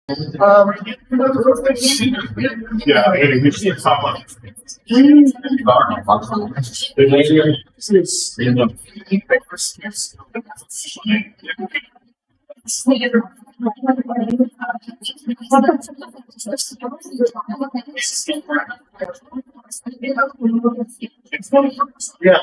Um, yeah, it's top one. Yeah.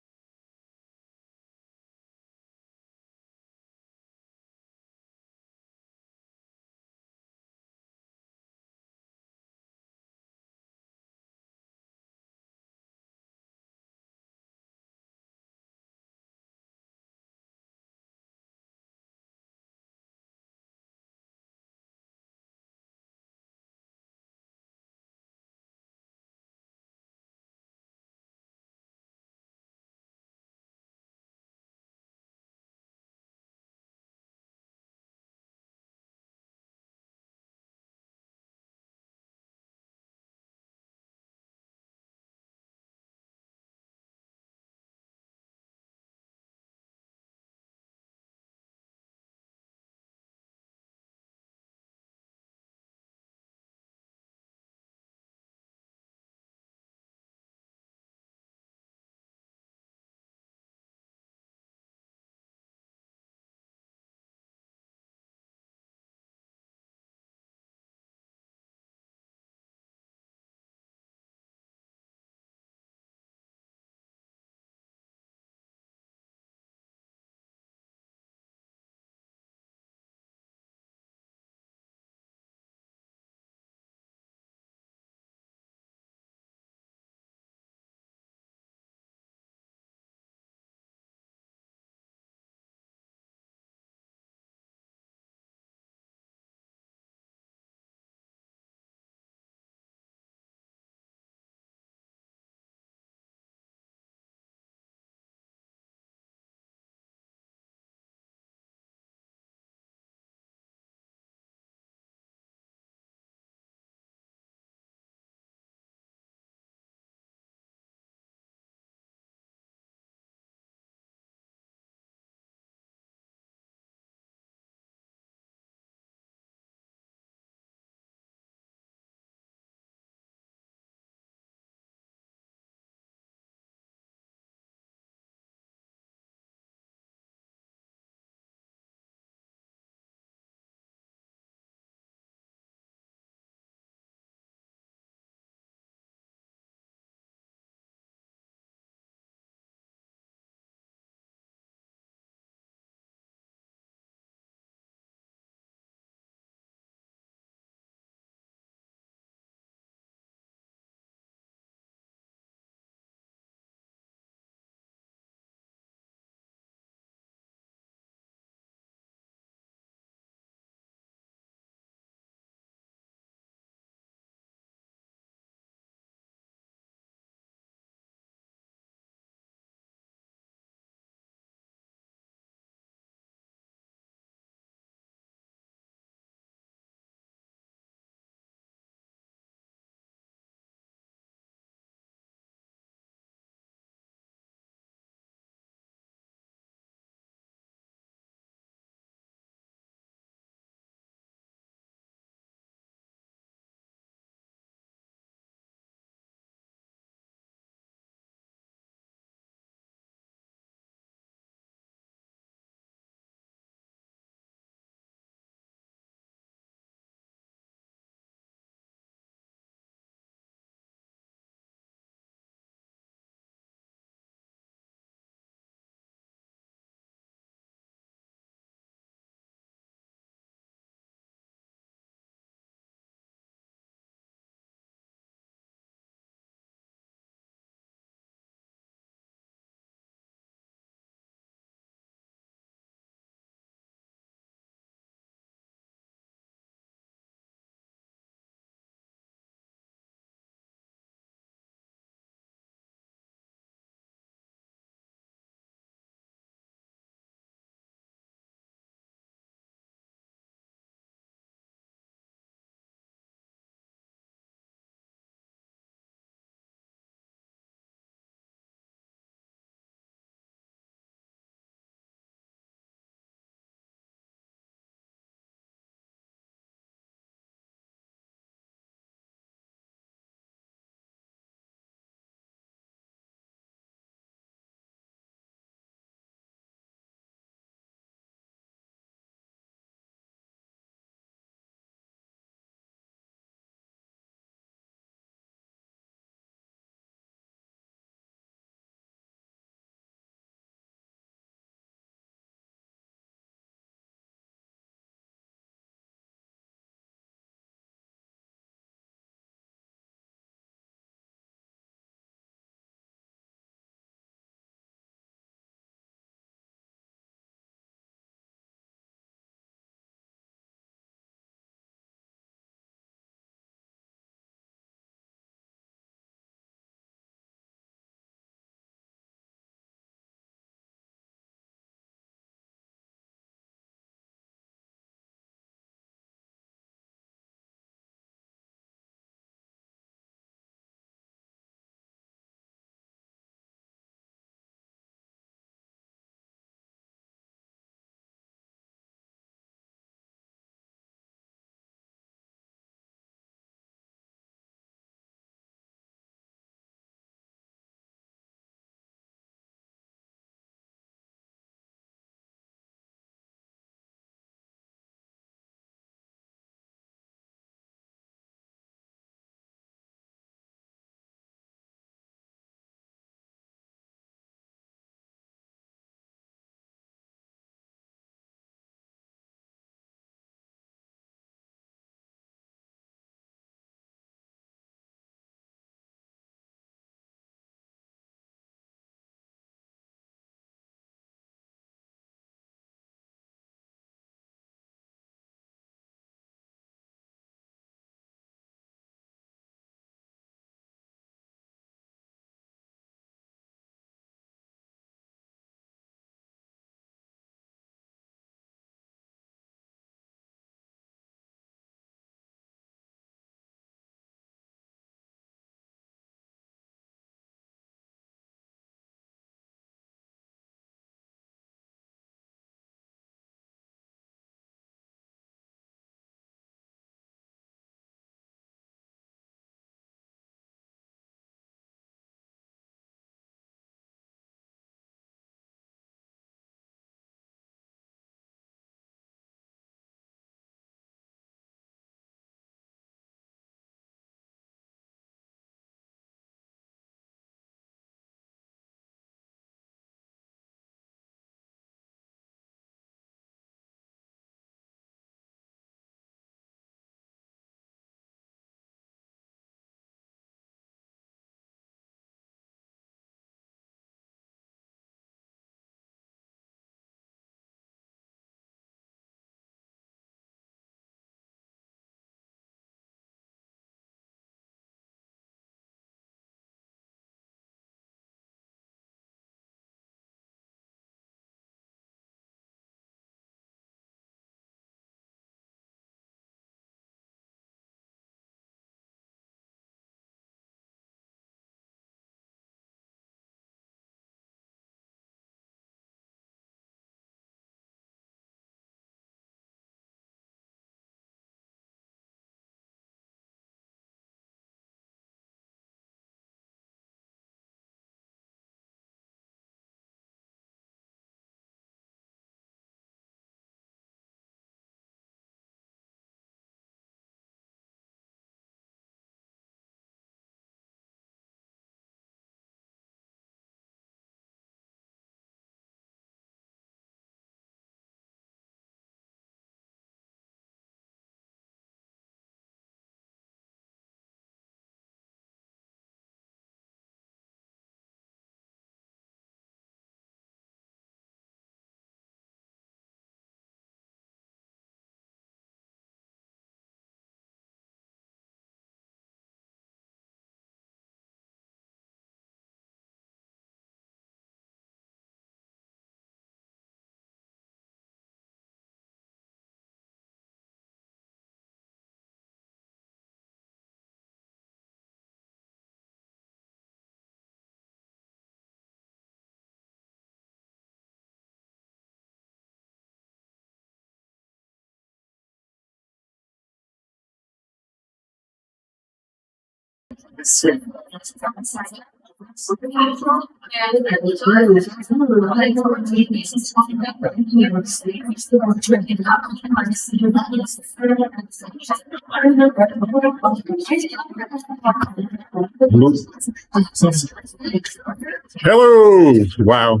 Hello. Wow.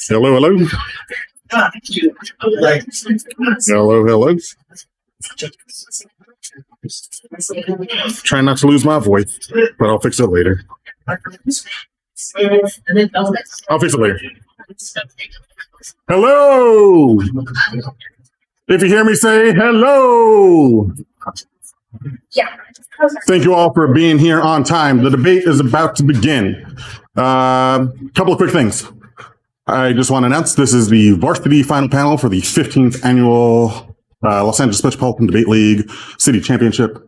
Hello, hello. Hello, hello. Trying not to lose my voice, but I'll fix it later. I'll fix it later. Hello. If you hear me say hello. Yeah. Thank you all for being here on time. The debate is about to begin. Couple of quick things. I just want to announce this is the varsity final panel for the 15th annual Los Angeles Metropolitan Debate League City Championship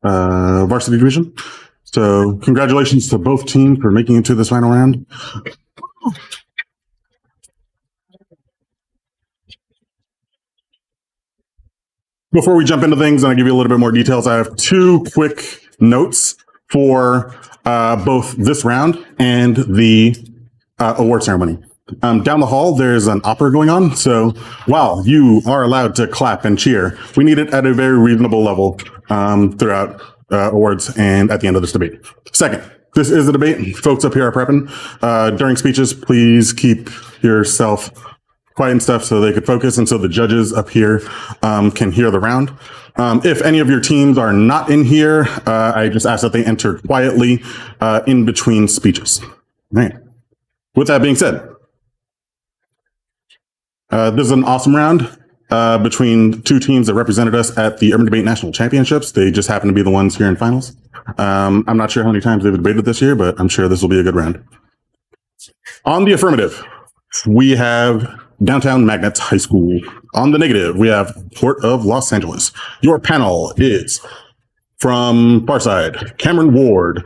varsity division. So congratulations to both teams for making it to this final round. Before we jump into things and I give you a little bit more details, I have two quick notes for both this round and the award ceremony. Down the hall, there's an opera going on. So while you are allowed to clap and cheer, we need it at a very reasonable level throughout awards and at the end of this debate. Second, this is a debate. Folks up here are prepping. During speeches, please keep yourself quiet and stuff so they could focus and so the judges up here can hear the round. If any of your teams are not in here, I just ask that they enter quietly in between speeches. All right. With that being said, this is an awesome round between two teams that represented us at the Urban Debate National Championships. They just happen to be the ones here in finals. I'm not sure how many times they've debated this year, but I'm sure this will be a good round. On the affirmative, we have Downtown Magnets High School. On the negative, we have Port of Los Angeles. Your panel is from Farside, Cameron Ward,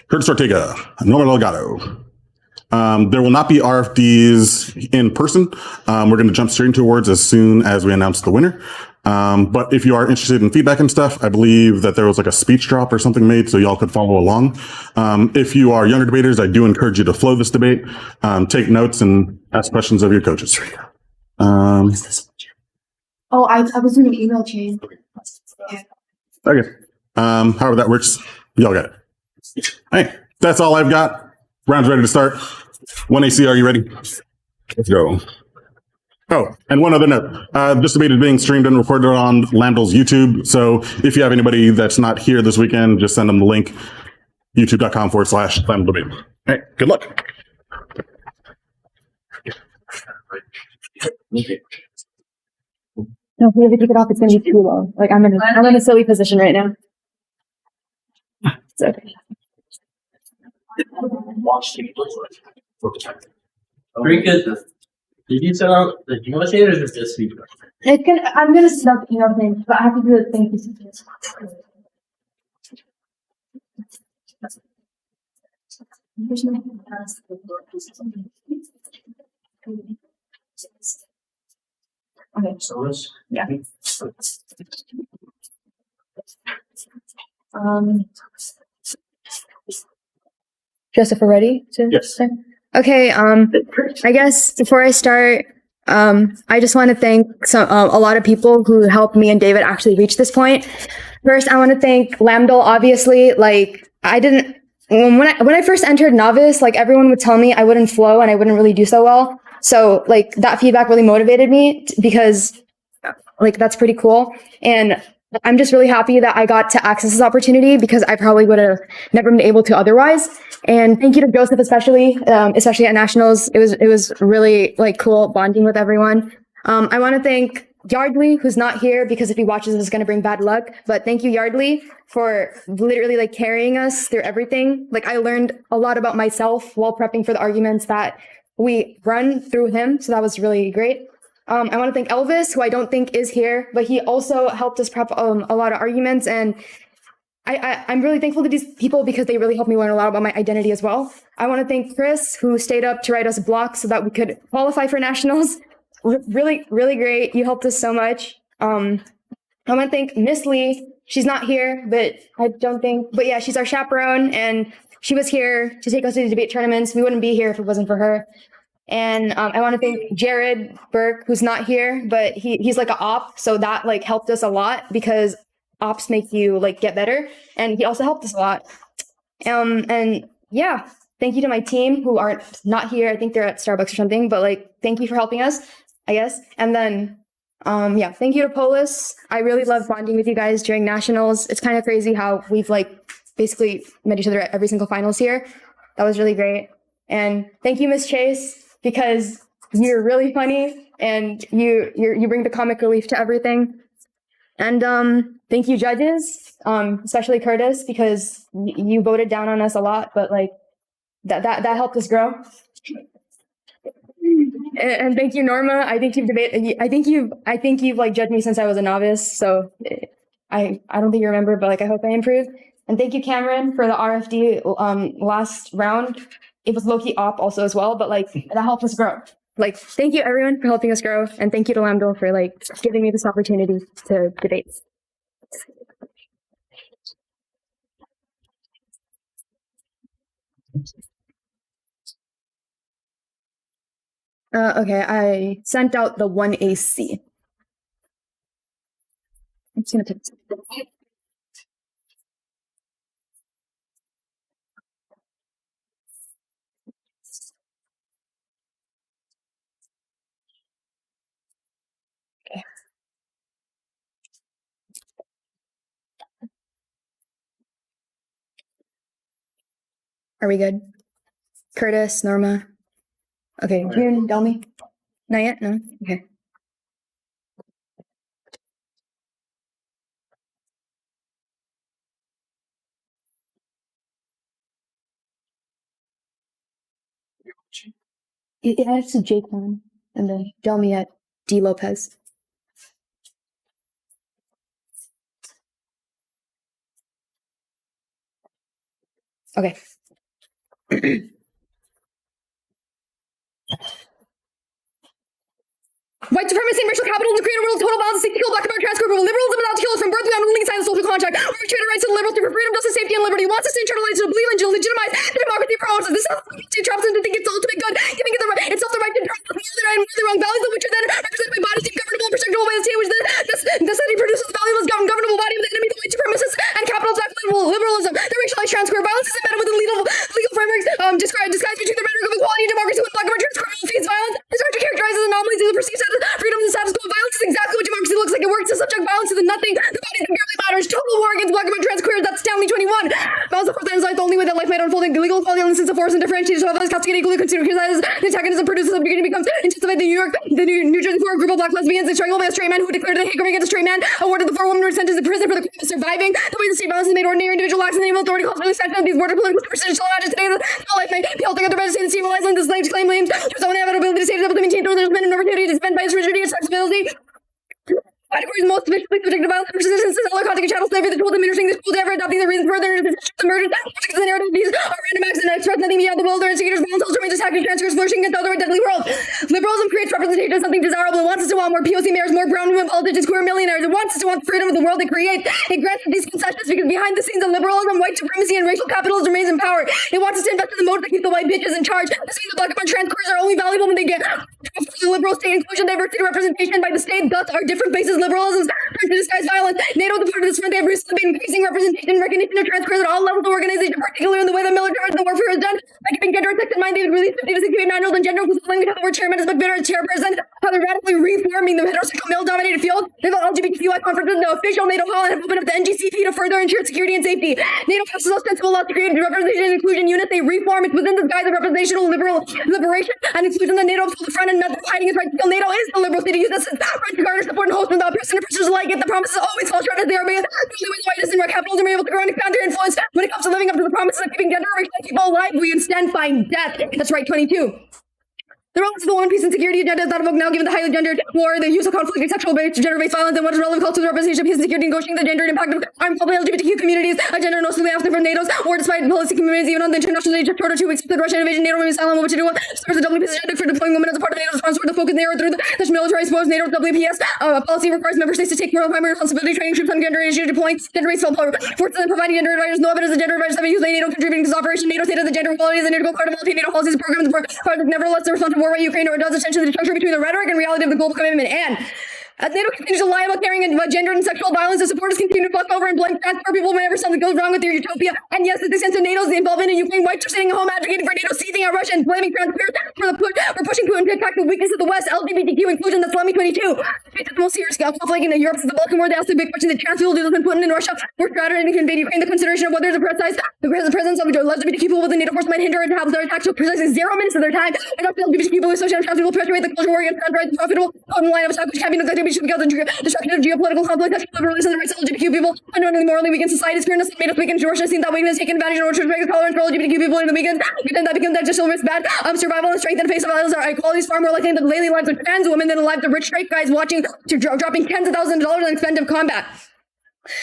Curtis Ortega, Norma Delgado. There will not be RFDs in person. We're going to jump straight into awards as soon as we announce the winner. But if you are interested in feedback and stuff, I believe that there was like a speech drop or something made so y'all could follow along. If you are younger debaters, I do encourage you to flow this debate, take notes and ask questions of your coaches. I was doing an email chain. Yeah. Okay. However that works, y'all got it. Hey, that's all I've got. Round's ready to start. 1AC, are you ready? Let's go. Oh, and one other note. This debate is being streamed and recorded on Lambdal's YouTube. So if you have anybody that's not here this weekend, just send them the link, youtube.com/Lambdal debate. All right, good luck. No, if we take it off, it's gonna be too low. Like I'm in a silly position right now. It's okay. Very good. Did you set out the email chain or is it just speaker? I'm gonna set up the email thing, but I have to do the thank you speeches. Okay. So this. Yeah. Joseph, we're ready to Yes. say? Okay, I guess before I start, I just want to thank a lot of people who helped me and David actually reach this point. First, I want to thank Lambdal, obviously. Like, when I first entered novice, like everyone would tell me I wouldn't flow and I wouldn't really do so well. So like that feedback really motivated me because like that's pretty cool. And I'm just really happy that I got to access this opportunity because I probably would have never been able to otherwise. And thank you to Joseph, especially at Nationals. It was really like cool bonding with everyone. I want to thank Yardley, who's not here because if he watches this, it's going to bring bad luck. But thank you, Yardley, for literally like carrying us through everything. Like I learned a lot about myself while prepping for the arguments that we run through him. So that was really great. I want to thank Elvis, who I don't think is here, but he also helped us prep a lot of arguments. And I'm really thankful to these people because they really helped me learn a lot about my identity as well. I want to thank Chris, who stayed up to write us blocks so that we could qualify for nationals. Really, really great. You helped us so much. I want to thank Miss Lee she's not here, but I don't think, but yeah, she's our chaperone, and she was here to take us to the debate tournaments. We wouldn't be here if it wasn't for her. And I want to thank Jared Burke, who's not here, but he's like an op, so that like helped us a lot because ops make you like get better, and he also helped us a lot. And yeah, thank you to my team who aren't not here. I think they're at Starbucks or something, but like thank you for helping us, I guess. And then yeah, thank you to Polis. I really love bonding with you guys during nationals. It's kind of crazy how we've like basically met each other at every single finals here. That was really great. And thank you, Miss Chase, because you're really funny and you bring the comic relief to everything. And thank you, judges, especially Curtis, because you voted down on us a lot, but like that helped us grow. And thank you, Norma. I think you've like judged me since I was a novice, so I don't think you remember, but like I hope I improved. And thank you, Cameron, for the RFD last round. It was low-key op also as well, but like that helped us grow. Like, thank you everyone for helping us grow, and thank you to Lambdol for like giving me this opportunity to debate. Okay, I sent out the 1AC. I'm just gonna take this. Okay. Are we good? Curtis, Norma. Okay, June, Delmy. Not yet? No? Okay. It adds to Jake on, and then Delmy at D. Lopez. Okay. White supremacy and racial capitalism create a world of total violence, seek to kill black American transcript of liberalism without to kill us from birth. We have no sign of social contract. We return the rights to the liberal for freedom, justice, safety, and liberty. Wants us to internalize, to believe, and to legitimize the democracy promotes. This is traps them to think it's ultimate good, giving it itself the right to internalize the right and the wrong values, which are then represented by bodies deemed governable and protectable by the state, which the city produces the valueless governable body of the enemy, the white supremacists, and capitals act liberalism. The racialized transcript violence is embedded within legal frameworks, disguised between the rhetoric of equality and democracy when black American transcript feeds violence. It's hard to characterize as anomalies of the perceived freedom and status quo. Violence is exactly what democracy looks like. It works to subject violence to the nothing. The body that barely matters. Total war against black American trans queers. That's Stanley 21. Violence of course ends life the only way that life might unfold. Illegal equality and the sense of force and differentiation of others castigated equally considered criticizes. The antagonism produces a beginning becomes intensified. The New Jersey for a group of black lesbians. They strangled by a straight man who declared that hate crime against a straight man. Awarded the 4 women were sentenced to prison for the crime of surviving. The way the state violence is made ordinary individual acts in the name of authority calls for the extension of these border political superstitions. Imagine today that life may be altogether better to see the lives the slaves claim names. There's only inevitability to save them to maintain those men and opportunity to defend by his rigidity and flexibility. Categories most viciously subject to violence, persistence, and other contact chattel slavery, the tool diminishing this tool ever adopting the reason further into the murders, the narrative, these are random acts and express nothing beyond the world, or instigators, violence, ultimately just hacking, transfers, flourishing against other deadly world. Liberalism creates representation of something desirable. It wants us to want more POC mayors, more brown women politicians who are millionaires. It wants us to want the freedom of the world it creates. It grants these concessions because behind the scenes of liberalism, white supremacy, and racial capitalism remains in power. It wants us to invest in the modes that keep the white bitches in charge. This means the black and trans queers are only valuable when they get the liberal state inclusion, diversity, representation by the state. Thus, our different faces liberalism to disguise violence. NATO, the part of this front, they have recently been increasing representation and recognition of trans queers at all levels of the organization, particularly in the way the military and the warfare is done. By giving gender a second mind, they would release 50 to 68 manuals on gender equality, how the word chairman is McBinner as chairperson, how they're radically reforming the heterosexual male-dominated field. They've held LGBTQI conferences in the official NATO hall and have opened up the NGCP to further ensure security and safety. NATO passes ostensible laws to create representation and inclusion units. They reform it within the guise of representational liberation and inclusion. The NATO up to the front and method of hiding its right to kill. NATO is the liberal state to use this right to garner support and host without person and persons alike. Yet the promises always fall short as they are made. The only way the whiteness and capitalism are able to grow and expand their influence when it comes to living up to the promises of keeping gender and people alive, we instead find death. That's right, 22. The relevance of the One Piece and security agenda is not evoked now, given the highly gendered war, the use of conflict and sexual-based gender-based violence, and what is relevant to the representation of peace and security, negotiating the gender and impact of armed public LGBTQ communities, a gender noticeably absent from NATO's war, despite policy communities, even on the international stage, just short of 2 weeks after the Russian invasion, NATO remains silent on what to do. Serves the WPS agenda for deploying women as a part of NATO's response, where the focus there through the military exposed NATO WPS policy requires member states to take primary responsibility, training troops on gender issues, deploying gender-based forces, and providing gender advisors. No evidence of gender advisors have been used by NATO contributing to this operation. NATO stated that gender equality is an integral part of multi-NATO policies and programs. Nevertheless, the response to war by Ukraine or does attention to the structure between the rhetoric and reality of the global commitment. And as NATO continues to lie about caring about gender and sexual violence, the supporters continue to fuck over and blame trans people whenever something goes wrong with their utopia. And yes, in the sense of NATO's involvement in Ukraine, whites are sitting at home advocating for NATO seizing out Russia and blaming trans for pushing Putin to attack the weakness of the West, LGBTQ inclusion, that's Islamic 22. It's the most serious conflict in Europe since the Balkan War. They asked the big question that trans people do this when Putin in Russia were strategizing to invade Ukraine. The consideration of whether the presence of LGBTQ people within NATO force might hinder and have their attacks for precisely 0 minutes of their time. And after LGBTQ people associated with trans people perpetuate the culture war against trans rights, profitable line of attack which can be neglected, we should be able to destruction of geopolitical conflict that should release the rights of LGBTQ people, fundamentally morally weaken society's fairness, made us weaken. Georgia has seen that weakness taken advantage in order to make a tolerance for LGBTQ people in the weekend, and that becomes additional risk bad. Survival and strength in the face of violence are equality is far more likely in the daily lives of trans women than the lives of rich straight guys watching to dropping tens of thousands of dollars on expensive combat.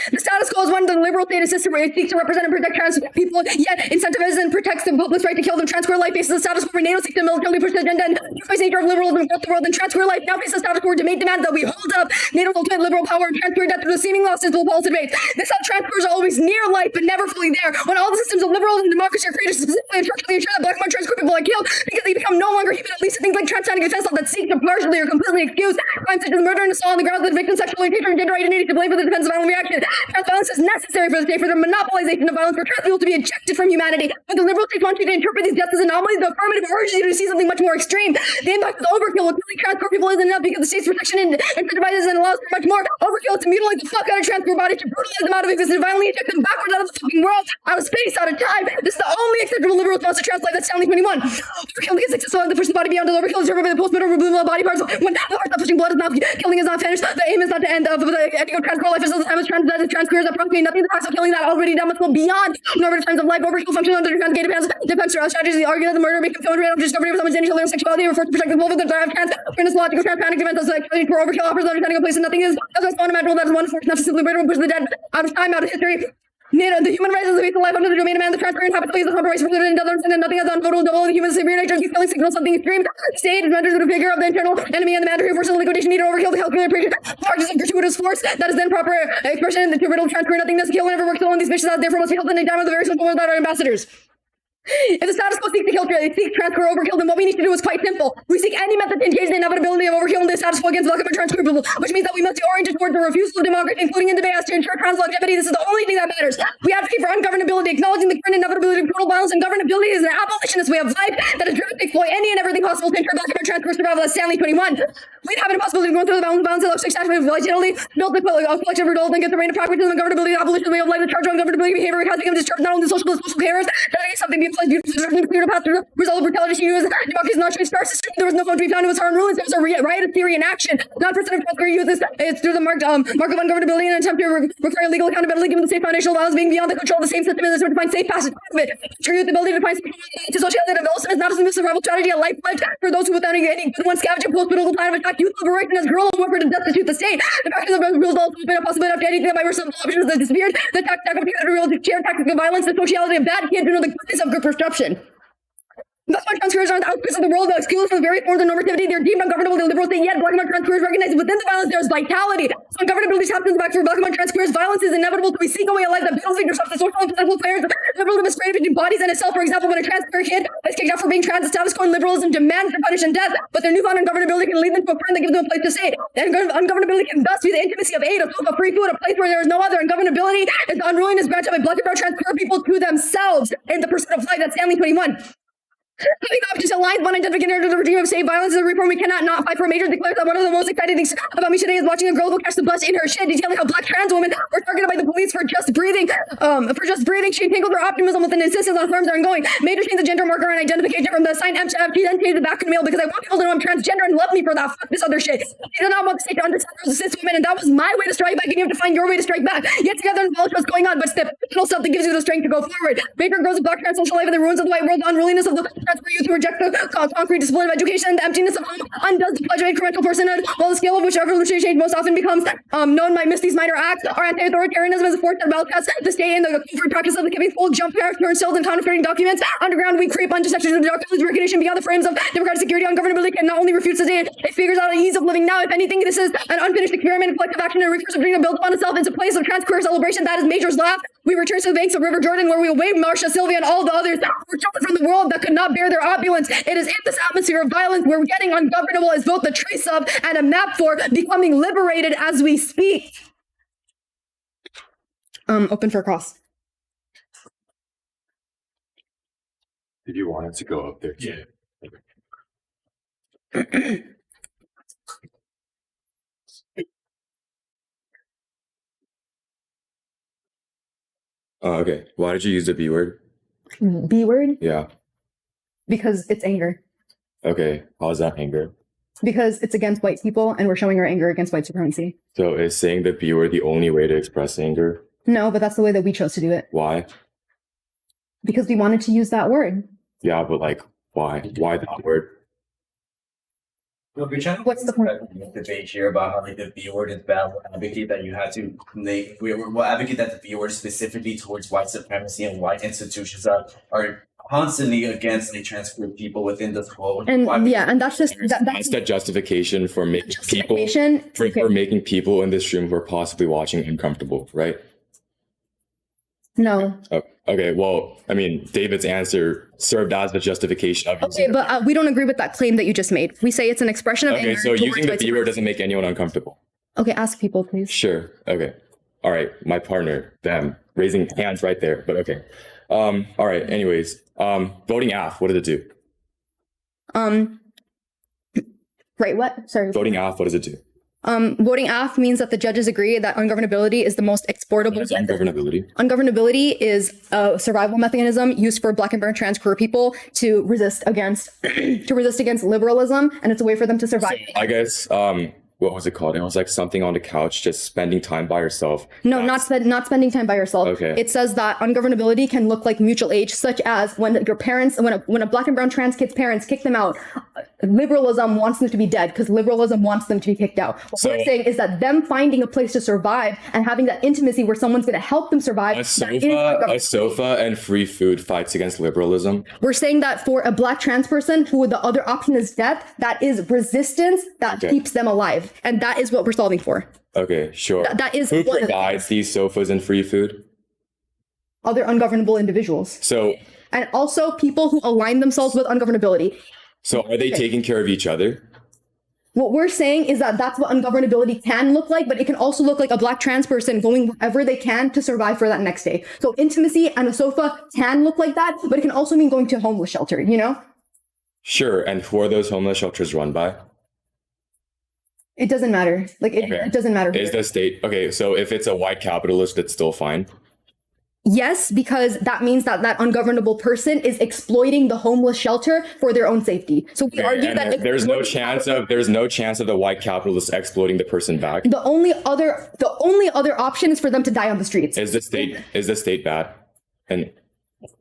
The status quo is one the liberal state system where it seeks to represent and protect trans people, yet incentivizes and protects the public's right to kill them. Trans queer life faces the status quo where NATO seeks to militarily push the agenda and face the nature of liberalism across the world. And trans queer life now faces the status quo where debate demands that we hold up NATO's ultimate liberal power and trans queer death through the seeming loss of pulse debates. This is how trans queers are always near life but never fully there. When all the systems of liberalism and democracy are created specifically and structurally ensure that black and trans queer people are killed because they become no longer human, at least things like trans defense law that seek to partially or completely excuse crimes such as murder and assault on the grounds of the victim's sexual orientation and gender identity to blame for the defense of violent reaction. Trans violence is necessary for the state for the monopolization of violence for trans people to be ejected from humanity. When the liberal states want you to interpret these deaths as anomalies, the affirmative urges you to see something much more extreme. The impact of overkill with killing trans people isn't enough because the state's protection incentivizes and allows for much more. Overkill to mutilate the fuck out of trans bodies, to brutalize them out of existence, violently eject them backwards out of the fucking world, out of space, out of time. This is the only acceptable liberal response to trans life. That's Stanley 21. Overkill is successful to push the body beyond the overkill is driven by the post-mortem removal of body parts. When the heart stops pushing blood is not killing is not finished. The aim is not to end the ending of trans life is the time as trans queers are approximately nothing. The facts of killing that already done must go beyond normative times of life. Overkill functions under trans gay defense strategies. The argument that the murder may conform to discovery of someone's genital and sexuality refers to protecting both of the drive of trans fairness, logical trans panic defense as like for overkill offers understanding of place and nothing is as fundamental that is one force enough to simply murder and push the dead out of time, out of history. NATO, the human rights is the base of life under the domain of man. The transparent habits plays the compromise for living and others, and nothing is unphoto double. The human severe nature keeps killing signals something extreme. State is rendered the figure of the internal enemy and the mandatory force of liquidation need to overkill the calculated charges of gratuitous force. That is then proper expression in the two riddle transparent nothingness. Kill whenever works alone. These fishes out therefore must be held in the down of the very simple that are ambassadors. If the status quo seeks to kill, they seek transfer overkill, then what we need to do is quite simple. We seek any method to engage the inevitability of overkill in the status quo against welcome and transfer people, which means that we must be oriented towards the refusal of democracy, including in debate as to ensure trans longevity. This is the only thing that matters. We advocate for ungovernability, acknowledging the current inevitability of total violence, and governability is an abolitionist way of life that is driven to exploit any and everything possible to ensure black and trans survival as Stanley 21. We'd have an impossibility to go through the violence of successfully legitimately build the collective result and get the reign of pragmatism and governability, abolition way of life, the charge on governability behavior. It has become discharged not only social but social carers, that is something being applied beautifully clear to path through the result of brutality. She used democracy's not star system. There was no phone to be found. It was hard rulings. There was a riot of theory in action. Non-percent of use this. It's through the mark of ungovernability and an attempt to require legal accountability given the state foundational violence being beyond the control of the same system and to find safe passage out of it. True the ability to find to socialize that also is not a survival strategy, a life pledge for those who without any good one scavenging post-political plan of attack, youth liberation as guerrilla warfare to destitute the state. The fact is the rules also has been a possibility of anything that by virtue of options that disappeared. The tactic of real chair tactics of violence, the sociality of bad kids, know the goodness of good perception. That's why transqueers are the outputs of the world, the exclusive from the very forms of normativity. They're deemed ungovernable. The liberal state, yet black and transqueers recognize within the violence there's vitality. So ungovernability happens back for black and transqueers. Violence is inevitable. So we seek a way of life that builds yourself to social and political players. Liberalism is created between bodies and itself. For example, when a transqueer kid is kicked out for being trans, the status quo and liberalism demands their punish and death. But their newfound ungovernability can lead them to a friend that gives them a place to stay. And ungovernability can thus be the intimacy of aid, a source of free food, a place where there is no other. Ungovernability is the unruliness granted by black and brown transqueer people to themselves in the pursuit of life. That's Stanley 21. Having the option to align one identification to the regime of state violence is a reform we cannot not fight for. Major declares that one of the most exciting things about me today is watching a girl go catch the bus in her shit, detailing how black trans women were targeted by the police police for just breathing. She tinkled her optimism with an insistence on firms are ongoing. Made her change the gender marker and identification from the sign M to F. She then changed it back to male because I want people to know I'm transgender and love me for that. Fuck this other shit. She did not want the state to understand her as a cis woman, and that was my way to strike back, and you have to find your way to strike back. Yet together and acknowledge what's going on, but it's the personal stuff that gives you the strength to go forward. Baker grows a black trans social life in the ruins of the white world, the unruliness of the transfer youth who reject the concrete discipline of education, and the emptiness of home undoes the pledge of incremental personhood, while the scale of which evolutionary change most often becomes known by Misty's minor acts. Our anti-authoritarianism is a force that outcasts the state in the covert practice of the giving full jump character and cells and counterfeiting documents. Underground, we creep onto sections of the documents, recognition beyond the frames of democratic security. Ungovernability can not only refute the day, it figures out an ease of living now. If anything, this is an unfinished experiment of collective action and recursive dream built upon itself into place of trans-queer celebration. That is Major's laugh. We return to the banks of River Jordan, where we will wave Marcia, Sylvia, and all the others who were chosen from the world that could not bear their opulence. It is in this atmosphere of violence where getting ungovernable is both a trace of and a map for becoming liberated as we speak. Open for cross. Did you want it to go up there? Yeah. Okay. Why did you use the B word? B word? Yeah. Because it's anger. Okay. How's that anger? Because it's against white people and we're showing our anger against white supremacy. So is saying the B word the only way to express anger? No, but that's the way that we chose to do it. Why? Because we wanted to use that word. Yeah, but like, why? Why that word? Look, we're trying to What's the point? debate here about how like the B word is bad. We'll advocate that you have to we'll advocate that the B word is specifically towards white supremacy and white institutions that are constantly against like trans queer people within this whole. And yeah, and that's just That's the justification for making people justification. for making people in this room who are possibly watching uncomfortable, right? No. Oh, okay. Well, I mean, David's answer served as the justification of Okay, but we don't agree with that claim that you just made. We say it's an expression of Okay, anger. so towards using the white B word supremacy. doesn't make anyone uncomfortable. Okay, ask people, please. Sure. Okay. All right. My partner, them, raising hands right there. But okay. All right. Anyways, voting AF, what does it do? Right, what? Sorry. Voting AF, what does it do? Voting AF means that the judges agree that ungovernability is the most exportable. What is ungovernability? Ungovernability is a survival mechanism used for Black and brown trans queer people to resist against liberalism, and it's a way for them to survive. I guess what was it called? It was like something on the couch, just spending time by yourself. No, not spending time by yourself. Okay. It says that ungovernability can look like mutual age, such as when your parents, when a Black and brown trans kid's parents kick them out, liberalism wants them to be dead because liberalism wants them to be kicked out. What we're saying is that them finding a place to survive and having that intimacy where someone's going to help them survive. A sofa and free food fights against liberalism. We're saying that for a Black trans person who the other option is death, that is resistance that keeps them alive. And that is what we're solving for. Okay, sure. That is who one of the provides these sofas and free food? other ungovernable individuals. So And also people who align themselves with ungovernability. are they taking care of each other? What we're saying is that that's what ungovernability can look like, but it can also look like a Black trans person going wherever they can to survive for that next day. So intimacy and a sofa can look like that, but it can also mean going to a homeless shelter, you know? Sure. And who are those homeless shelters run by? It doesn't matter. Like, it doesn't matter. Is the state okay? So if it's a white capitalist, it's still fine. Yes, because that means that that ungovernable person is exploiting the homeless shelter for their own safety. So we argue And that there's no chance of the white capitalist exploiting the person back. the only other option is for them to die on the streets. Is the state bad? And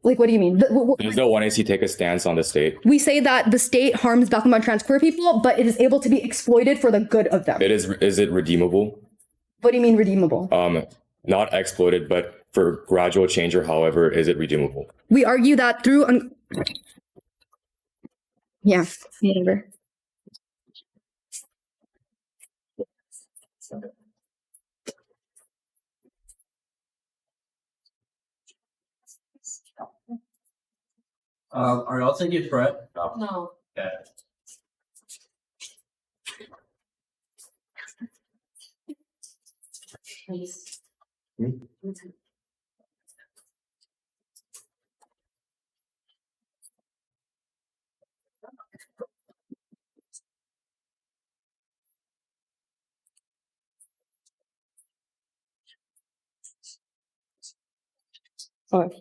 Like, what do you mean? there's no one is he take a stance on the state. We say that the state harms Black and brown trans queer people, but it is able to be exploited for the good of them. Is it redeemable? What do you mean redeemable? Not exploited, but for gradual change, or however, is it redeemable? We argue that through whatever. Are y'all taking prep? No. Okay. Please. Alright.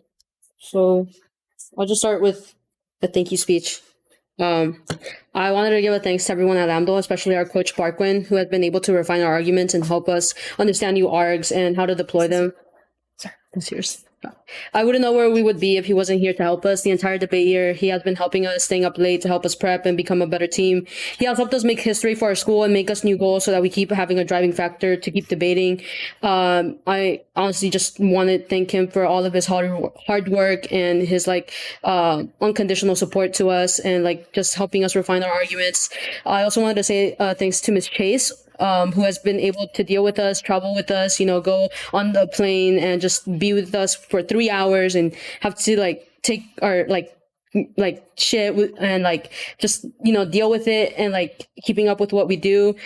So I'll just start with a thank you speech. I wanted to give a thanks to everyone at Lambda, especially our coach Parkwin, who has been able to refine our arguments and help us understand new args and how to deploy them. Sorry, that's yours. I wouldn't know where we would be if he wasn't here to help us the entire debate year. He has been helping us, staying up late to help us prep and become a better team. He has helped us make history for our school and make us new goals so that we keep having a driving factor to keep debating. I honestly just want to thank him for all of his hard work and his unconditional support to us and just helping us refine our arguments. I also wanted to say thanks to Ms. Chase, who has been able to deal with us, travel with us, go on the plane and just be with us for 3 hours and have to take our shit and just deal with it and keeping up with what we do.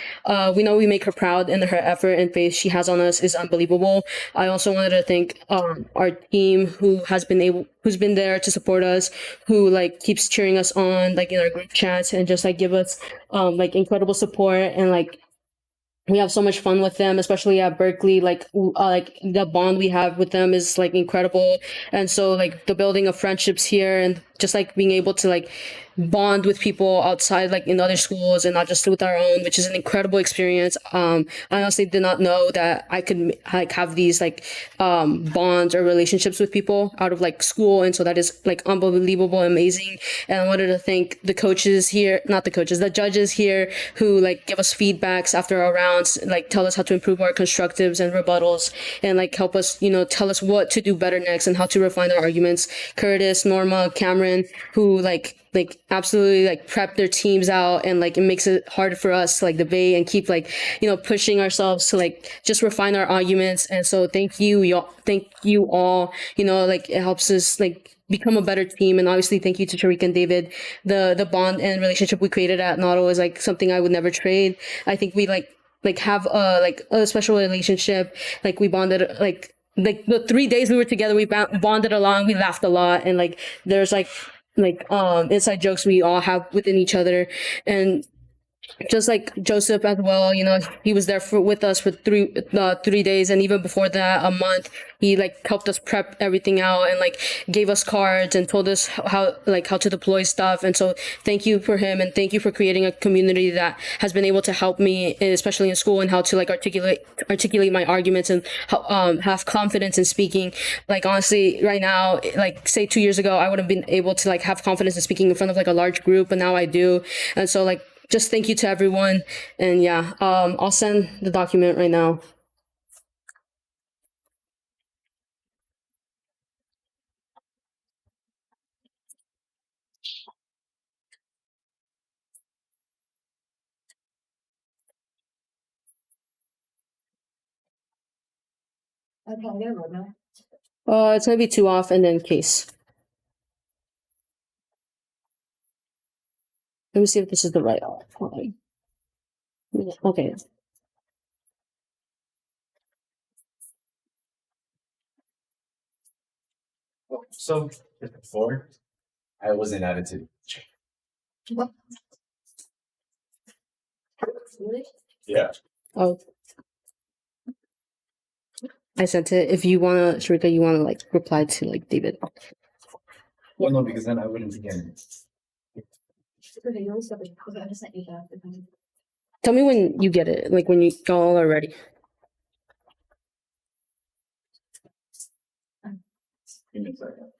We know we make her proud and her effort and faith she has on us is unbelievable. I also wanted to thank our team who's been there to support us, who keeps cheering us on in our group chats and just give us incredible support and we have so much fun with them, especially at Berkeley. The bond we have with them is incredible, and so the building of friendships here, and just being able to bond with people outside in other schools and not just with our own, which is an incredible experience. I honestly did not know that I could have these bonds or relationships with people out of school, and so that is unbelievable, amazing. And I wanted to thank the coaches here, not the coaches, the judges here who give us feedbacks after our rounds, tell us how to improve our constructives and rebuttals, and help us, tell us what to do better next and how to refine our arguments. Curtis, Norma, Cameron, who absolutely prep their teams out, and it makes it hard for us to debate and keep pushing ourselves to just refine our arguments. And so thank you all. It helps us become a better team. And obviously thank you to Tariq and David. The bond and relationship we created at Noddle is something I would never trade. I think we have a special relationship. We bonded the 3 days we were together, we bonded along, we laughed a lot, and there's inside jokes we all have within each other. And just Joseph as well, he was there with us for 3 days, and even before that, a month. He helped us prep everything out and gave us cards and told us how to deploy stuff. And so thank you for him, and thank you for creating a community that has been able to help me, especially in school, and how to articulate my arguments and have confidence in speaking. Honestly, right now, say 2 years ago, I would have been able to have confidence in speaking in front of a large group, but now I do. And so just thank you to everyone. And yeah, I'll send the document right now. It's gonna be 2 off and then case. Let me see if this is the right one. Okay. So before, I wasn't added to. What? Yeah. Oh. I sent it. If you wanna, Sharika, you wanna reply to David. Well, no, because then I wouldn't be getting it. Tell me when you get it, when you all are ready. Give me a second.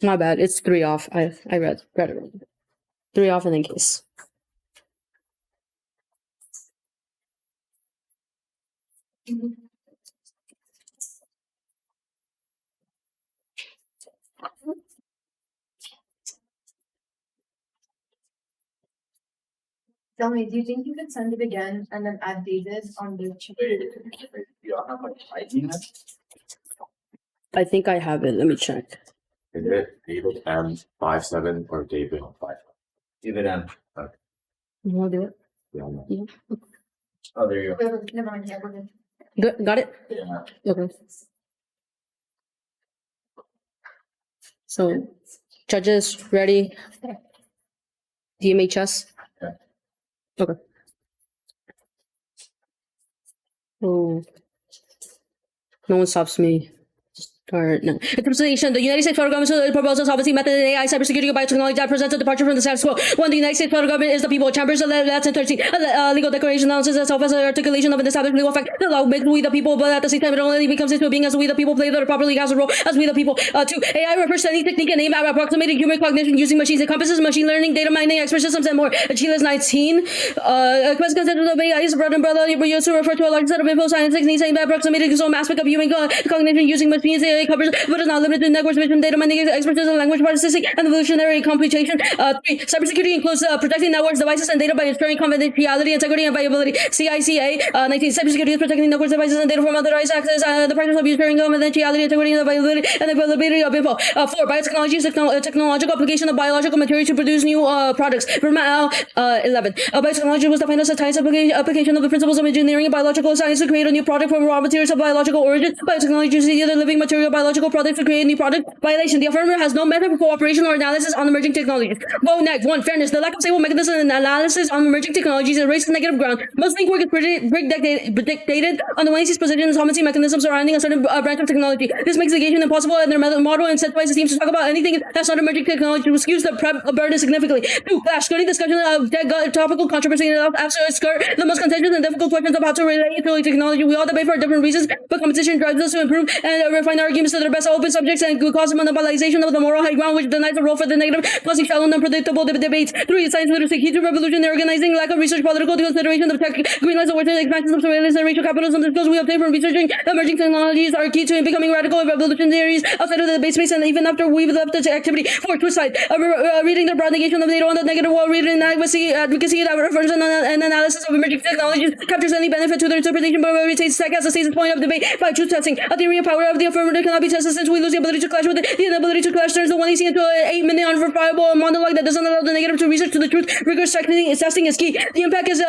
My bad. It's 3 off. I read it. 3 off and then case. Tell me, do you think you could send it again and then add David on the chat? You have ID? I think I have it. Let me check. Is it David M57 or David 5? David M. You want to do it? Yeah. Oh, there you go. Never mind. Yeah, we're good. Good. Got it? Yeah. Okay. So, judges, ready? DMHS? Yeah. Okay. Oh. No one stops me. Or no. In terms of the nation, the United States federal government proposes obviously method in AI, cybersecurity, and biotechnology that presents a departure from the status quo. One, the United States federal government is the people. Chambers 11 and 13. Legal declaration announces itself as an articulation of an established legal fact. The law makes we the people, but at the same time, it only becomes into a being as we the people play the properly has a role as we the people. Two, AI refers to any technique and aim at approximating human cognition using machines. It encompasses machine learning, data mining, expert systems, and more. Achilles 19. Quest consensus of AI is bread and butter. We used to refer to a large set of info science techniques aimed at approximating some aspect of human cognition using machines. AI covers, but is not limited to networks, vision, data mining, expertise, language processing, and evolutionary computation. Three, cybersecurity includes protecting networks, devices, and data by ensuring confidentiality, integrity, and viability. CICA. 19, cybersecurity is protecting networks, devices, and data from unauthorized access. The practice of ensuring confidentiality, integrity, and availability of info. Four, biotechnology is technological application of biological material to produce new products. Verma 11. Biotechnology was defined as a science application of the principles of engineering and biological science to create a new product from raw materials of biological origin. Biotechnology is either living material, biological products to create a new product. Violation. The affirmative has no method for cooperation or analysis on emerging technologies. Vote next. 1. Fairness. The lack of stable mechanism and analysis on emerging technologies erases negative ground. Most think work is predictated on the Wednesday's position and solvency mechanisms surrounding a certain branch of technology. This makes negation impossible, and their model incentivizes teams to talk about anything that's not emerging technology to reduce the prep burden significantly. 2. Skirting discussion of topical controversy and after skirt the most contentious and difficult questions of how to relate to technology. We all debate for different reasons, but competition drives us to improve and refine arguments to their best open subjects and could cause monopolization of the moral high ground, which denies the role for the negative, causing shallow and unpredictable debates. 3. Science literacy, key to revolution, organizing, lack of research, political consideration of tech, greenlights, awareness, expansion of surveillance, and racial capitalism. The skills we obtain from researching emerging technologies are key to becoming radical and revolutionaries outside of the debate space and even after we've left the activity. 4. Twist side, reading the broad negation of data on the negative wall, reading advocacy that refers an analysis of emerging technologies, captures any benefit to their interpretation, but retains tech as a stasis point of debate. 5. Truth testing, a theory of power of the affirmative cannot be tested since we lose the ability to clash with it. The inability to clash turns the 1 AC into an 8 minute unverifiable monologue that doesn't allow the negative to research to the truth. Rigorous testing is key. The impact is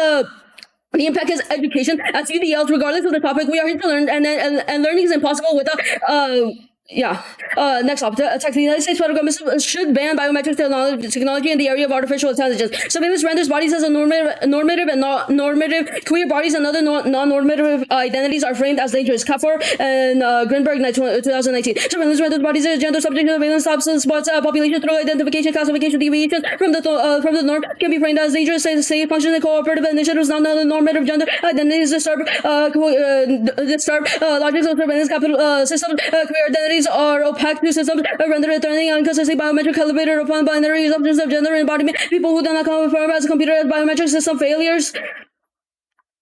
education. As UDLs, regardless of the topic, we are here to learn, and learning is impossible without next up, the United States federal government should ban biometric technology in the area of artificial intelligence. Surveillance renders bodies as a normative and non-normative. Queer bodies and other non-normative identities are framed as dangerous. Kapoor and Grinberg, 2019. Surveillance renders bodies as gender subject to surveillance spots population through identification, classification, deviations from the norm can be framed as dangerous. Say functions and cooperative initiatives, non-normative gender identities disturb logics of surveillance capital systems. Queer identities are opaque to systems, render returning inconsistent biometric calibrated upon binary assumptions of gender and embodiment. People who do not confirm as a computer as biometric system failures.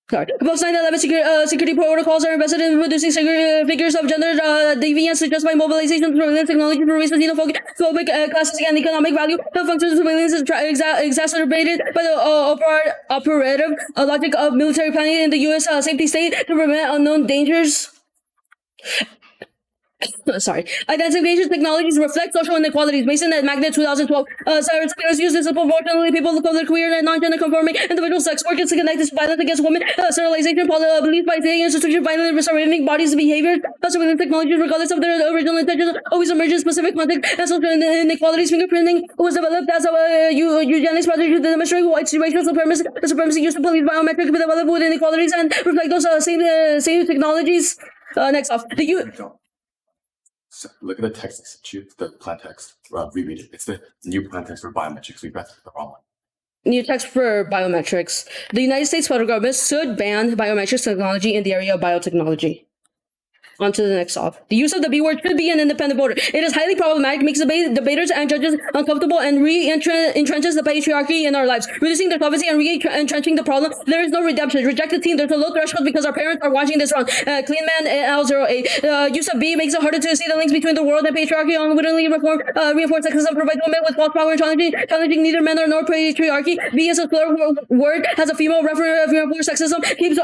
Sorry. Most 9/11 security protocols are invested in producing figures of gender deviance to justify mobilization of surveillance technology for reasons xenophobic, classistic, and economic value. The function of surveillance is exacerbated by the operative logic of military planning in the U.S. Safety state to prevent unknown dangers. Sorry. Identification technologies reflect social inequalities. Mason at Magnet 2012. Cybersecurity use disproportionately people of color, queer, and non-gender conforming individual sex work is connected to violence against women. Sterilization, believed by state institutions, violently restoring bodies' behaviors. Surveillance technologies, regardless of their original intentions, always emerge in specific context. And social inequalities. Fingerprinting was developed as a eugenics project to demonstrate white racial supremacy. The supremacy used to police biometric developed with inequalities and reflect those same technologies. Next off, So look at the text I sent you, the plan text. Reread it. It's the new plan text for biometrics. We read the wrong one. New text for biometrics. The United States federal government should ban biometrics technology in the area of biotechnology. On to the next off. The use of the B word should be an independent voter. It is highly problematic, makes debaters and judges uncomfortable, and entrenches the patriarchy in our lives, reducing their solvency and re-entrenching the problem. There is no redemption. Rejected team. There's a low threshold because our parents are watching this wrong. Cleanman L08. Use of B makes it harder to see the links between the world and patriarchy. Unwittingly reinforce sexism, provides women with false power, challenging neither men nor patriarchy. B is a slur word, has a female reference for sexism, keeps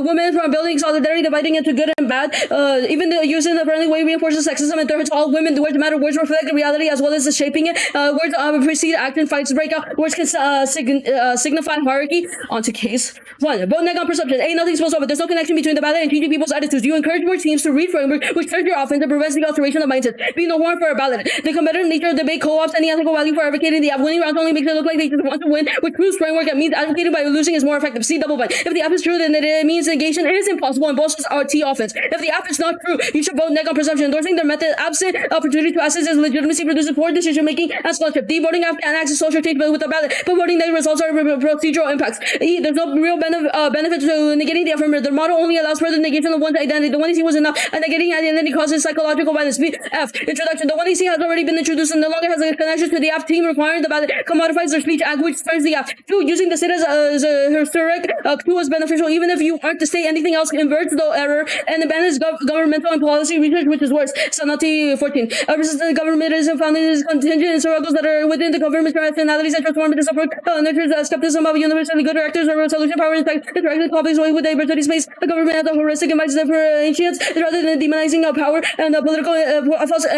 women from building solidarity, dividing into good and bad. bad. Even the use in a friendly way reinforces sexism and threats all women. The words matter. Words reflect the reality as well as the shaping it. Words precede action, fights break out. Words can signify hierarchy. On to case 1. Vote neg on perception. A, nothing's supposed to, but there's no connection between the ballot and changing people's attitudes. You encourage more teams to read framework, which turns your offense and prevents the alteration of mindsets. Be no warrant for a ballot. The competitive nature of debate co-ops any ethical value for advocating the app. Winning rounds only makes it look like they just want to win, which proves framework and means advocating by losing is more effective. See double bind. If the app is true, then it means negation is impossible and bolsters our T offense. If the app is not true, you should vote neg on perception. Endorsing their method absent opportunity to assess its legitimacy produces poor decision making and scholarship. D, voting app can access social change with a ballot, but voting neg results are procedural impacts. E, there's no real benefit to negating the affirmative. The model only allows further negation of one's identity. The 1AC was enough, and negating identity causes psychological violence. B, F, introduction. The 1AC has already been introduced and no longer has a connection to the app team requiring the ballot commodifies their speech act, which turns the app. 2, using the state as a historic tool is beneficial, even if you aren't to say anything else inverts the error and abandons governmental and policy research, which is worse. Sanati 14. Resistant governmentism found in its contingent and struggles that are within the government's rationalities and transformative support nurtures skepticism of universally good actors or solution power in fact interacting complex way with diversity space. The government has a heuristic invites them for ancients rather than demonizing of power and political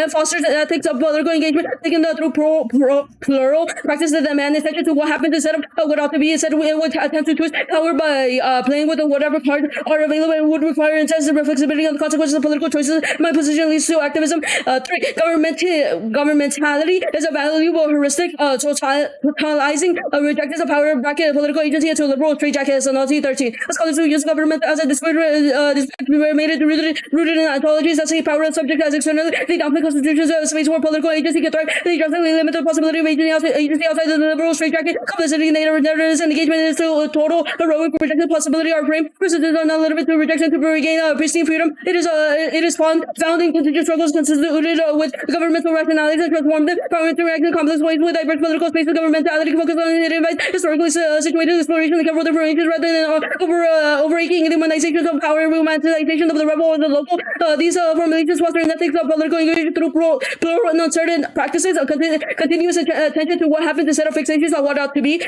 fosters ethics of political engagement, taking through plural practice that demand attention to what happens instead of what ought to be. Instead, we would attempt to twist power by playing with whatever cards are available and would require intense flexibility on the consequences of political choices. My position leads to activism. 3. Governmentality is a valuable heuristic, totalizing rejectors of power bracket political agency into liberal straitjacket. Sanati 13. Scholars who use government as a dispute made it rooted in ontologies that say power and subject as externally. They downplay constitutions of space where political agency can thrive. They drastically limit the possibility of agency outside the liberal straitjacket. Complicity, narratives, and engagement is to total heroic rejected possibility or frame. Persistence on a little bit to rejection to regain pristine freedom. It is found in contingent struggles constituted with governmental rationalities and transform them. Power interaction in complex ways with diverse political space. Governmentality focus on it invites historically situated exploration and careful differentiation rather than overaching demonization of power and romanticization of the rebel or the local. These formulations foster an ethics of political engagement through plural and uncertain practices, continuous attention to what happens instead of fixations on what ought to be.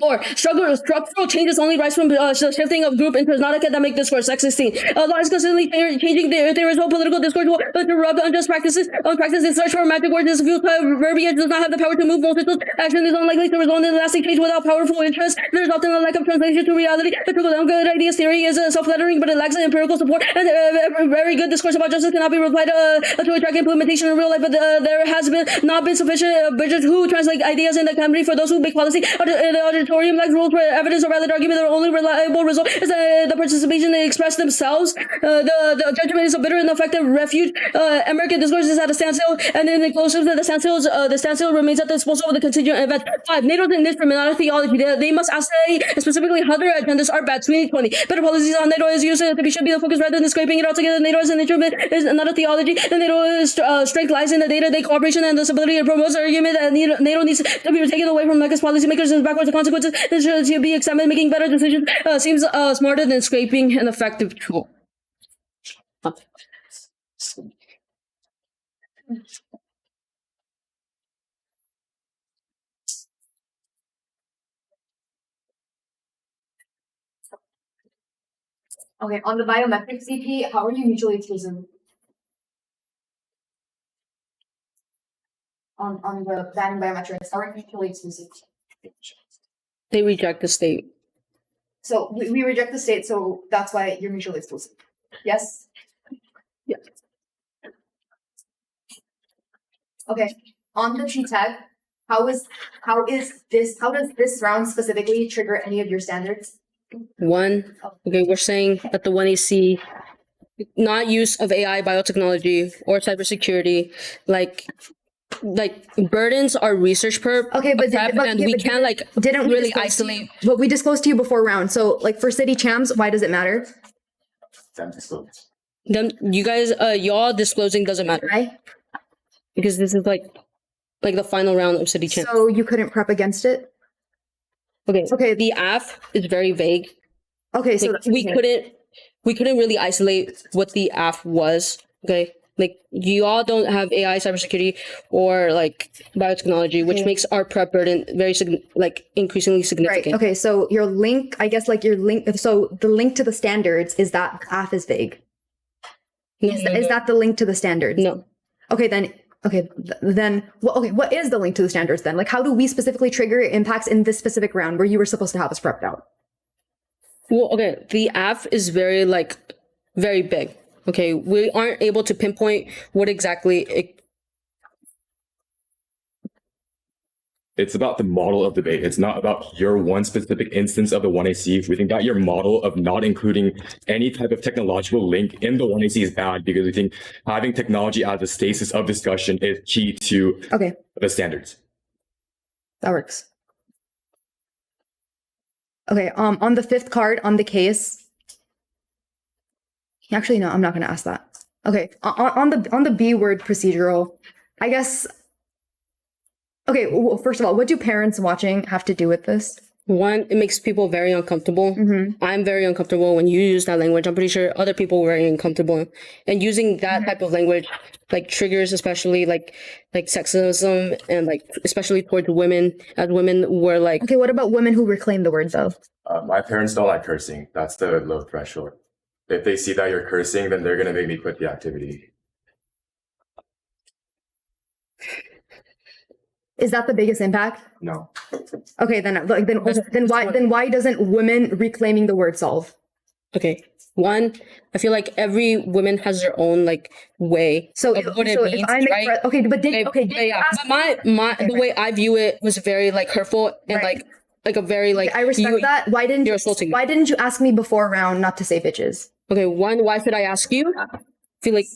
4. Structural changes only rise from shifting of group interests, not academic discourse. 16. Law is constantly changing there is no political discourse to rub unjust practices. Practice in search for magic words is futile. Verbiage does not have the power to move multitudes. Action is unlikely to result in lasting change without powerful interest. There is often a lack of translation to reality. The trickle-down good ideas theory is self-flattering, but it lacks empirical support. And very good discourse about justice cannot be replied to attract implementation in real life. But there has not been sufficient bridges who translate ideas in the company for those who make policy. The auditorium like rules where evidence or valid argument, their only reliable result is the participation they express themselves. The judgment is a bitter and effective refuge. American discourse is at a standstill, and in the closest of the standstill remains at the disposal of the constituent event. 5. NATO is an instrument, not a theology. They must assay specifically how their agendas are bad. 2020. Better policies on NATO is used should be the focus rather than scraping it all together. NATO is an instrument, is not a theology. The NATO strength lies in the day-to-day cooperation and the stability. It promotes the argument that NATO needs to be taken away from legacy policymakers and backwards consequences. This should be examined. Making better decisions seems smarter than scraping an effective tool. Okay, on the biometrics CP, how are you mutually exclusive? On the banning biometrics, how are you mutually exclusive? They reject the state. So we reject the state, so that's why you're mutually exclusive. Yes? Yeah. Okay. On the T tag, how does this round specifically trigger any of your standards? 1. Okay, we're saying that the 1AC not use of AI, biotechnology, or cybersecurity, like burdens our research prep, and we can't really isolate. But we disclosed to you before round. So like for city champs, why does it matter? Them, you guys, y'all disclosing doesn't matter, Right? because this is like the final round of city champs. So you couldn't prep against it? Okay. The app is very vague. Okay, so Like, we couldn't really isolate what the app was. Okay. Like you all don't have AI, cybersecurity, or like biotechnology, which makes our prep burden very increasingly significant. Right. Okay. So your link, I guess, so the link to the standards is that the app is vague. No, Is that the link to the standards? no. Okay, then. Okay, then. Well, okay, what is the link to the standards then? Like, how do we specifically trigger impacts in this specific round where you were supposed to have us prepped out? Well, okay, the app is very big. Okay, we aren't able to pinpoint what exactly It's about the model of debate. It's not about your one specific instance of the 1AC. We think that your model of not including any type of technological link in the 1AC is bad because we think having technology as a stasis of discussion is key to Okay, the standards. that works. Okay, on the fifth card on the case. Actually, no, I'm not going to ask that. Okay, on the B word procedural, I guess. Okay, well, first of all, what do parents watching have to do with this? one, it makes people very uncomfortable. I'm very uncomfortable when you use that language. I'm pretty sure other people were very uncomfortable. And using that type of language like triggers especially like sexism and like especially towards women, as women were like Okay, what about women who reclaim the word though? My parents don't like cursing. That's the low threshold. If they see that you're cursing, then they're going to make me quit the activity. Is that the biggest impact? No. Okay, then why doesn't women reclaiming the word solve? okay. One, I feel like every woman has their own like way So, of what so it means, if I'm right? okay, but did Okay, did yeah, you yeah. ask- But my the way I view it was very like hurtful and Right. like a very like I respect you- that. Why didn't you're assaulting me. Why didn't you ask me before round not to say bitches? Okay, one, why should I ask you? I feel like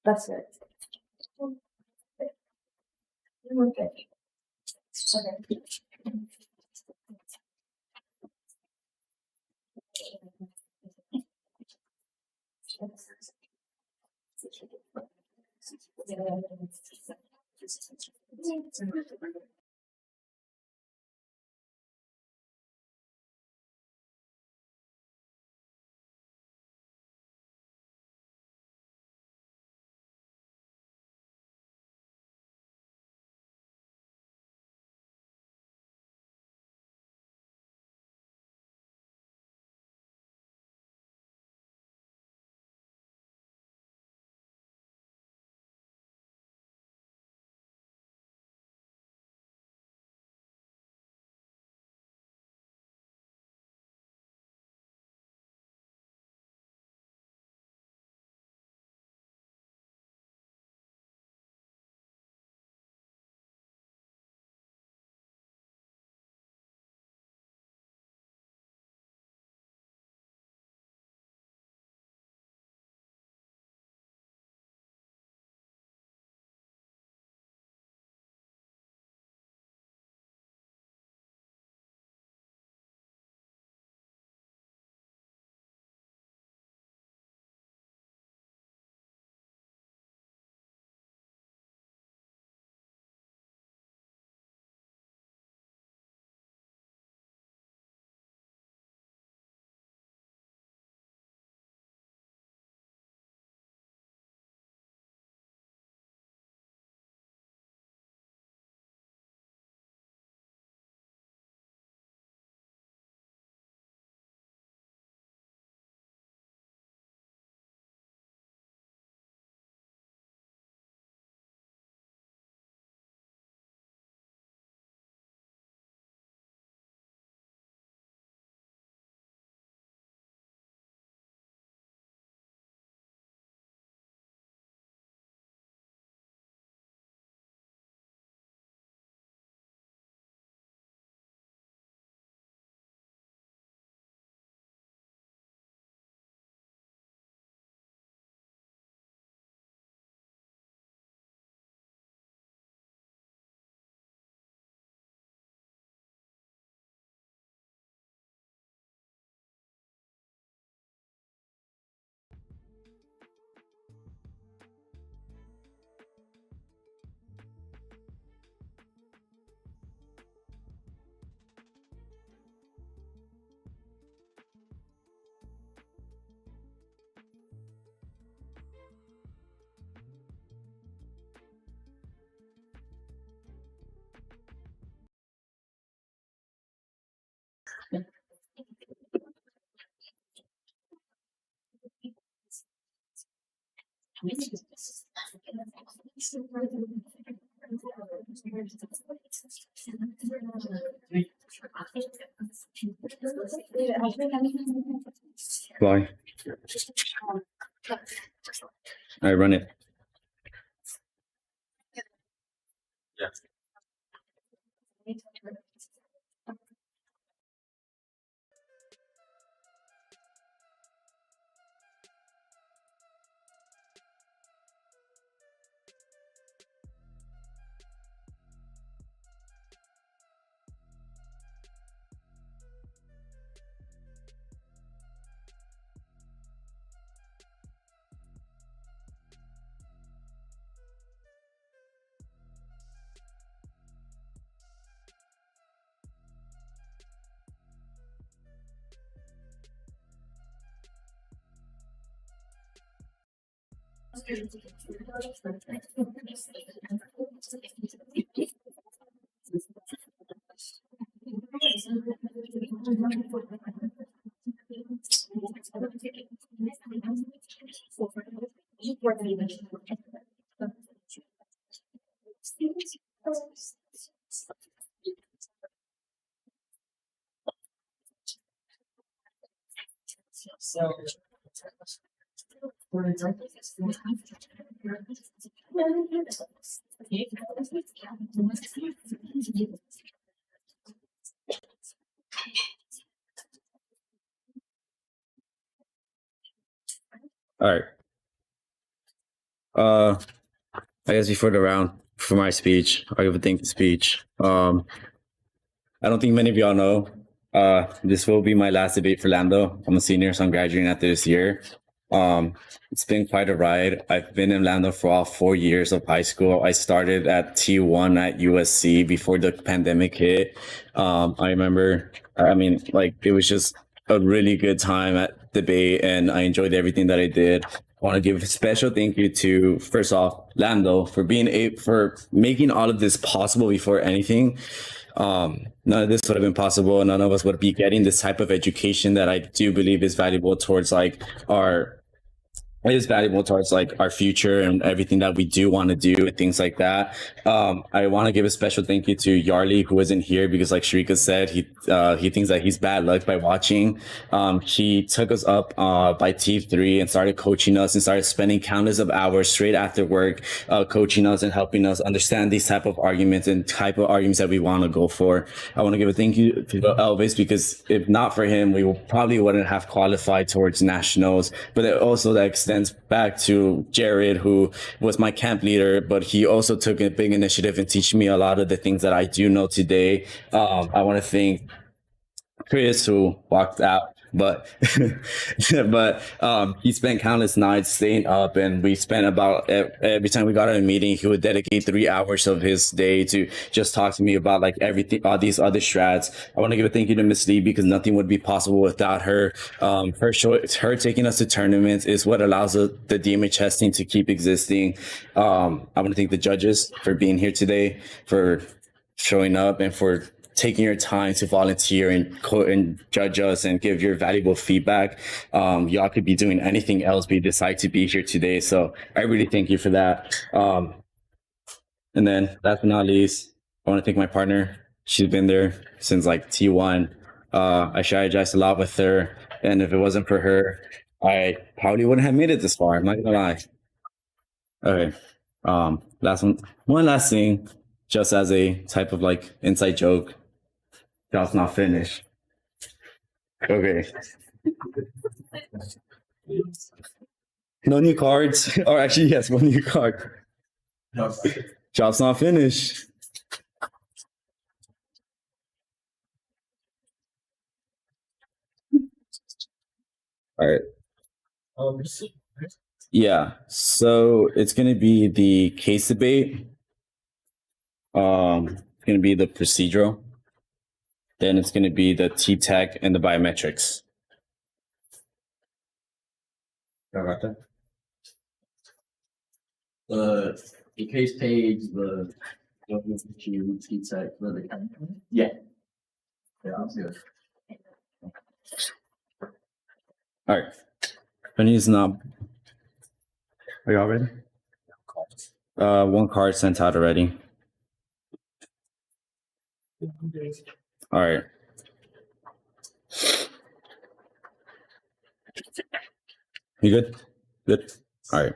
That's it. Why? I run it. All right. I guess before the round, for my speech, I'll give a thank you speech. I don't think many of y'all know. This will be my last debate for Lambda. I'm a senior, so I'm graduating after this year. It's been quite a ride. I've been in Lambda for all 4 years of high school. I started at T1 at USC before the pandemic hit. I remember, it was just a really good time at debate, and I enjoyed everything that I did. I want to give a special thank you to, first off, Lando for for making all of this possible before anything. None of this would have been possible. None of us would be getting this type of education that I do believe is valuable towards our future and everything that we do want to do and things like that. I want to give a special thank you to Yarli, who isn't here because, like Shrika said, he thinks that he's bad luck by watching. He took us up by T3 and started coaching us and started spending countless of hours straight after work, coaching us and helping us understand these type of arguments and type of arguments that we want to go for. I want to give a thank you to Elvis, because if not for him, we probably wouldn't have qualified towards nationals. But also that extends back to Jared, who was my camp leader, but he also took a big initiative in teaching me a lot of the things that I do know today. I want to thank Chris, who walked out, but he spent countless nights staying up, and we spent about every time we got in a meeting, he would dedicate 3 hours of his day to just talk to me about like everything, all these other strats. I want to give a thank you to Miss Lee, because nothing would be possible without her. Her taking us to tournaments is what allows the DMHS team to keep existing. I want to thank the judges for being here today, for showing up, and for taking your time to volunteer and judge us and give your valuable feedback. Y'all could be doing anything else, but you decide to be here today. So I really thank you for that. And then last but not least, I want to thank my partner. She's been there since like T1. I strategized a lot with her, and if it wasn't for her, I probably wouldn't have made it this far. I'm not gonna lie. Okay. One last thing, just as a type of like inside joke. Job's not finished. Okay. No new cards. Or actually, yes, one new card. Job's not finished. All right. Yeah. So it's gonna be the case debate. It's gonna be the procedural. Then it's going to be the T-Tech and the biometrics. The case page, the T-Tech, yeah. Yeah, I'm good. All right. Benny is not. Are you all ready? One card sent out already. All right. You good? Good. All right.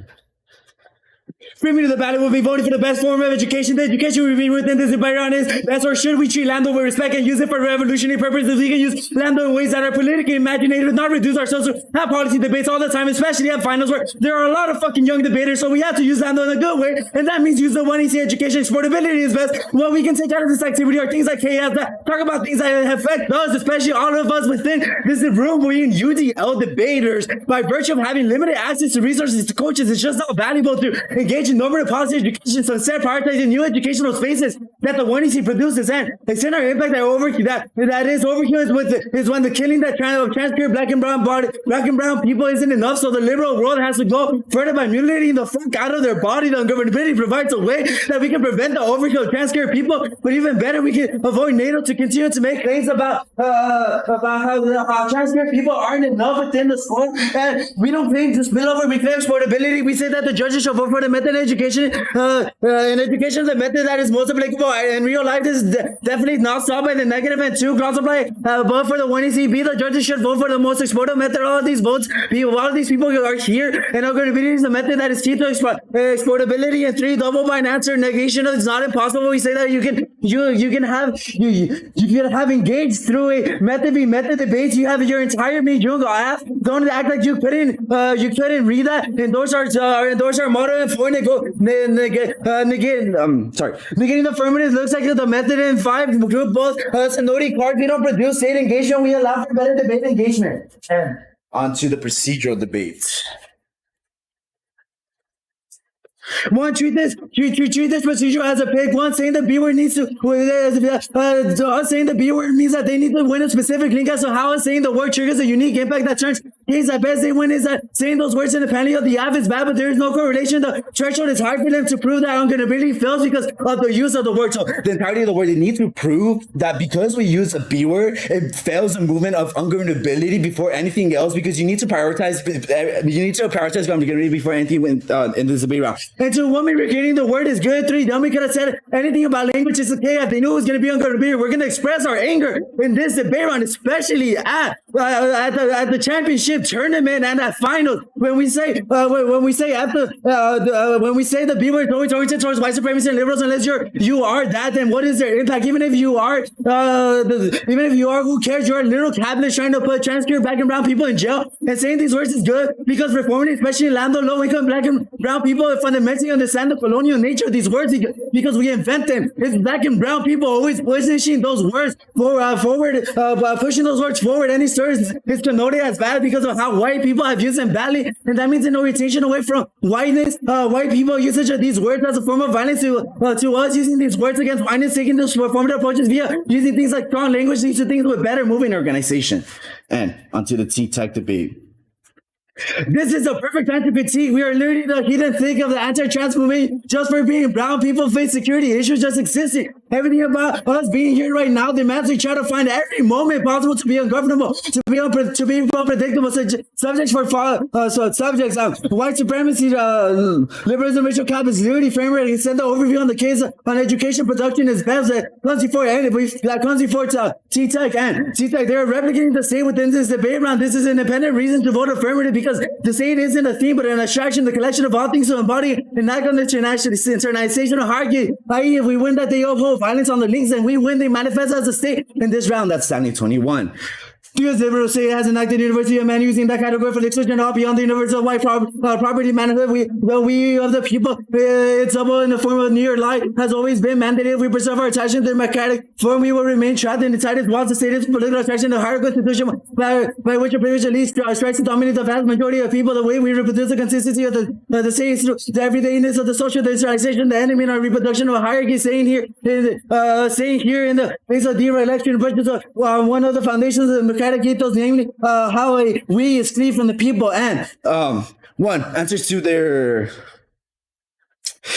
Bring me to the ballot. We'll be voting for the best form of education. The education we be within this environment is best, or should we treat Lambda with respect and use it for revolutionary purposes? We can use Lambda in ways that are politically imaginative, not reduce ourselves to have policy debates all the time, especially at finals where there are a lot of fucking young debaters. So we have to use Lambda in a good way, and that means use the 1EC education. Exportability is best. What we can take out of this activity are things like chaos that talk about things that affect us, especially all of us within this room. We in UDL debaters, by virtue of having limited access to resources to coaches, it's just not valuable to engage in normative policy education. So instead, prioritizing new educational spaces that the 1EC produces and extend our impact that overkill is when the killing that transparent black and brown people isn't enough. So the liberal world has to go further by mutilating the fuck out of their body. The ungovernability provides a way that we can prevent the overkill of transparent people. But even better, we can avoid NATO to continue to make claims about how transparent people aren't enough within the school. And we don't claim to spill over. We claim portability. We say that the judges should vote for the method of education. In education, the method that is most applicable in real life is definitely not solved by the negative, and two, cross apply vote for the 1EC. B, the judges should vote for the most exploitative method. All of these votes, all of these people are here, and accountability is the method that is key to exportability. And three, double bind answer negation is not impossible. We say that you can have engaged through a method debates. You have your entire Mijungo app. Don't act like you couldn't read that. Endorse our motto and for negating the affirmative looks like the method in 5 group both Sonoti cards. We don't produce state engagement. We allow for better debate engagement. And On to the procedural debate. one, treat this procedure as a pig. One, saying the B word needs to us saying the B word means that they need to win a specific link as to how us saying the word triggers a unique impact that turns case at best they win is that saying those words independently of the app is bad, but there is no correlation. The threshold is hard for them to prove that ungovernability fails because of the use of the word. So the entirety of the word, they need to prove that because we use a B word, it fails the movement of ungovernability before anything else, because you need to prioritize ungovernability before anything in this debate round. And two, one, regaining the word is good. Three, dummy could have said anything about language is okay. If they knew it was going to be ungovernability, we're going to express our anger in this debate round, especially at the championship tournament and at finals. When we say when we say the B word is oriented towards white supremacy and liberals, unless you are that, then what is their impact? Even if you are, who cares? You're a literal cabinet trying to put transparent black and brown people in jail, and saying these words is good because reforming, especially Lambda, low-income black and brown people, fundamentally understand the colonial nature of these words because we invent them. It's black and brown people always pushing those words forward, pushing those words forward. Any stories is connoted as bad because of how white people have used them badly, and that means an orientation away from whiteness. White people usage of these words as a form of violence to us, using these words against whiteness, taking those performative approaches via using things like strong language, these are things with better moving organization. And onto the T-Tech debate. This is a perfect time to critique. We are literally the heat and thick of the anti-trans movement. Just for being brown people face security issues just existing. Everything about us being here right now demands we try to find every moment possible to be ungovernable, to be unpredictable subjects for subjects. White supremacy, liberalism, racial capitalism, framework. Extend the overview on the case on education production is best. Comes before T-Tech and T-Tech. They are replicating the state within this debate round. This is an independent reason to vote affirmative, because the state isn't a theme but an abstraction, the collection of all things to embody an act on the internationalization of hierarchy. I.e., if we win that, they uphold violence on the links, and we win, they manifest as a state. In this round, that's standing 21. U.S. liberal state has enacted University of Man using that category for the exclusion of beyond the universal white property management. We of the people, it's double in the form of New York life has always been mandated. We preserve our attachment to the democratic form. We will remain trapped inside its walls. The state's political attraction, the hierarchical institution by which a privilege at least strikes to dominate the vast majority of people. The way we reproduce the consistency of the state through the everydayness of the social industrialization, the enemy in our reproduction of a hierarchy, saying here in the face of de-election, which is one of the foundations of the ethos, namely how we is free from the people. And one, answers to their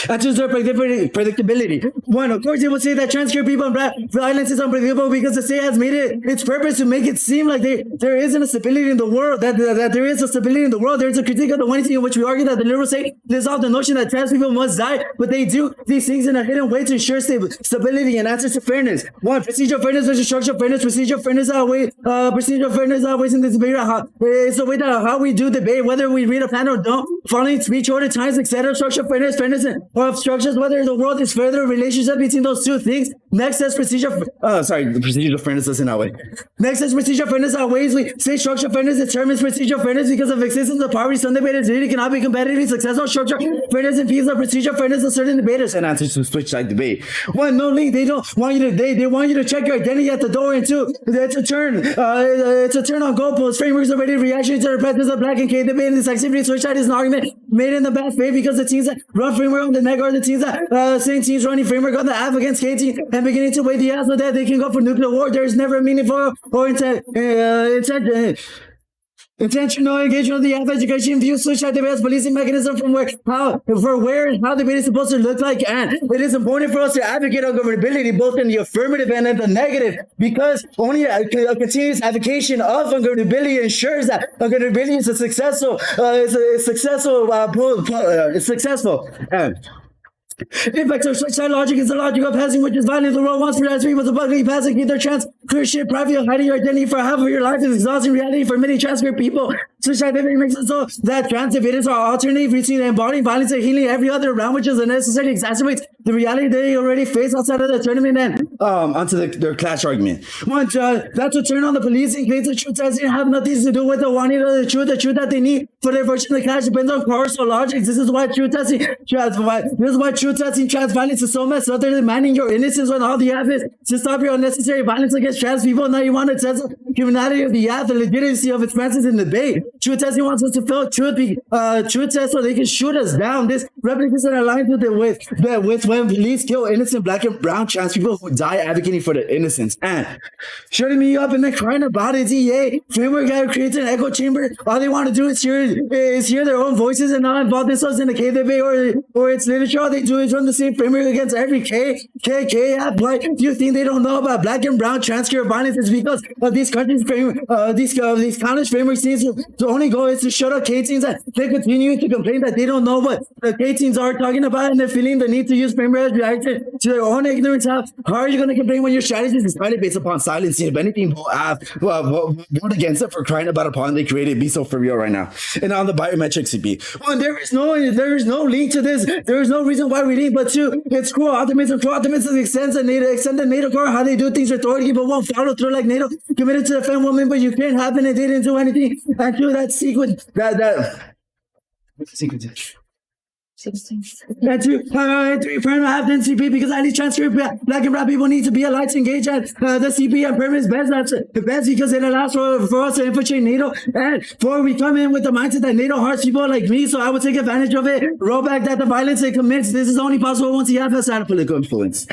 And to their predictability. One, of course, they will say that transgender people and black violence is unpredictable because the state has made it its purpose to make it seem like there isn't a stability in the world, that there is a stability in the world. There's a critique of the one thing in which we argue that the liberal state lives off the notion that trans people must die, but they do these things in a hidden way to ensure stability and answers to fairness. One, procedural fairness versus structural fairness. Procedural fairness outweighs in this debate. It's the way that how we do debate, whether we read a plan or don't, following speech order times, etc. Structural fairness, of structures, whether the world is further relationship between those two things. Next says procedural fairness doesn't outweigh. Next says procedural fairness outweighs. We say structural fairness determines procedural fairness because of existence of poverty. Some debaters really cannot be competitively successful. Structural fairness impedes the procedural fairness of certain debaters. And answers to switch side debate. One, no link. They don't want you to. They want you to check your identity at the door. And two, it's a turn. It's a turn on goalposts. Frameworks are ready to reaction to the presence of black and gay debate. And this activity switch side is an argument made in the bad faith because the teams that run framework on the neg are the teams that same teams running framework on the app against K team and beginning to weigh the odds so that they can go for nuclear war. There is never a meaningful or intentional engagement of the app education views switch side debates policing mechanism from where and how debate is supposed to look like, and it is important for us to advocate on governability both in the affirmative and in the negative because only a continuous advocation of governability ensures that governability is successful. Effects of switch side logic is the logic of passing, which is violent. The world wants for trans people to publicly pass and keep their trans queer shit private, hiding your identity for half of your life is exhausting reality for many trans queer people. Switch side debate makes it so that trans debaters are alternative between embodying violence and healing every other round, which is unnecessary, exacerbates the reality they already face outside of the tournament and onto their clash argument. One, that's a turn on the policing claims the truth doesn't have nothing to do with the wanting of the truth that they need for their version of the clash depends on course or logic. This is why truth testing trans violence is so messed up. They're demanding your innocence when all the evidence to stop your unnecessary violence against trans people. Now you want to test the criminality of the app, the legitimacy of its presence in debate. Truth testing wants us to feel truth test so they can shoot us down. This replicas and aligns with when police kill innocent black and brown trans people who die advocating for their innocence. And shutting me up and then crying about it. EA framework guy creates an echo chamber. All they want to do is hear their own voices and not involve themselves in the K debate or its literature. All they do is run the same framework against every K app. Why do you think they don't know about black and brown trans queer violence? It's because of these countries' these college frameworks seems to only go is to shut up K teens and they continue to complain that they don't know what the K teens are talking about and they're feeling the need to use frameworks reacting to their own ignorance. How are you going to complain when your strategy is entirely based upon silence? If anything, vote against it for crying about a problem they created. Be so for real right now. And on the biometric CP, one, there is no link to this. There is no reason why we need, but two, it's cruel optimism. Cruel optimism extends the NATO core, how they do things authority, but won't follow through like NATO committed to defend women, but you can't happen and they didn't do anything. And two, that sequence, what's the sequence? And two, three, permanent have the CP because at least trans black and brown people need to be allowed to engage at the CP and permanent is best. That's the best because it allows for us to infiltrate NATO. And four, we come in with the mindset that NATO hurts people like me, so I would take advantage of it. Roll back that the violence it commits. This is only possible once you have a side of political influence.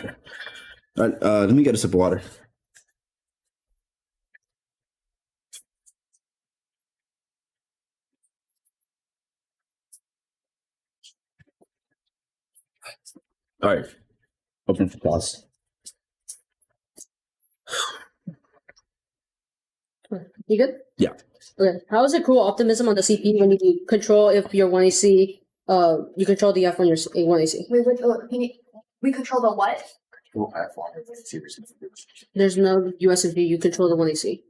All right, let me get a sip of water. All right, open for pause. You good? Yeah. Okay. How is it cruel optimism on the CP when you control if your 1AC, you control the F on your 1AC? We control the what? There's no USFV, you control the 1AC.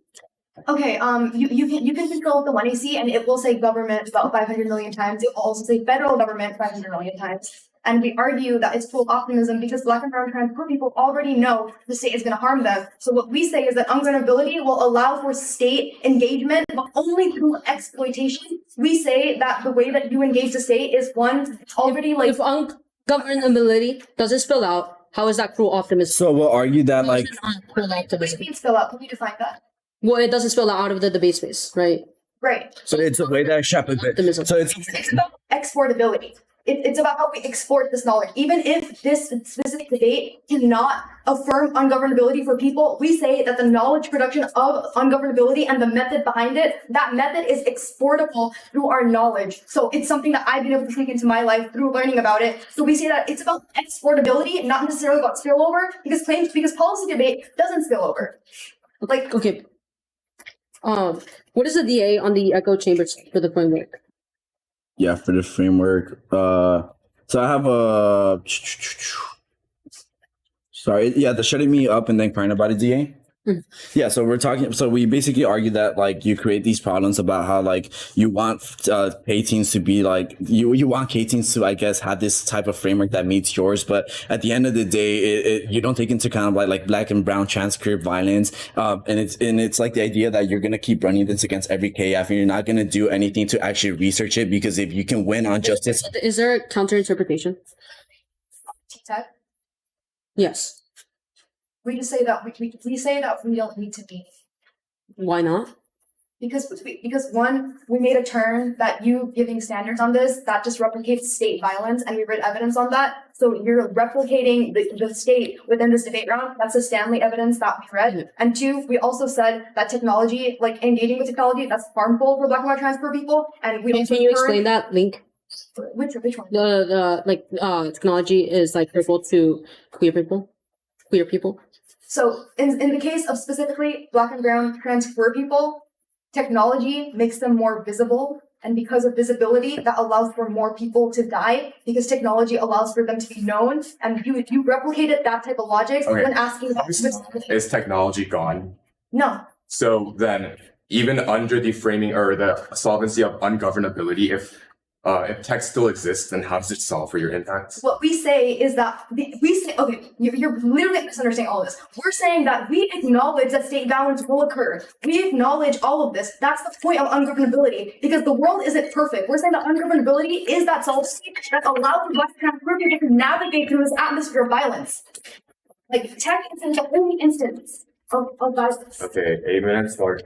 Okay, you can control the 1AC and it will say government about 500 million times. It will also say federal government 500 million times. And we argue that it's full optimism because black and brown trans poor people already know the state is going to harm them. So what we say is that ungovernability will allow for state engagement, but only through exploitation. We say that the way that you engage the state is one already If ungovernability doesn't spill out, how is that cruel optimism? So we'll argue that like cruel what do optimism. you mean spill out? Can you define that? Well, it doesn't spill out of the debate space, right? Right. so it's a way that Optimism. so it's It's about exportability. it's about how we export this knowledge. Even if this specific debate cannot affirm ungovernability for people, we say that the knowledge production of ungovernability and the method behind it, that method is exportable through our knowledge. So it's something that I've been able to take into my life through learning about it. So we say that it's about exportability, not necessarily about spillover, because policy debate doesn't spill over. Like, Okay. What is the DA on the echo chambers for the framework? Yeah, for the framework. So I have a. Sorry, yeah, they're shutting me up and then crying about it, DA. Yeah, so we're talking. So we basically argue that like you create these problems about how like you want K teams to be like you want K teams to, I guess, have this type of framework that meets yours, but at the end of the day, you don't take into account like black and brown trans queer violence, and it's like the idea that you're gonna keep running this against every KF and you're not gonna do anything to actually research it, because if you can win on justice, Is there a counter interpretation? Ted, Yes. we just say that we say that we don't need to be. Why not? Because one, we made a turn that you giving standards on this, that just replicates state violence, and we read evidence on that. So you're replicating the state within this debate round. That's the Stanley evidence that we read. And two, we also said that technology, like engaging with technology, that's harmful for Black and White trans queer people. And we Can also you explain that link? Which one? The technology is like hurtful to queer people. So in the case of specifically Black and brown trans queer people, technology makes them more visible. And because of visibility, that allows for more people to die, because technology allows for them to be known. And you replicated that type of logic when asking about Is technology gone? No. So then, even under the framing or the solvency of ungovernability, if tech still exists, then how does it solve for your impact? What we say is that okay, you're literally misunderstanding all of this. We're saying that we acknowledge that state violence will occur. We acknowledge all of this. That's the point of ungovernability, because the world isn't perfect. We're saying that ungovernability is that solvency that allows the Black trans people to navigate through this atmosphere of violence. Like tech is the only instance of violence. Okay, 8 minutes or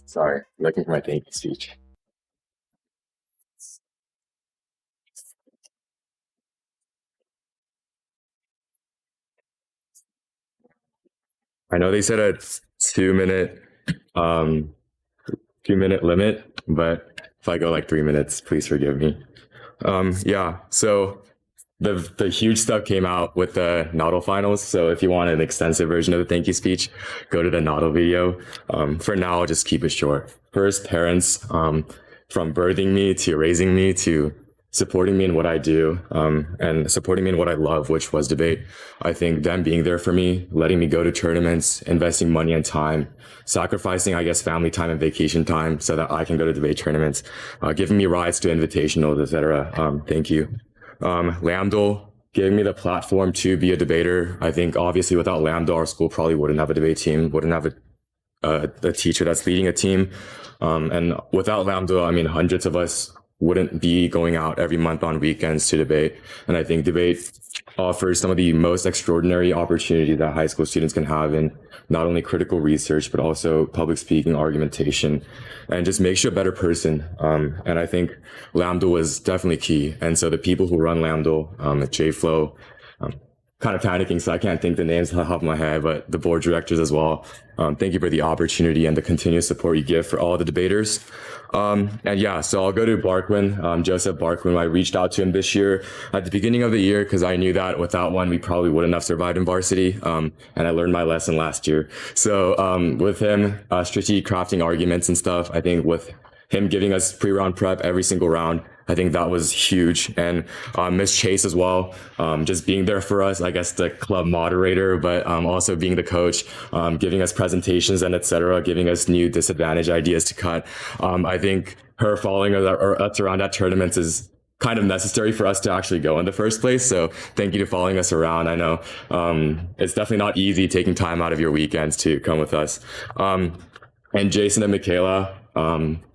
Sorry, looking for my thank you speech. I know they said a 2 minute, 2 minute limit, but if I go like 3 minutes, please forgive me. Yeah, so the huge stuff came out with the Noddle finals. So if you want an extensive version of the thank you speech, go to the Noddle video. For now, I'll just keep it short. First, parents, from birthing me to raising me to supporting me in what I do, and supporting me in what I love, which was debate. I think them being there for me, letting me go to tournaments, investing money and time, sacrificing, I guess, family time and vacation time so that I can go to debate tournaments, giving me rides to invitationals, etc. Thank you. Lambdal giving me the platform to be a debater. I think obviously without Lambdal, our school probably wouldn't have a debate team, wouldn't have a teacher that's leading a team. And without Lambdal, I mean, hundreds of us wouldn't be going out every month on weekends to debate. And I think debate offers some of the most extraordinary opportunities that high school students can have in not only critical research, but also public speaking, argumentation, and just makes you a better person. And I think Lambdal was definitely key. And so the people who run Lambdal, JFlow, kind of panicking, so I can't think the names off the top of my head, but the board directors as well. Thank you for the opportunity and the continuous support you give for all the debaters. And yeah, so I'll go to Barquin, Joseph Barquin. I reached out to him this year at the beginning of the year because I knew that without one, we probably wouldn't have survived in varsity. And I learned my lesson last year. So with him, strategic crafting arguments and stuff, I think with him giving us pre-round prep every single round, I think that was huge. And Miss Chase as well, just being there for us, I guess the club moderator, but also being the coach, giving us presentations and etc., giving us new disadvantage ideas to cut. I think her following us around at tournaments is kind of necessary for us to actually go in the first place. So thank you to following us around. I know it's definitely not easy taking time out of your weekends to come with us. And Jason and Michaela,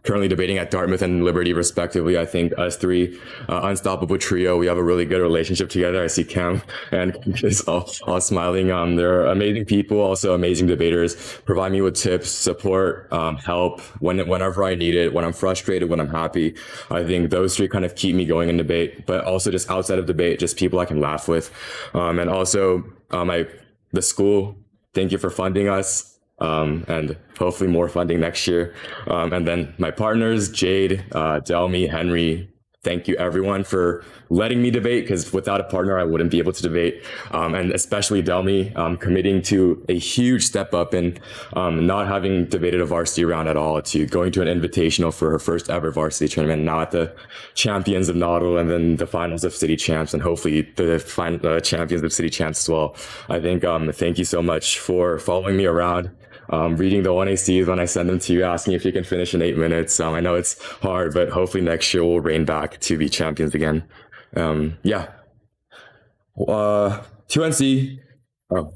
currently debating at Dartmouth and Liberty respectively. I think us three, unstoppable trio, we have a really good relationship together. I see Cam and is all smiling. They're amazing people, also amazing debaters, provide me with tips, support, help whenever I need it, when I'm frustrated, when I'm happy. I think those three kind of keep me going in debate, but also just outside of debate, just people I can laugh with. And also the school, thank you for funding us. And hopefully more funding next year. And then my partners, Jade, Delmy, Henry, thank you everyone for letting me debate, because without a partner, I wouldn't be able to debate. And especially Delmy, committing to a huge step up in not having debated a varsity round at all, to going to an invitational for her first ever varsity tournament, now at the champions of Noddle and then the finals of city champs, and hopefully the champions of city champs as well. I think thank you so much for following me around. Reading the 1ACs when I send them to you, asking if you can finish in 8 minutes. I know it's hard, but hopefully next year we'll reign back to be champions again. Yeah. 2NC. Oh.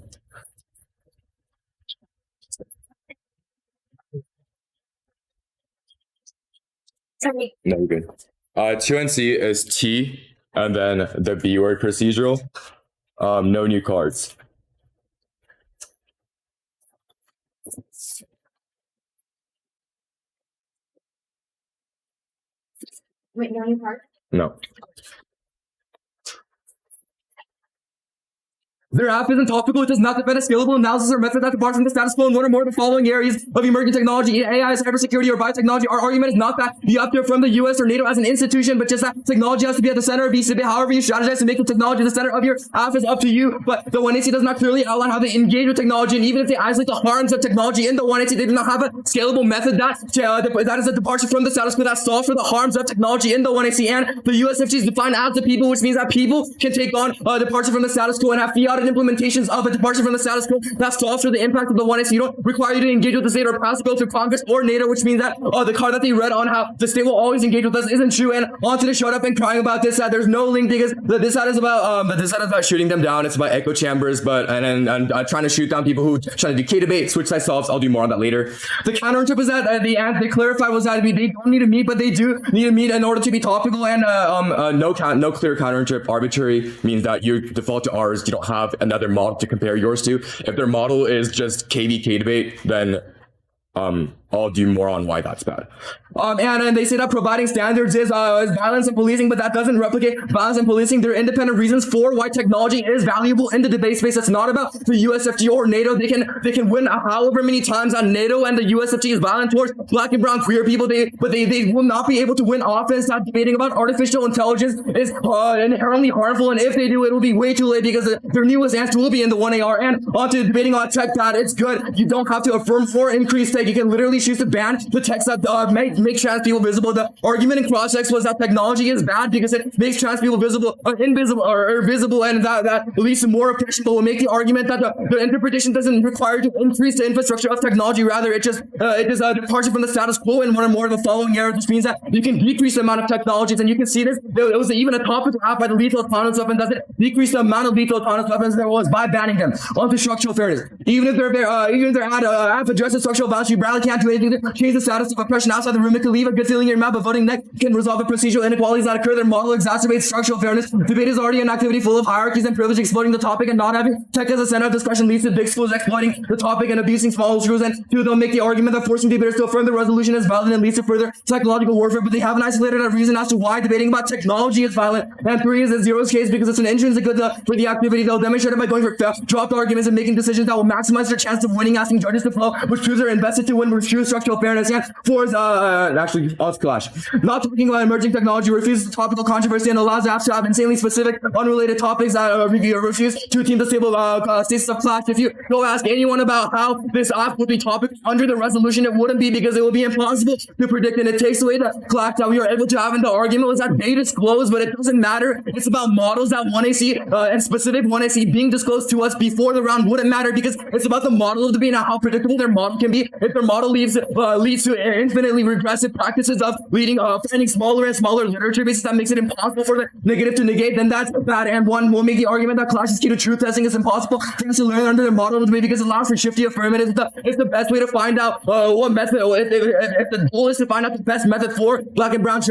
Sorry. No, you're good. 2NC is T, and then the B word procedural. No new cards. Wait, no new part? No. Their app isn't topical. It does not defend a scalable analysis or method that departs from the status quo in one or more of the following areas of emerging technology: AI, cybersecurity, or biotechnology. Our argument is not that you have to from the US or NATO as an institution, but just that technology has to be at the center of each debate. However you strategize to make the technology the center of your app is up to you. But the 1AC does not clearly outline how they engage with technology, and even if they isolate the harms of technology in the 1AC, they do not have a scalable method that is a departure from the status quo that solves for the harms of technology in the 1AC. And the USFG is defined as the people, which means that people can take on a departure from the status quo and have fiat and implementations of a departure from the status quo that solves for the impact of the 1AC. You don't require you to engage with the state or pass a bill through Congress or NATO, which means that the card that they read on how the state will always engage with us isn't true. And onto the showed up and crying about this, that there's no link, because this side is about shooting them down. It's about echo chambers, but and trying to shoot down people who try to do K-debate, switch side solves. I'll do more on that later. The counterintuitive is that they clarified was that they don't need to meet, but they do need to meet in order to be topical. And no clear counterintuitive. Arbitrary means that you default to ours. You don't have another model to compare yours to. If their model is just KVK debate, then I'll do more on why that's bad. And they say that providing standards is violence and policing, but that doesn't replicate violence and policing. There are independent reasons for why technology is valuable in the debate space. It's not about the USFG or NATO. They can win however many times on NATO and the USFG is violent towards black and brown queer people. But they will not be able to win offense. Not debating about artificial intelligence is inherently harmful, and if they do, it will be way too late because their newest answer will be in the 1AR. And onto debating on tech that it's good. You don't have to affirm or increase tech. You can literally choose to ban the techs that make trans people visible. The argument in cross-checks was that technology is bad because it makes trans people visible, invisible, or visible, and that leads to more oppression. But will make the argument that the interpretation doesn't require to increase the infrastructure of technology. Rather, it is a departure from the status quo in one or more of the following areas, which means that you can decrease the amount of technologies, and you can see this. There was even a topic out by the lethal autonomous weapon does it decrease the amount of lethal autonomous weapons there was by banning them onto structural fairness. Even if they're have addressed structural violence, you barely can't do anything to change the status of oppression outside the room. It can leave a good feeling in your mouth, but voting next can resolve the procedural inequalities that occur. Their model exacerbates structural fairness. Debate is already an activity full of hierarchies and privilege. Exploiting the topic and not having tech as a center of discussion leads to big schools exploiting the topic and abusing small schools. And two, they'll make the argument that forcing debaters to affirm the resolution is violent and leads to further psychological warfare, but they haven't isolated a reason as to why debating about technology is violent. And three is Zero's case because it's an intrinsic good for the activity. They'll demonstrate it by going for dropped arguments and making decisions that will maximize their chance of winning, asking judges to flow, which proves they're invested to win with true structural fairness. And four is actually I'll clash. Not talking about emerging technology, refuses topical controversy and allows apps to have insanely specific, unrelated topics that refuse to team the stable status of clash. If you go ask anyone about how this app would be topic under the resolution, it wouldn't be because it would be impossible to predict, and it takes away the clash that we were able to have in the argument was that they disclosed, but it doesn't matter. It's about models that 1AC and specific 1AC being disclosed to us before the round wouldn't matter because it's about the model of debate and how predictable their model can be. If their model leads to infinitely regressive practices of finding smaller and smaller literature bases that makes it impossible for the negative to negate, then that's bad. And one will make the argument that clash is key to truth testing. It's impossible for us to learn under their model of debate because it allows for shifty affirmative. It's the best way to find out what method. If the goal is to find out the best method for black and brown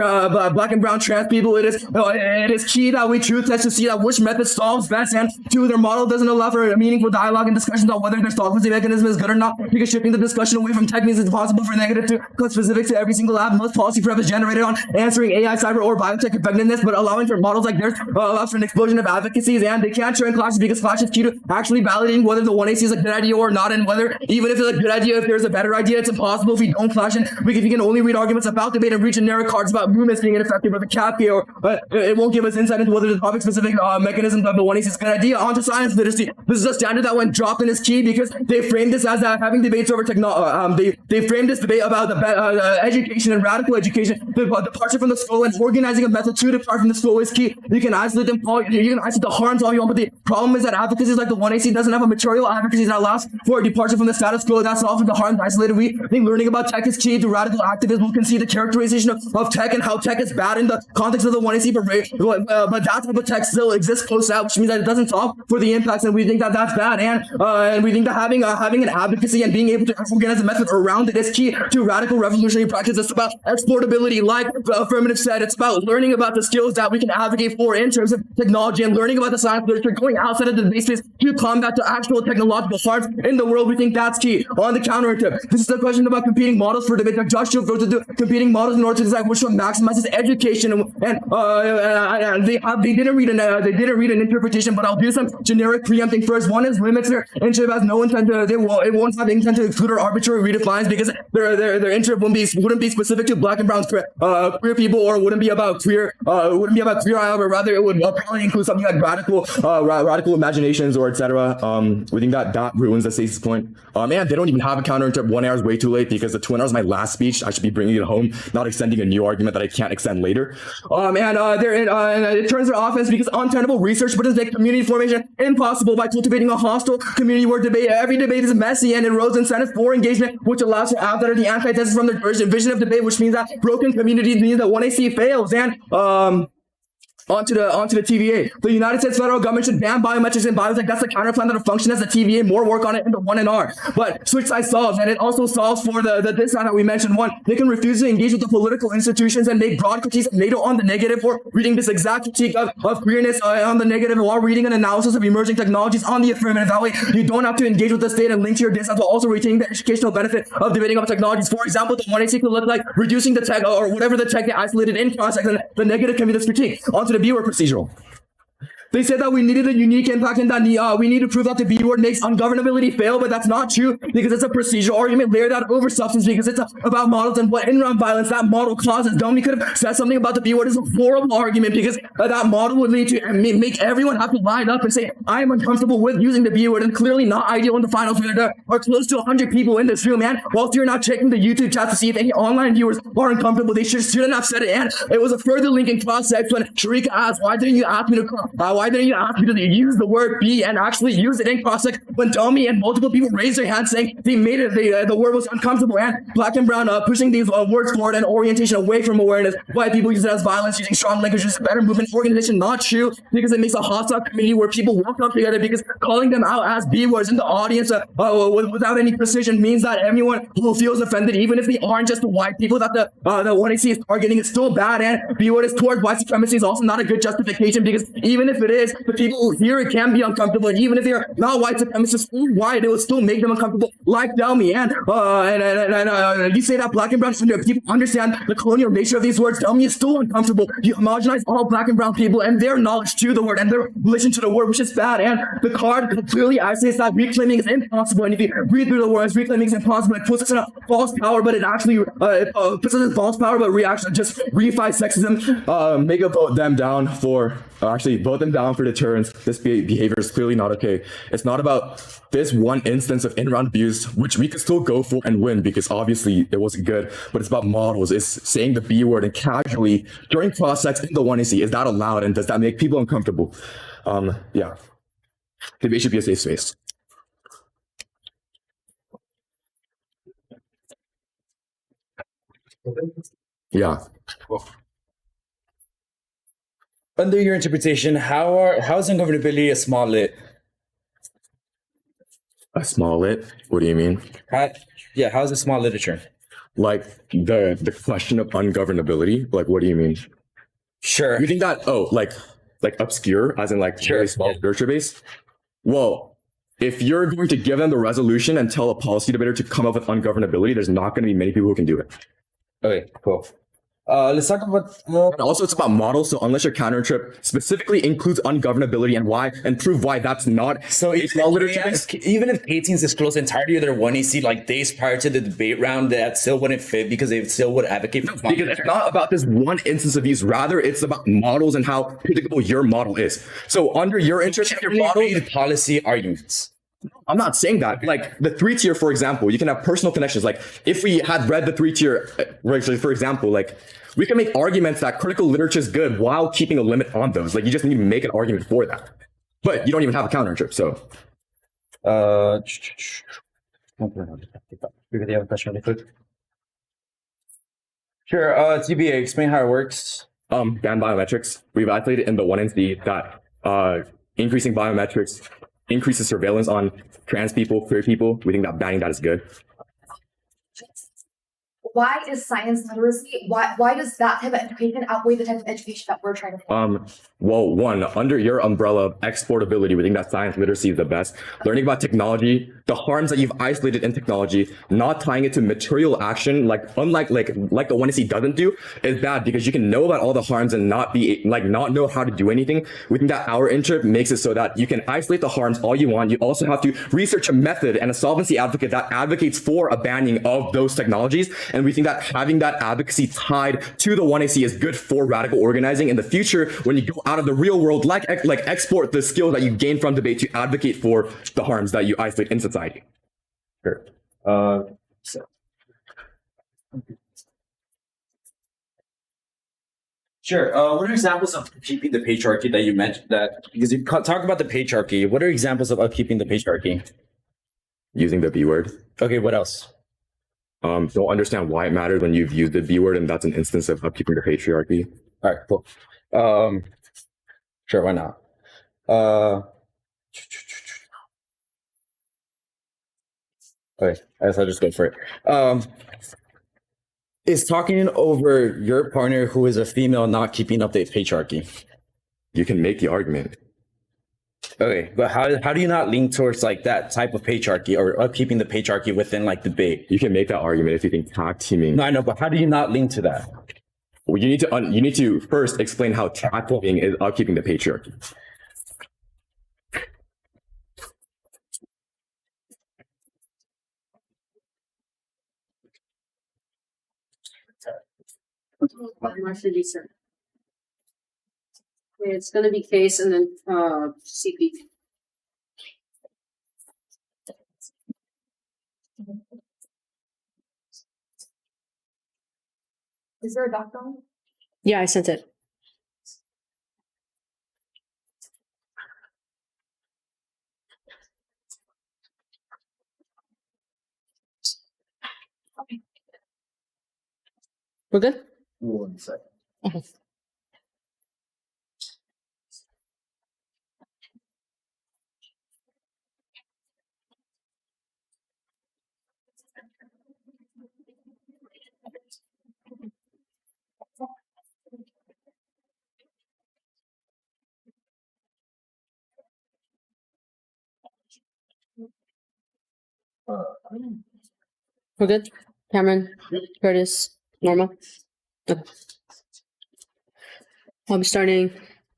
trans people, it is key that we truth test to see that which method solves best. And two, their model doesn't allow for a meaningful dialogue and discussions on whether their solvency mechanism is good or not, because shifting the discussion away from tech means it's possible for negative to go specific to every single lab. Most policy prep is generated on answering AI, cyber, or biotech effectiveness, but allowing for models like theirs allows for an explosion of advocacies, and they can't show in classes because clash is key to actually validating whether the 1AC is a good idea or not, and whether even if it's a good idea, if there's a better idea, it's impossible if we don't clash, and we can only read arguments about debate and read generic cards about movements being ineffective or the CAPK, or it won't give us insight into whether the topic specific mechanisms of the 1AC is a good idea. Onto science literacy. This is a standard that went dropped and is key because they framed this as having debates over technology. They framed this debate about the education and radical education. The departure from the school and organizing a method to depart from the school is key. You can isolate them all. You can isolate the harms all you want, but the problem is that advocacy is like the 1AC doesn't have a material advocacy that allows for a departure from the status quo. That's often the harms isolated. We think learning about tech is key to radical activism. We can see the characterization of tech and how tech is bad in the context of the 1AC, but that type of tech still exists close out, which means that it doesn't solve for the impacts, and we think that that's bad. And we think that having an advocacy and being able to organize a method around it is key to radical revolutionary practice. It's about exportability, like Affirmative said. It's about learning about the skills that we can advocate for in terms of technology and learning about the science literature, going outside of the debate space to combat the actual technological harms in the world. We think that's key. On the counter-tip, this is a question about competing models for debate. Joshua wrote to do competing models in order to decide which one maximizes education, and they didn't read an interpretation, but I'll do some generic preempting first. One is limits their interest has no intent to, it won't have intent to exclude or arbitrary redefines because their interest wouldn't be specific to black and brown queer people, or wouldn't be about queer, however, rather it would probably include something like radical imaginations or etc. We think that ruins the stasis point. And they don't even have a counter interp. 1 hour is way too late because the 2 hours is my last speech. I should be bringing it home, not extending a new argument that I can't extend later. And it turns their offense because untenable research would make community formation impossible by cultivating a hostile community where every debate is messy and erodes incentives for engagement, which allows for apps that are the antithesis from their vision of debate, which means that broken communities means that 1AC fails. And onto the TVA. The United States federal government should ban biometrics and biotech. That's the counterplan that'll function as the TVA. More work on it in the 1NR. But switch side solves, and it also solves for the this side that we mentioned. One, they can refuse to engage with the political institutions and make broad critiques of NATO on the negative, or reading this exact critique of queerness on the negative, while reading an analysis of emerging technologies on the affirmative. That way, you don't have to engage with the state and link to your dissent, while also retaining the educational benefit of debating about technologies. For example, the 1AC could look like reducing the tech or whatever the tech they isolated in context, and the negative can be this critique. Onto the B word procedural. They said that we needed a unique impact and that we need to prove that the B word makes ungovernability fail, but that's not true because it's a procedural argument layered out over substance, because it's about models and what in-round violence that model causes. Domi could have said something about the B word is a horrible argument because that model would lead to make everyone have to line up and say, I am uncomfortable with using the B word, and clearly not ideal in the finals where there are close to 100 people in this room, man. Whilst you're not checking the YouTube chat to see if any online viewers are uncomfortable, they shouldn't have said it. And it was a further link in cross-sex when Sharika asked, why didn't you ask me to use the word B and actually use it in cross-sex, when Domi and multiple people raised their hands saying they made it, the word was uncomfortable, and Black and Brown pushing these words forward and orientation away from awareness. White people use it as violence, using strong language is a better movement organization. Not true, because it makes a hostile community where people won't come together, because calling them out as B words in the audience without any precision means that everyone who feels offended, even if they aren't just the white people that the 1AC is targeting, is still bad, and B word is towards white supremacy is also not a good justification, because even if it is, the people who hear it can be uncomfortable, and even if they're not white supremacists or white, it will still make them uncomfortable, like Delmi. And you say that Black and Brown people understand the colonial nature of these words. Delmi is still uncomfortable. You homogenize all Black and Brown people and their knowledge to the word and their relation to the word, which is bad. And the card clearly isolates that reclaiming is impossible. And if you read through the words, reclaiming is impossible. It puts us in a false power, but it actually puts us in false power, but actually just reifies sexism. Make a vote them down for. Actually, vote them down for deterrence. This behavior is clearly not okay. It's not about this one instance of in-round abuse, which we could still go for and win because obviously it wasn't good, but it's about models. It's saying the B word and casually during cross-sex in the 1AC. Is that allowed, and does that make people uncomfortable? Yeah. Debate should be a safe space. Yeah. Under your interpretation, how is ungovernability a small lit? A small lit? What do you mean? How is it small literature? Like the question of ungovernability? Like, what do you mean? Sure. You think that, like obscure, as in like very small literature base? Well, if you're going to give them the resolution and tell a policy debater to come up with ungovernability, there's not going to be many people who can do it. Okay, cool. Let's talk about. And also, it's about models. So unless your counter trip specifically includes ungovernability and why, and prove why that's not a small literature. Even if 18s disclose the entirety of their 1AC like days prior to the debate round, that still wouldn't fit because they still would advocate for. Because it's not about this one instance of use. Rather, it's about models and how predictable your model is. So under your interest, your model policy arguments. I'm not saying that. Like the 3-tier, for example, you can have personal connections. Like if we had read the 3-tier, for example, like we can make arguments that critical literature is good while keeping a limit on those. Like you just need to make an argument for that. But you don't even have a counter trip, so. Sure, TBA, explain how it works. Ban biometrics. We've isolated in the 1NC that increasing biometrics increases surveillance on trans people, queer people. We think that banning that is good. Why is science literacy? Why does that type of education outweigh the type of education that we're trying to? Well, one, under your umbrella of exportability, we think that science literacy is the best. Learning about technology, the harms that you've isolated in technology, not tying it to material action, unlike the 1AC doesn't do, is bad because you can know about all the harms and not know how to do anything. We think that our internship makes it so that you can isolate the harms all you want. You also have to research a method and a solvency advocate that advocates for a banning of those technologies. And we think that having that advocacy tied to the 1AC is good for radical organizing in the future when you go out of the real world, like export the skills that you gain from debate to advocate for the harms that you isolate in society. Sure. Sure. What are examples of keeping the patriarchy that you mentioned? That because you talk about the patriarchy, what are examples of upkeeping the patriarchy? Using the B word. Okay. What else? Don't understand why it matters when you've used the B word, and that's an instance of upkeeping the patriarchy. All right. Cool. Sure, why not? Okay, I guess I'll just go for it. Is talking over your partner who is a female not keeping up the patriarchy? You can make the argument. Okay, but how do you not lean towards like that type of patriarchy or upkeeping the patriarchy within like debate? You can make that argument if you think tag teaming. No, I know, but how do you not lean to that? Well, you need to first explain how tag teaming is upkeeping the patriarchy. It's gonna be case and then CP. Is there a doc on? Yeah, I sent it. We're good? 1 second. Okay. We're good? Cameron, Curtis, Norma? Okay. I'm starting.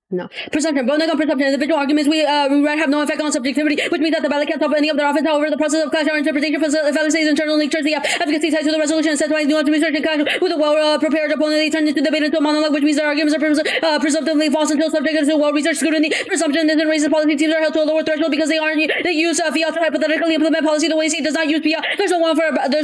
No. Perception. Both on perception. Individual arguments we have no effect on subjectivity, which means that the ballot can't stop any of their offense. However, the process of clash or interpretation facilitates internal nature. The efficacy tied to the resolution and centralized nuanced research and clash with a well-prepared opponent. They turn into debate into a monologue, which means their arguments are presumptively false until subjected to well-researched scrutiny. Presumption isn't racist. Policy teams are held to a lower threshold because they use fiat to hypothetically implement policy. The way it does not use fiat. There's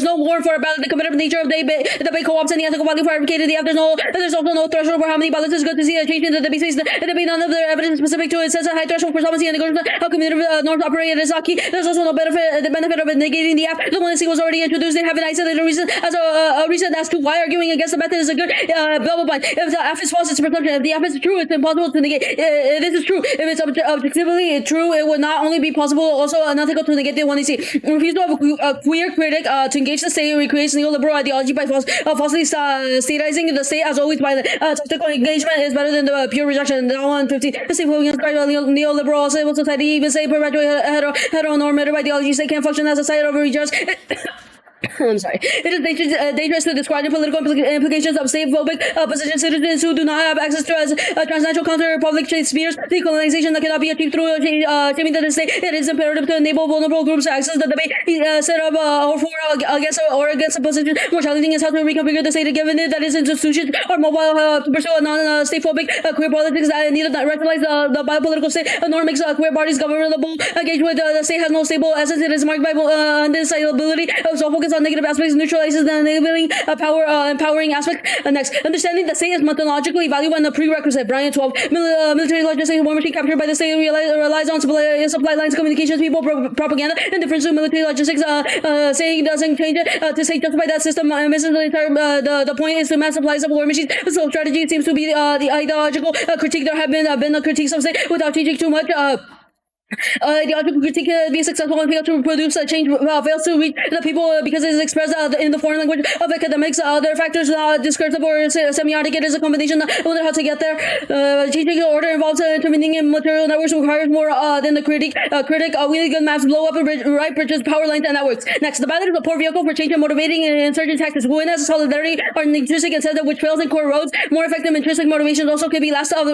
no warrant for a ballot. The competitive nature of the debate co-ops and the ethical value for advocated. There's also no threshold for how many ballots. It's good to see a change in the debate space. None of the evidence specific to it sets a high threshold for solvency and negotiation. How community norms operate as key. There's also no benefit of negating the app. The one was already introduced. They have an isolated reason as a reason as to why arguing against the method is a good blah blah blah. If the app is false, it's presumption. If the app is true, it's impossible to negate. This is true. If it's objectively true, it would not only be possible, also unethical to negate the one they see. Refusal of a queer critic to engage the state recreates neoliberal ideology by falsely statizing the state as always violent. Tactical engagement is better than the pure rejection. That one. The same neoliberal civil society, even say perpetuate heteronormative ideologies, they can't function as a site of redress. I'm sorry. It is dangerous to describe the political implications of state-phobic opposition citizens who do not have access to as transnational counter-public spheres. Decolonization that cannot be achieved through shaming the state. It is imperative to enable vulnerable groups to access the debate. Set up against opposition. More challenging is how to reconfigure the state given that its institutions are mobile to pursue a non-state-phobic queer politics that need to rationalize the biopolitical state. A norm makes queer bodies governable. Engaged with the state has no stable essence. It is marked by undesirability. So focus on negative aspects, neutralizes the enabling empowering aspect. Next, understanding the state is methodologically valued and a prerequisite. Brian 12. Military logistics, war machine captured by the state relies on supply lines, communications, people, propaganda. In difference to military logistics, saying doesn't change it. To say justify that system misses the entire. The point is to mass supplies of war machines. So strategy seems to be the ideological critique. There have been critiques of state without changing too much. Ideological critique be successful and fail to produce a change, fails to reach the people because it is expressed in the foreign language of academics. Other factors, discursive or semiotic, it is a combination. I wonder how to get there. Changing the order involves intervening in material networks requires more than the critic. Wheelie good maps blow up right bridges, power lines, and networks. Next, the ballot is a poor vehicle for change and motivating insurgent tactics. Who has solidarity or an intrinsic incentive which fails in core roads. More effective intrinsic motivations also could be last round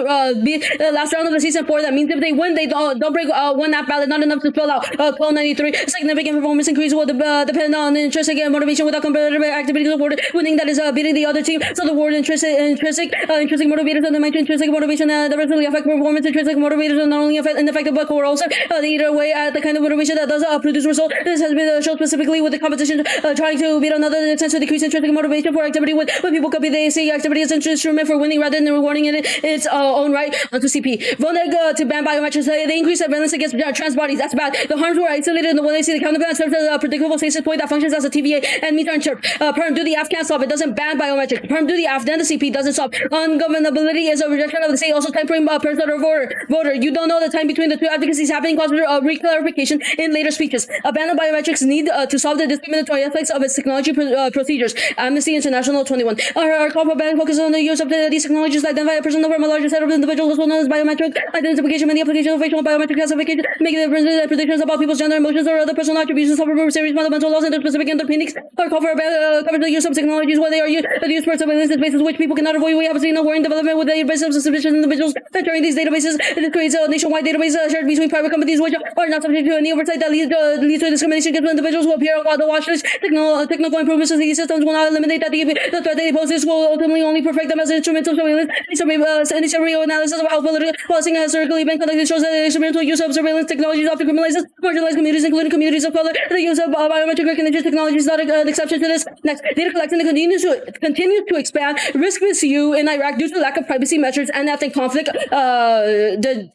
of the season 4. That means if they win, they don't break one app ballot, not enough to fill out call 93. Significant performance increase will depend on intrinsic motivation without competitive activities awarded. Winning that is beating the other team. So the word intrinsic motivators and the mentioned intrinsic motivation directly affect performance. Intrinsic motivators are not only ineffective but corrosive. Either way, the kind of motivation that does produce result. This has been shown specifically with the competition trying to beat another tends to decrease intrinsic motivation for activity when people copy the AC activity as an instrument for winning rather than rewarding it its own right. Onto CP. Voting to ban biometrics, they increase surveillance against trans bodies. That's bad. The harms were isolated in the 1AC. The counterbalance serves as a predictable stasis point that functions as a TVA and meter and chirp. Perm duty F can't stop. It doesn't ban biometrics. Perm duty F, then the CP doesn't stop. Ungovernability is a rejection of the state. Also tempering person or voter. You don't know the time between the two advocacies happening causes reclarification in later speeches. A ban on biometrics need to solve the discriminatory effects of its technology procedures. Amnesty International 21. Our call for ban focuses on the use of these technologies to identify a person from a larger set of individuals, also known as biometric identification. Many applications of facial biometric classification making differences and predictions about people's gender, emotions, or other personal attributions suffer from serious fundamental laws and their specific underpinnings. Our call for ban covers the use of technologies where they are used for surveillance spaces which people cannot avoid. We have seen a worrying development with databases of suspicious individuals entering these databases. This creates a nationwide database shared between private companies which are not subject to any oversight that leads to discrimination against individuals who appear on the watch list. Technical improvements to these systems will not eliminate that the threat they pose. This will ultimately only perfect them as instruments of surveillance. Any survey analysis of how policing has historically been conducted shows that the experimental use of surveillance technologies often criminalizes marginalized communities, including communities of color. The use of biometric recognition technology is not an exception to this. Next, data collection continues to expand. Risk misuse in Iraq due to lack of privacy measures and ethnic conflict. The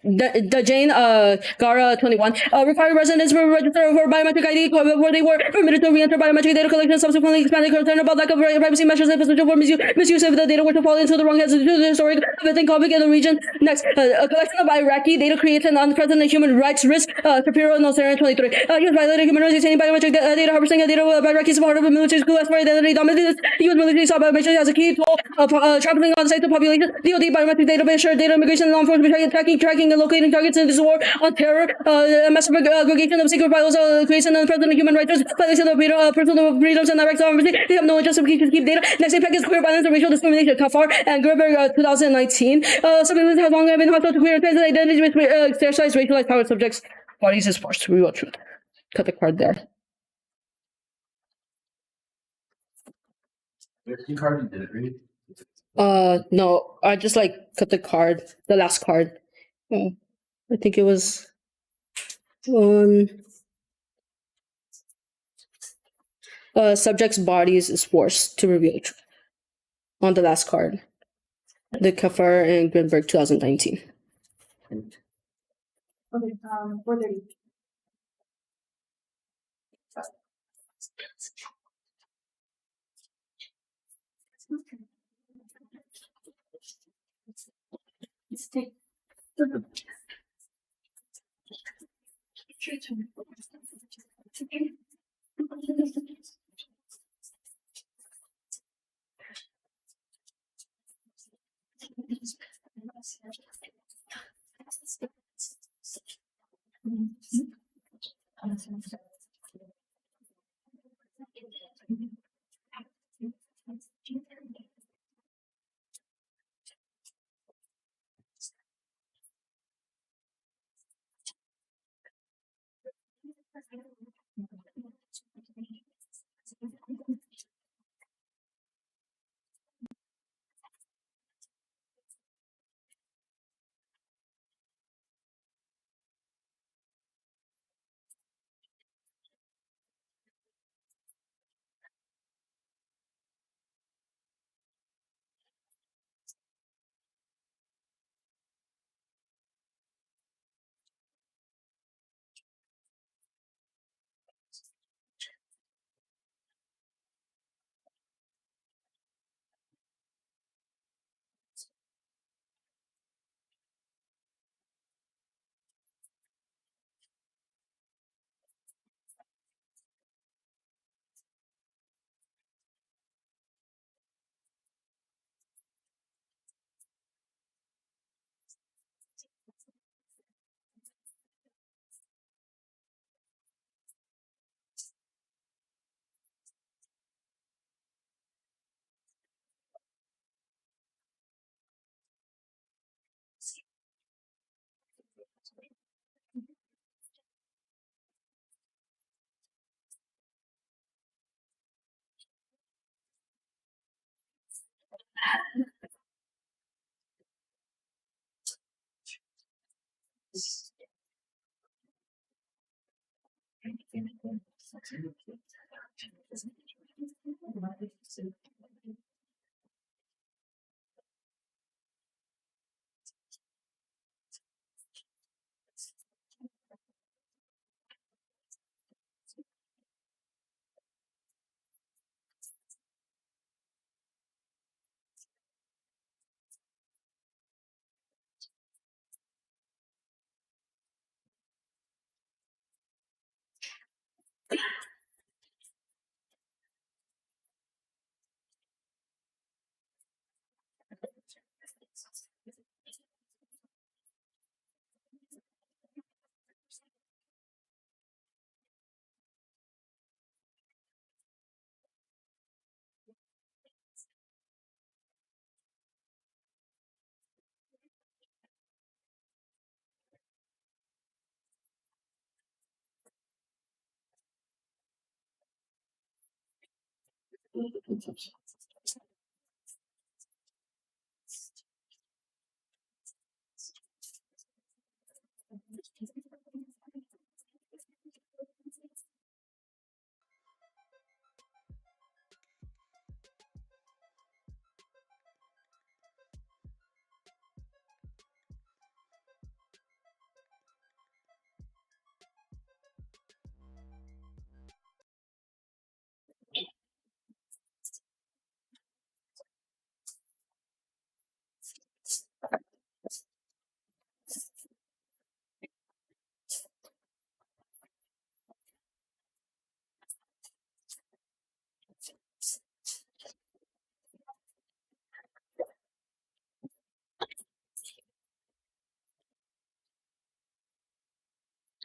Jane Gara 21 required residents to register for biometric ID where they were permitted to re-enter biometric data collection. Subsequently expanded concern about lack of privacy measures and potential for misuse if the data were to fall into the wrong hands due to the historic ethnic conflict in the region. Next, a collection of Iraqi data creates an unprecedented human rights risk. Shapiro Nosarian 23. U.S. violated human rights obtaining biometric data harvesting data by Iraqis as part of a military school as for identity dominance. The U.S. military saw biometrics as a key tool of traveling on site to population. DoD biometric database shared data immigration and law enforcement tracking and locating targets in this war on terror. Massive aggregation of secret files creates an unprecedented human rights risk. Violation of personal freedoms and Iraq's sovereignty. They have no justification to keep data. Next, impact is queer violence and racial discrimination. Kafar and Gerber 2019. Surveillance has long been hostile to queer and trans identities which exercise racialized power subjects. Bodies is forced to reveal truth. Cut the card there. Your card did it read? No, I just cut the card, the last card. I think it was subject's bodies is forced to reveal truth on the last card. The Kafar and Grinberg 2019. Okay, 4:30. Let's take.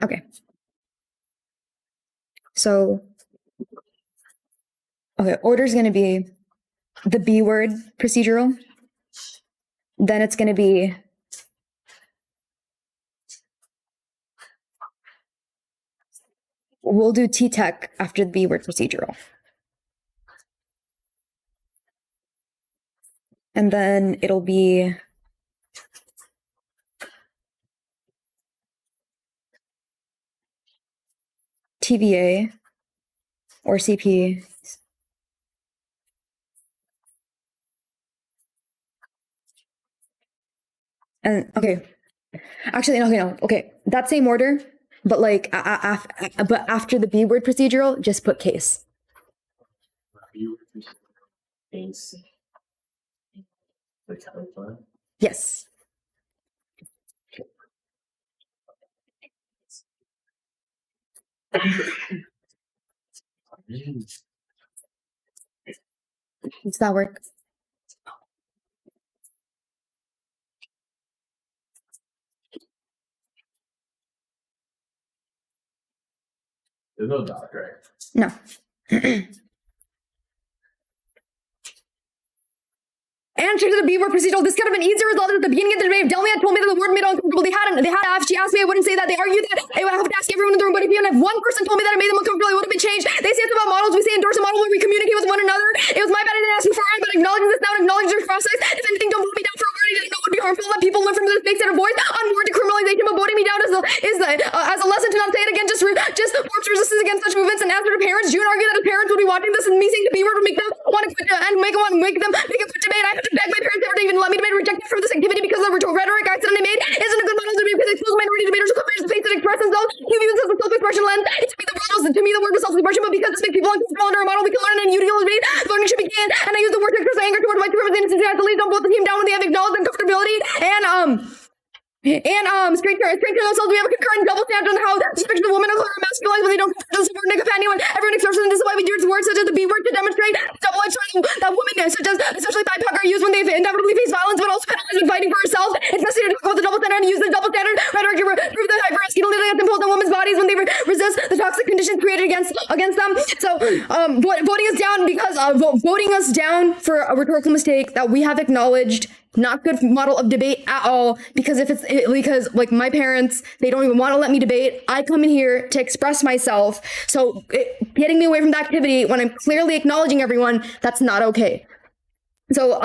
Okay. So, okay, order is going to be the B word procedural. Then it's going to be we'll do T-Tech after the B word procedural. And then it'll be TVA or CP. And okay, actually, no, okay, that same order, but like, but after the B word procedural, just put case. Yes. Does that work? There's no dot, right? No. Answer to the B word procedural. This could have been easier result at the beginning of the debate. If Delmy had told me that the word made uncomfortable, they had to. She asked me, I wouldn't say that. They argued that I would have to ask everyone in the room. But if even if one person told me that it made them uncomfortable, it would have been changed. They say it's about models. We say endorse a model where we communicate with one another. It was my bad I didn't ask beforehand, but acknowledging this now and acknowledging this process. If anything, don't vote me down for a word I didn't know would be harmful. Let people learn from this mistakes and avoid unwarranted criminalization. But voting me down as a lesson to not say it again. Just warps resistance against such movements. And as for the parents, June argued that the parents would be watching this and me saying the B word would make them want to quit and make them quit debate. I have to beg my parents never to even let me debate, rejected from this activity because of the rhetoric I accidentally made isn't a good model to debate because it exposes minority debaters who come to space and express themselves. You view this as a self-expression lens. To me, the word was self-expression, but because this makes people uncomfortable under a model, we can learn and utilize debate. Learning should begin, and I use the word to express anger towards my two representatives and to leave don't vote the team down when they have acknowledged uncomfortability and straight to themselves. We have a concurrent double standard on how especially the women of color are masculinized when they don't support a companion. Everyone expresses, and this is why we use words such as the B word to demonstrate double-edged sword that women such as especially BIPOC are used when they inevitably face violence, but also penalized when fighting for herself. It's necessary to talk about the double standard and use the double standard rhetoric to prove the hyper-masculine that's imposed on women's bodies when they resist the toxic conditions created against them. So voting us down because voting us down for a rhetorical mistake that we have acknowledged. Not good model of debate at all, because because like my parents, they don't even want to let me debate. I come in here to express myself. So getting me away from the activity when I'm clearly acknowledging everyone, that's not okay. So,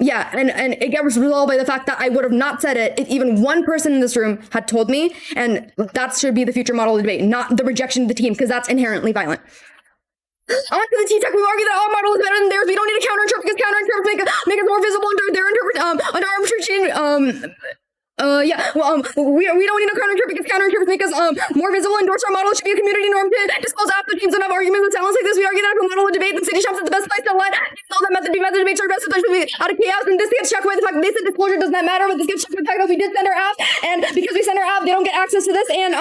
yeah, and it gets resolved by the fact that I would have not said it if even one person in this room had told me, and that should be the future model of debate, not the rejection of the team, because that's inherently violent. On to the T-Tech, we argue that our model is better than theirs. We don't need to counterinterpret because counterinterpret make us more visible under their under our interpretation. We don't need to counterinterpret because counterinterpret make us more visible. Endorse our model. It should be a community norm to disclose after teams and have arguments with sounds like this. We argue that if a model of debate, then City Shops is the best place to let know that method debates are best, especially out of chaos. And this gets checked by the fact that they said disclosure does not matter, but this gets checked by the fact that we did send our app, and because we send our app, they don't get access to this. And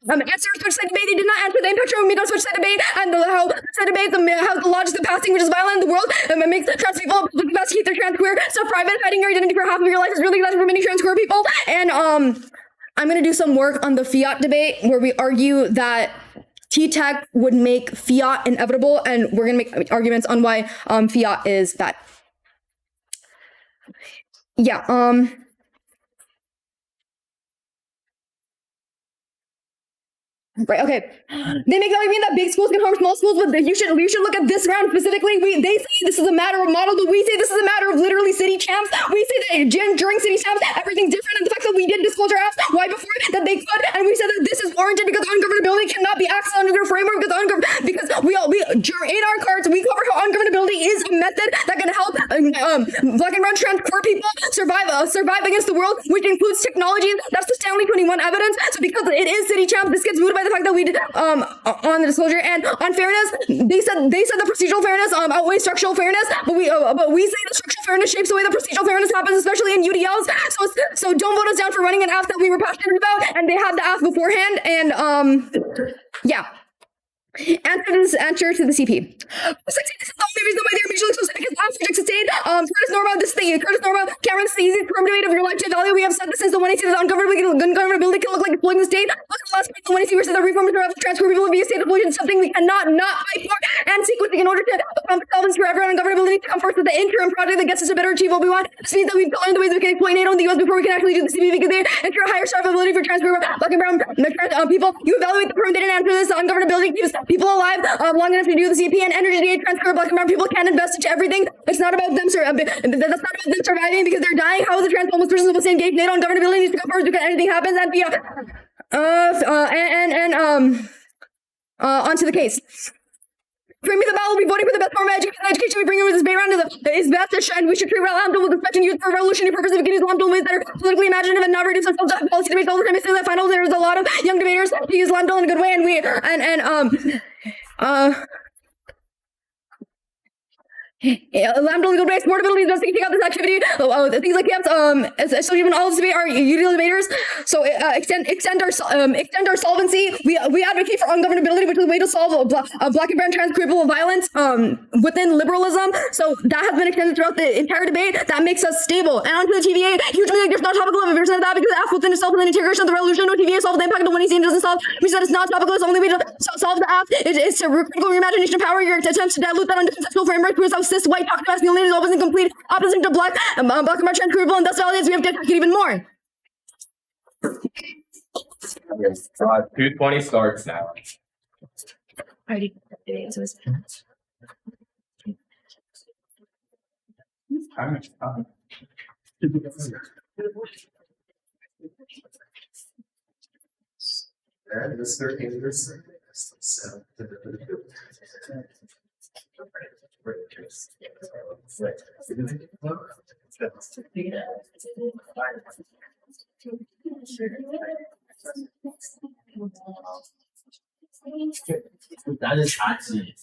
answer switch side debate. They did not answer the impact of Amigo switch side debate and how side debate how the logic of passing, which is violent in the world, it makes trans people best keep their trans queer stuff private. Hiding your identity for half of your life is really exhausting for many trans queer people. And I'm gonna do some work on the fiat debate where we argue that T-Tech would make fiat inevitable, and we're gonna make arguments on why fiat is bad. Yeah. Right. Okay. They make that mean that big schools can harm small schools, but you should look at this round specifically. They say this is a matter of model, but we say this is a matter of literally city champs. We say that during city champs, everything's different, and the fact that we did disclose our apps why before that they could, and we said that this is warranted because ungovernability cannot be accessed under their framework because we in our cards we cover how ungovernability is a method that can help black and brown trans poor people survive against the world, which includes technologies. That's the Stanley 21 evidence. So because it is city champs, this gets mooted by the fact that we did on the disclosure. And on fairness, they said the procedural fairness outweighs structural fairness, but we say the structural fairness shapes the way the procedural fairness happens, especially in UDLs. So don't vote us down for running an app that we were passionate about, and they had the app beforehand. And yeah. Answer to the CP. This is the only reason why they're mutually exclusive because apps reject sustained. Curtis Norma, Cameron, this is the easiest term debate of your lifetime value. We have said this since the 1AC that ungovernability can look like exploiting the state. Look at the last the 1AC versus the reform of transfer people via state deployment, something we cannot not fight for, and sequencing in order to solvents for everyone. Ungovernability to come first with the interim project that gets us to better achieve what we want. This means that we've learned the ways we can exploit NATO in the US before we can actually do the CP because they ensure a higher survivability for transfer black and brown people. You evaluate the perm, they didn't answer this. Ungovernability keeps people alive long enough to do the CP, and energy aid transfer black and brown people can invest into everything. It's not about them surviving because they're dying. How is the trans homeless person supposed to engage NATO? Ungovernability needs to go first because anything happens. And onto the case. Bring me the battle. We'll be voting for the best form of education. We bring it with this bay round is best, and we should treat Lambda with respect and use for revolutionary purposes. We can use Lambda in ways that are politically imaginative and not reduce ourselves to policy debates all the time. I say that finals there's a lot of young debaters who use Lambda in a good way, Lambda legal base, portability does take out this activity. Things like camps, especially when all of us are UDL debaters. So extend our solvency. We advocate for ungovernability, which is a way to solve black and brown trans people violence within liberalism. So that has been extended throughout the entire debate. That makes us stable. And onto the TVA, hugely there's not topical of a version of that because app within itself and the integration of the revolution. No TVA solves the impact of the 1AC doesn't solve. We said it's not topical. It's the only way to solve the app is to critical reimagination of power. Your attempts to dilute that under conceptual framework proves how cis white toxic masculinity is always incomplete, opposite to black and trans people, and thus validates we have to attack it even more. 220 starts now. Alrighty. That is hot seat.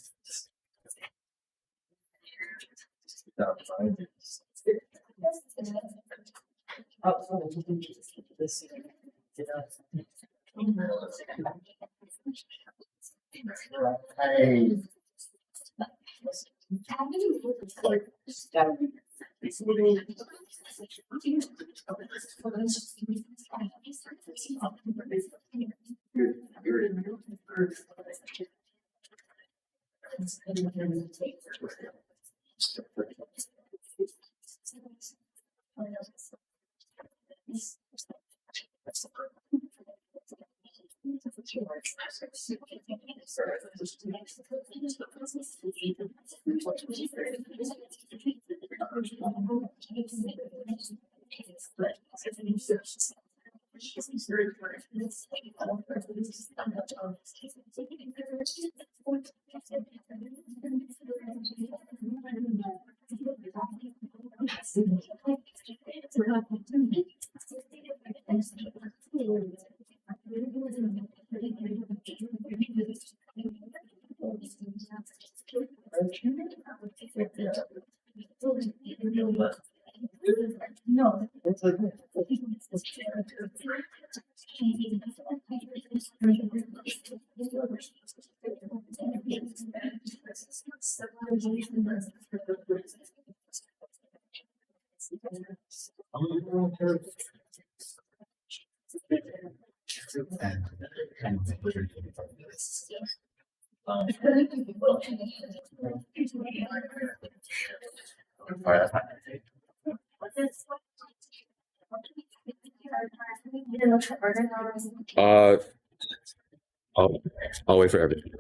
I'll wait for everything.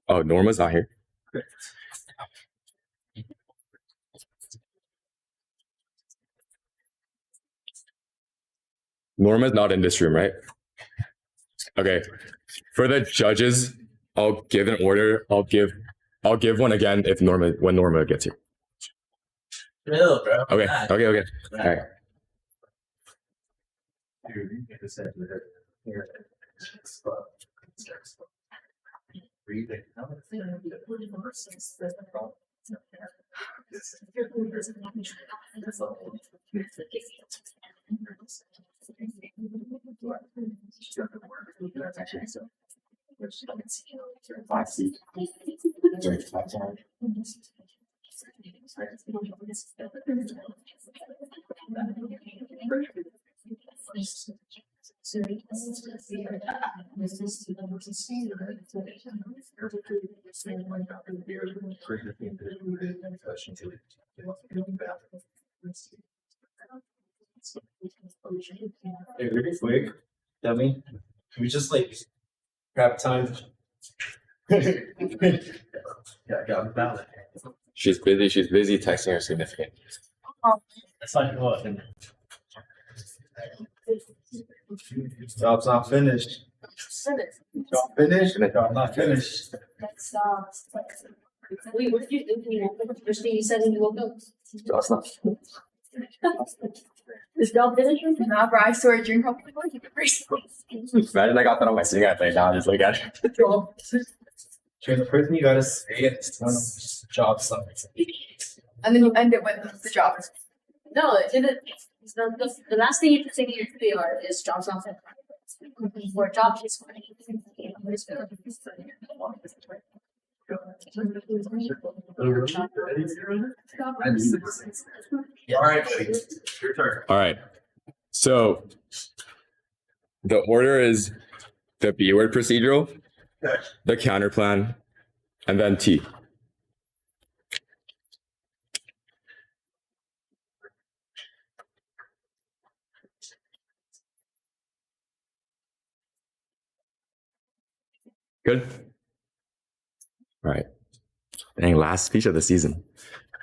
Oh, Norma's not here. Norma's not in this room, right? Okay. For the judges, I'll give an order. I'll give one again when Norma gets here. Chill, bro. Okay. All right. Hey, really quick, Demi, can we just like grab time? Yeah, I got it ballot. She's busy texting her significant. That's like what? Job's not finished. Job finished, job not finished. Wait, what did you do? First thing you said when you woke up. Job's not. Is job finished? Nah, bro, I swear, during probably Imagine I got that on my singing thing now. Just look at it. You're the person you gotta say it. It's one of job sucks. and then you end it with the job. No, it didn't. The last thing you can say to your PR is job's not finished. Or job is All right, buddy. Your turn. All right. So the order is the B word procedural, the counter plan, and then T. Good. All right. Dang, last speech of the season.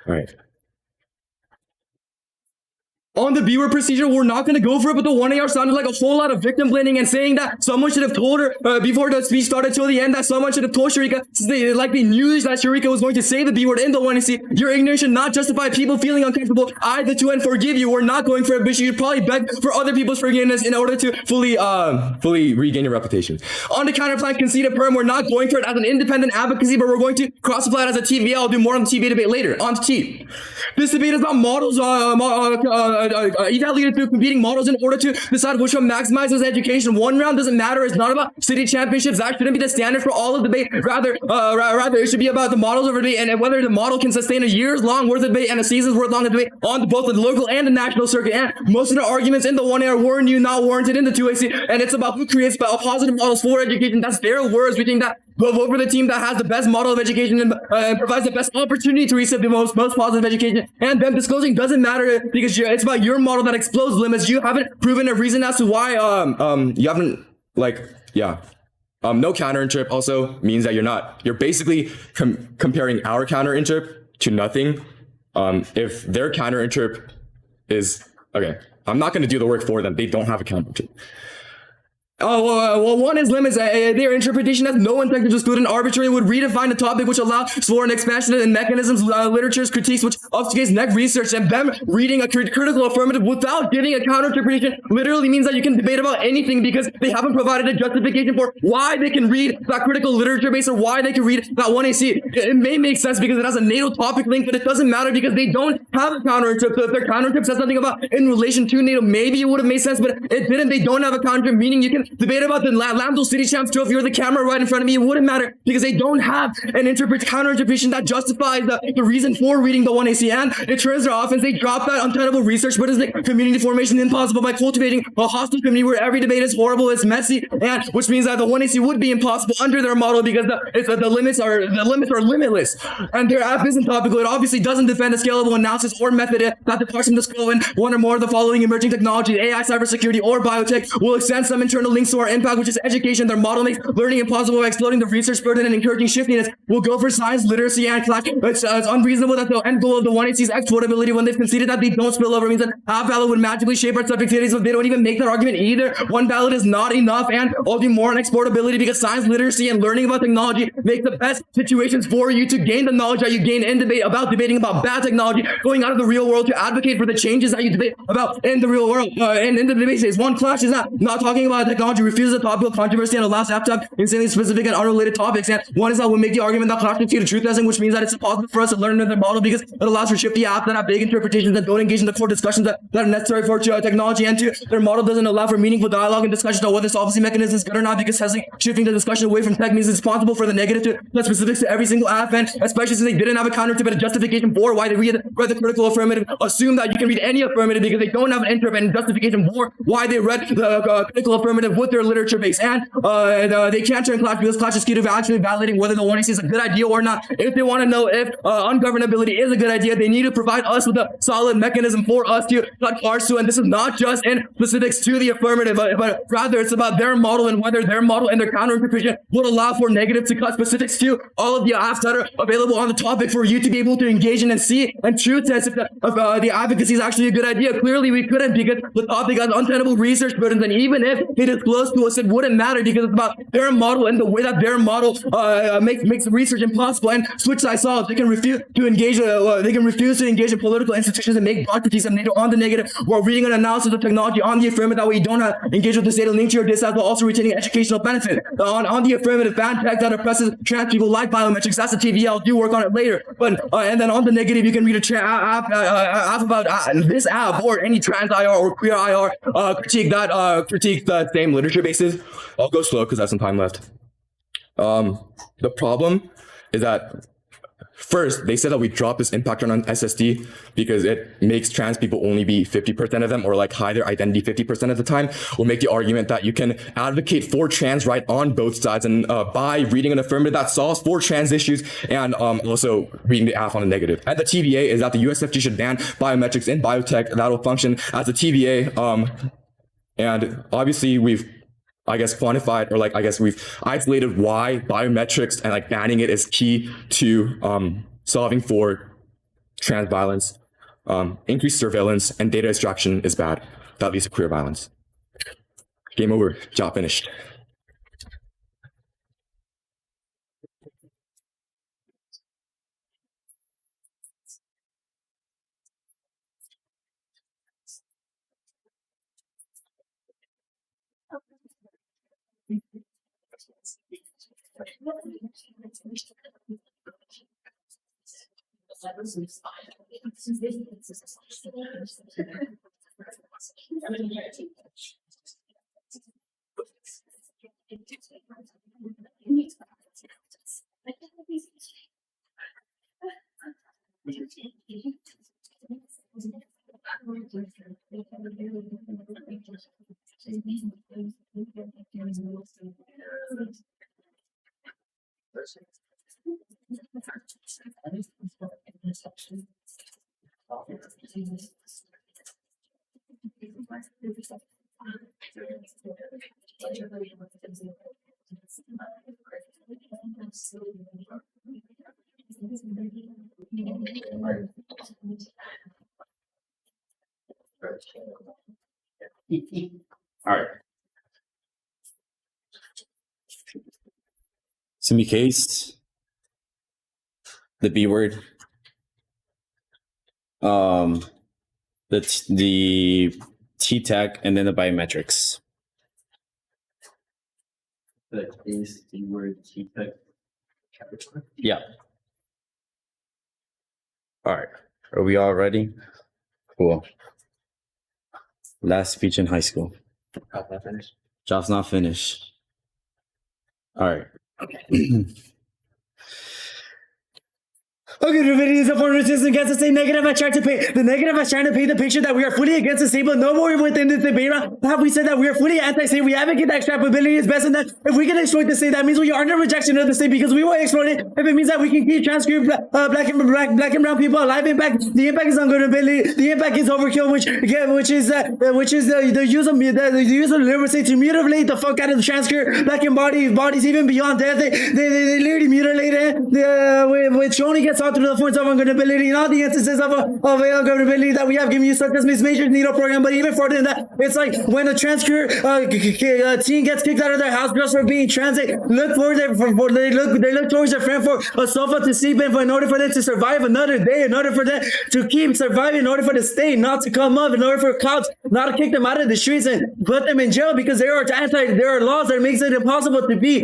All right. On the B-word procedure, we're not going to go for it, but the 1AR sounded like a whole lot of victim blaming and saying that someone should have told her before the speech started till the end that someone should have told Sharika, they knew that Sharika was going to say the B-word in the 1AC. Your ignorance should not justify people feeling uncomfortable. I, the 2N, forgive you. We're not going for it, but you should probably beg for other people's forgiveness in order to fully regain your reputation. On the counterplan, conceded perm, we're not going for it as an independent advocacy, but we're going to cross-apply it as a TVA. I'll do more on the TVA debate later. On to T. This debate is about models, evaluated through competing models in order to decide which one maximizes education. One round doesn't matter. It's not about city championships. That shouldn't be the standard for all of debate. Rather, it should be about the models of debate and whether the model can sustain a year's long worth of debate and a season's worth long of debate on both the local and the national circuit. And most of the arguments in the 1AR were new, not warranted in the 2AC. And it's about who creates positive models for education. That's their words. We think that we'll vote for the team that has the best model of education and provides the best opportunity to receive the most positive education. And them disclosing doesn't matter because it's about your model that explodes limits. You haven't proven a reason as to why you haven't no counter interp also means that you're basically comparing our counter interp to nothing. If their counter interp is okay, I'm not going to do the work for them. They don't have a counter interp. One is limits. Their interpretation as no intellectual student arbitrarily would redefine the topic, which allows for an expansion in mechanisms, literature's critiques, which obfuscates neck research, and them reading a critical affirmative without giving a counter interpretation literally means that you can debate about anything because they haven't provided a justification for why they can read that critical literature base or why they can read that 1AC. It may make sense because it has a NATO topic link, but it doesn't matter because they don't have a counter interp. So if their counter interp says something about in relation to NATO, maybe it would have made sense, but it didn't. They don't have a counter, meaning you can debate about the Lambdal City Champs trophy or the camera right in front of me. It wouldn't matter because they don't have an counter interpretation that justifies the reason for reading the 1AC. And it turns their offense. They drop that untenable research, but it's like community formation impossible by cultivating a hostile community where every debate is horrible, it's messy, and which means that the 1AC would be impossible under their model because the limits are limitless. And their app isn't topical. It obviously doesn't defend a scalable analysis or method that departs from the scope in one or more of the following emerging technologies: AI, cybersecurity, or biotech will extend some internal links to our impact, which is education. Their model makes learning impossible by exploding the research burden and encouraging shiftiness. We'll go for science, literacy, and class. It's unreasonable that the end goal of the 1AC is exportability when they've conceded that they don't spill over means that half ballot would magically shape our subject areas, but they don't even make that argument either. One ballot is not enough, and I'll do more on exportability because science, literacy, and learning about technology make the best situations for you to gain the knowledge that you gain in debate about debating about bad technology, going out of the real world to advocate for the changes that you debate about in the real world. And in the debate space, one clash is not talking about technology, refuses a topic of controversy, and allows have to have insanely specific and unrelated topics. And one is that we'll make the argument that clash to the truth testing, which means that it's impossible for us to learn another model because it allows for shifty apps that have big interpretations that don't engage in the core discussions that are necessary for technology, and two, their model doesn't allow for meaningful dialogue and discussions about whether solvency mechanism is good or not because shifting the discussion away from tech means it's responsible for the negative to the specifics to every single app, and especially since they didn't have a counter to but a justification for why they read the critical affirmative, assume that you can read any affirmative because they don't have an interpret and justification for why they read the critical affirmative with their literature base, and they can't turn clash because clash is key to actually validating whether the 1AC is a good idea or not. If they want to know if ungovernability is a good idea, they need to provide us with a solid mechanism for us to cut cards to, and this is not just in specifics to the affirmative, but rather it's about their model and whether their model and their counter interpretation would allow for negative to cut specifics to all of the apps that are available on the topic for you to be able to engage in and see and truth test if the advocacy is actually a good idea. Clearly we couldn't because the topic has untenable research burdens, and even if it is close to us, it wouldn't matter because it's about their model and the way that their model makes research impossible. And switch sides solve. They can refuse to engage. They can refuse to engage in political institutions and make broad critiques on the negative, while reading an analysis of technology on the affirmative. That way, you don't engage with the state of link to your dissent, while also retaining educational benefit. On the affirmative, ban tech that oppresses trans people like biometrics. That's the TV. I'll do work on it later. But and then on the negative, you can read a app about this app or any trans IR or queer IR critique that same literature bases. I'll go slow because I have some time left. The problem is that first, they said that we dropped this impact on SSD because it makes trans people only be 50% of them, or like hide their identity 50% of the time. We'll make the argument that you can advocate for trans right on both sides, and by reading an affirmative that solves for trans issues, and also reading the app on the negative. And the TVA is that the USFG should ban biometrics in biotech. That'll function as a TVA. And obviously we've quantified, or we've isolated why biometrics and banning it is key to solving for trans violence. Increased surveillance and data extraction is bad. That leads to queer violence. Game over. Job finished. All right. Semi case, the B word, the T tech, and then the biometrics. The case, the word, T-tech. Yeah. All right. Are we all ready? Cool. Last speech in high school. Job's not finished. Job's not finished. All right. Okay, the video is a form of resistance against the same negative I tried to paint. The negative I tried to paint the picture that we are fully against the state, but no more within this debate round have we said that we are fully anti-state. We advocate that extrapolability is best, and that if we can exploit the state, that means we are under rejection of the state because we will exploit it. If it means that we can keep transgroup black and brown people alive, the impact is ungoodability. The impact is overkill, which is the use of literacy to mutilate the fuck out of the transgroup black and bodies even beyond death. They literally mutilate it, which only gets out through the forms of ungovernability and all the instances of ungovernability that we have given you, such as Miss Major's NITO program. But even further than that, it's like when a trans teen gets kicked out of their house just for being trans, they look towards their friend for a sofa to sleep in, in order for them to survive another day, in order for them to keep surviving, in order for the state not to come up, in order for cops not to kick them out of the streets and put them in jail because there are laws that makes it impossible to be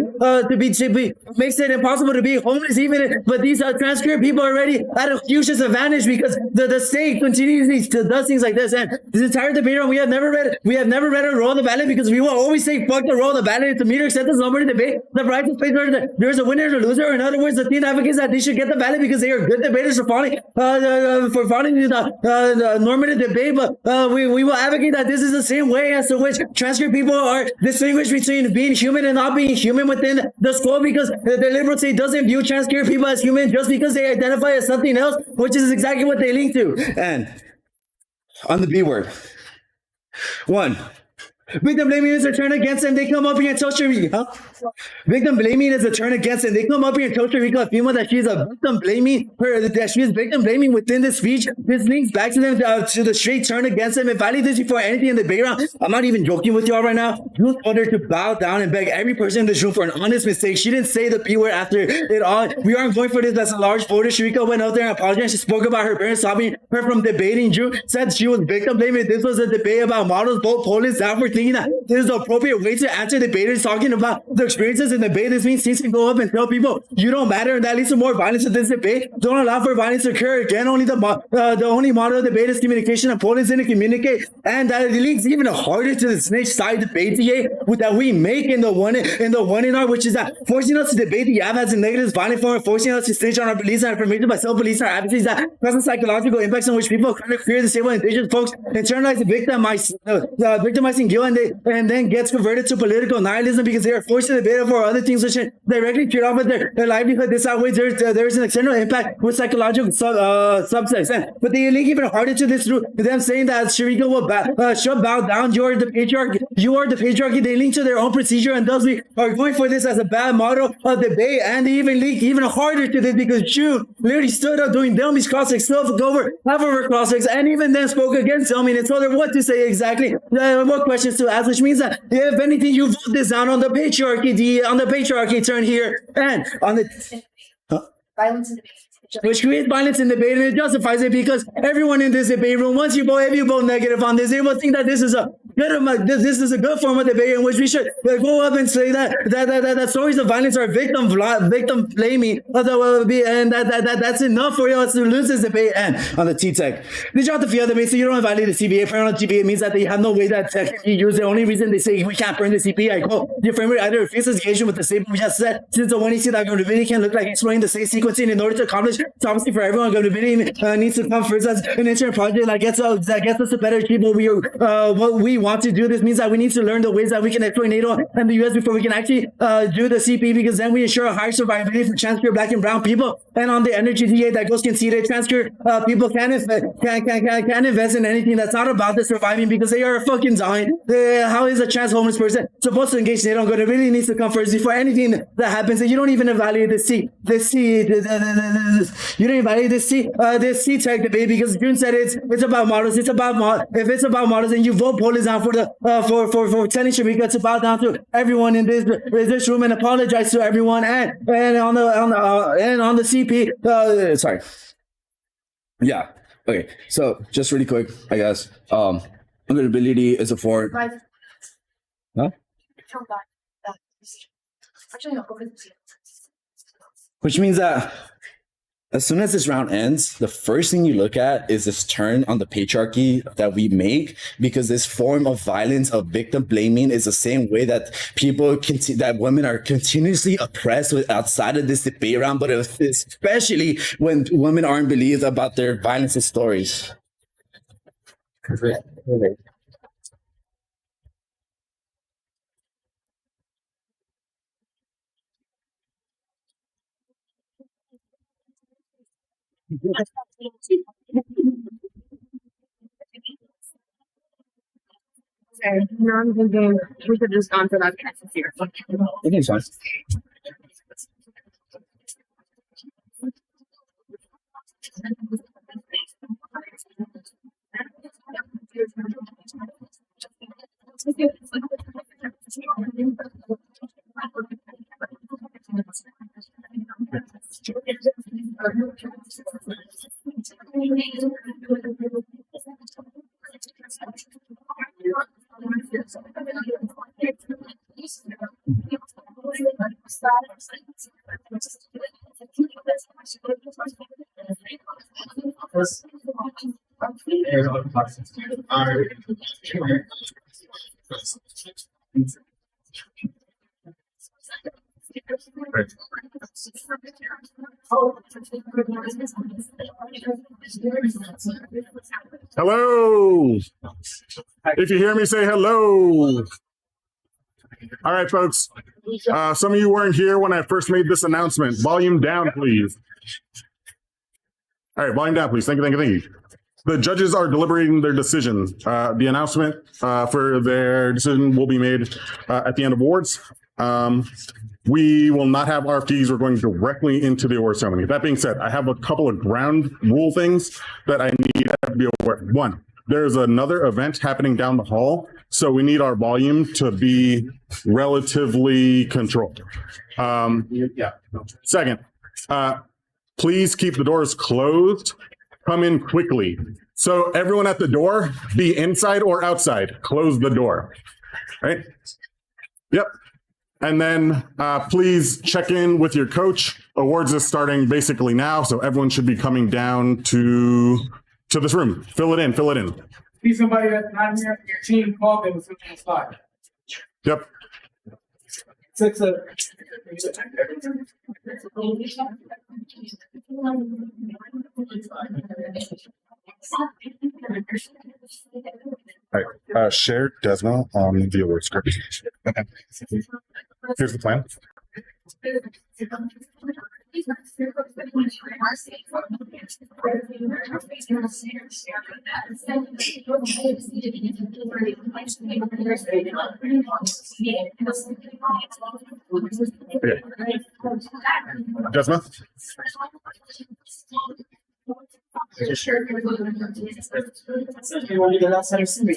homeless, but these trans queer people are already at a huge disadvantage because the state continuously does things like this. And this entire debate round, we have never read a roll of the ballot because we will always say fuck the roll of the ballot. It's a meter sentence number to debate. The right to space where there's a winner and a loser. In other words, the teen advocates that they should get the ballot because they are good debaters for following the normative debate. But we will advocate that this is the same way as to which trans queer people are distinguished between being human and not being human within the school, because the liberal state doesn't view trans queer people as human just because they identify as something else, which is exactly what they link to. And on the B word, one, victim blaming is a turn against them. They come up here and tell Sharika. Victim blaming is a turn against them. They come up here and tell Sharika, a female, that she's a victim blaming her, that she is victim blaming within this speech. This links back to them to the straight turn against them. If I leave this before anything in the debate round, I'm not even joking with y'all right now. You told her to bow down and beg every person in this room for an honest mistake. She didn't say the P word after it all. We aren't going for this as a large voter. Sharika went out there and apologized. She spoke about her parents stopping her from debating Drew, said she was victim blaming. This was a debate about models. Both Polish down for thinking that this is the appropriate way to answer debaters talking about the experiences in debate. This means teens can go up and tell people you don't matter, and that leads to more violence in this debate. Don't allow for violence to occur again. Only the only model of debate is communication, and Poland's didn't communicate, and that it links even harder to the snitch side debate that we make in the one in our, which is that forcing us to debate the app as a negative violent form, forcing us to snitch on our beliefs and information by self-beliefs and our advocacies that present psychological impacts on which people kind of fear, disabled, and indigenous folks internalize the victimizing guilt, and then gets converted to political nihilism because they are forced to debate for other things which directly trade off with their livelihood. This way there is an external impact with psychological subsets. But they link even harder to this through them saying that Sharika should bow down. You are the patriarchy. You are the patriarchy. They link to their own procedure, and thus we are going for this as a bad model of debate. And they even link even harder to this because you literally stood up doing Delmi's crossfix, still over half of her crossfix, and even then spoke against Delmi and told her what to say exactly, what questions to ask, which means that if anything, you vote this down on the patriarchy turn here, and on the Violence in debate. which creates violence in debate, and it justifies it because everyone in this debate room, if you vote negative on this, they will think that this is a good form of debate in which we should go up and say that stories of violence are victim blaming, and that's enough for us to lose this debate. And on the T-Tech, they dropped the field debate, so you don't invalidate the CBA. Apparently, GBA means that they have no way that tech can be used. The only reason they say we can't burn the CP, I quote, the framework either refuses engagement with the statement we just said, since the one you see that governability can look like exploring the same sequencing in order to accomplish. So obviously for everyone, governability needs to come first as an interim project that gets us to better achieve what we want to do. This means that we need to learn the ways that we can exploit NATO and the US before we can actually do the CP, because then we ensure a higher survivability for trans, queer, black, and brown people. And on the energy DA that goes conceded, trans, queer people can invest in anything that's not about the surviving because they are fucking dying. How is a trans homeless person supposed to engage NATO? Governability needs to come first before anything that happens. And you don't even evaluate you don't evaluate this C-Tech debate because June said it's about models. If it's about models, and you vote Polis down for telling Sharika to bow down to everyone in this room and apologize to everyone, and on the CP. Sorry. Yeah. Okay. So just really quick, I guess. Governability is a for. Huh? Actually, no, go for the. Which means that as soon as this round ends, the first thing you look at is this turn on the patriarchy that we make, because this form of violence of victim blaming is the same way that that women are continuously oppressed outside of this debate round, but especially when women aren't believed about their violence and stories. Okay, now I'm thinking we could just gone for that here. Okay, fine. Hello. If you hear me, say hello. All right, folks. Some of you weren't here when I first made this announcement. Volume down, please. All right, volume down, please. Thank you. The judges are deliberating their decision. The announcement for their decision will be made at the end of awards. We will not have RFDs. We're going directly into the award ceremony. That being said, I have a couple of ground rule things that I need to be aware of. One, there's another event happening down the hall, so we need our volume to be relatively controlled. Second, please keep the doors closed. Come in quickly. So everyone at the door, be inside or outside. Close the door. Right? Yep. And then please check in with your coach. Awards is starting basically now, so everyone should be coming down to this room. Fill it in. See somebody that's not here for your team, call them as soon as possible. Yep. All right. Share Desmo on the award script. Okay. Here's the plan. Okay. Desmo? You want to get outside of Simi?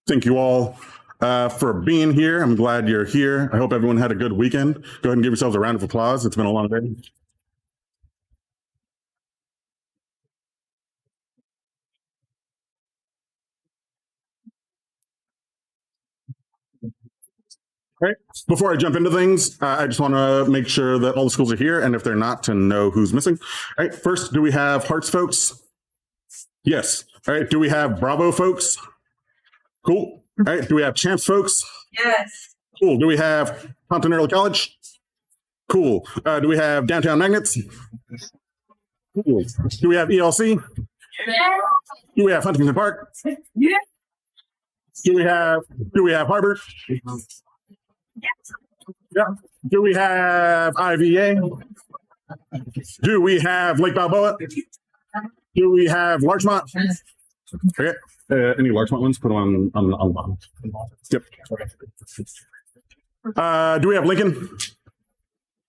thank you all for being here. I'm glad you're here. I hope everyone had a good weekend. Go ahead and give yourselves a round of applause. It's been a long day. All right. Before I jump into things, I just want to make sure that all the schools are here, and if they're not, to know who's missing. All right. First, do we have Hearts folks? Yes. All right. Do we have Bravo folks? Cool. All right. Do we have Champs folks? Yes. Cool. Do we have Compton Early College? Cool. Do we have Downtown Magnets? Cool. Do we have ELC? Yes. Do we have Huntington Park? Yes. Do we have Harvard? Yeah. Do we have IVA? Do we have Lake Balboa? Do we have Larchmont? Okay. Any Larchmont ones? Put them on the bottom. Yep. Do we have Lincoln?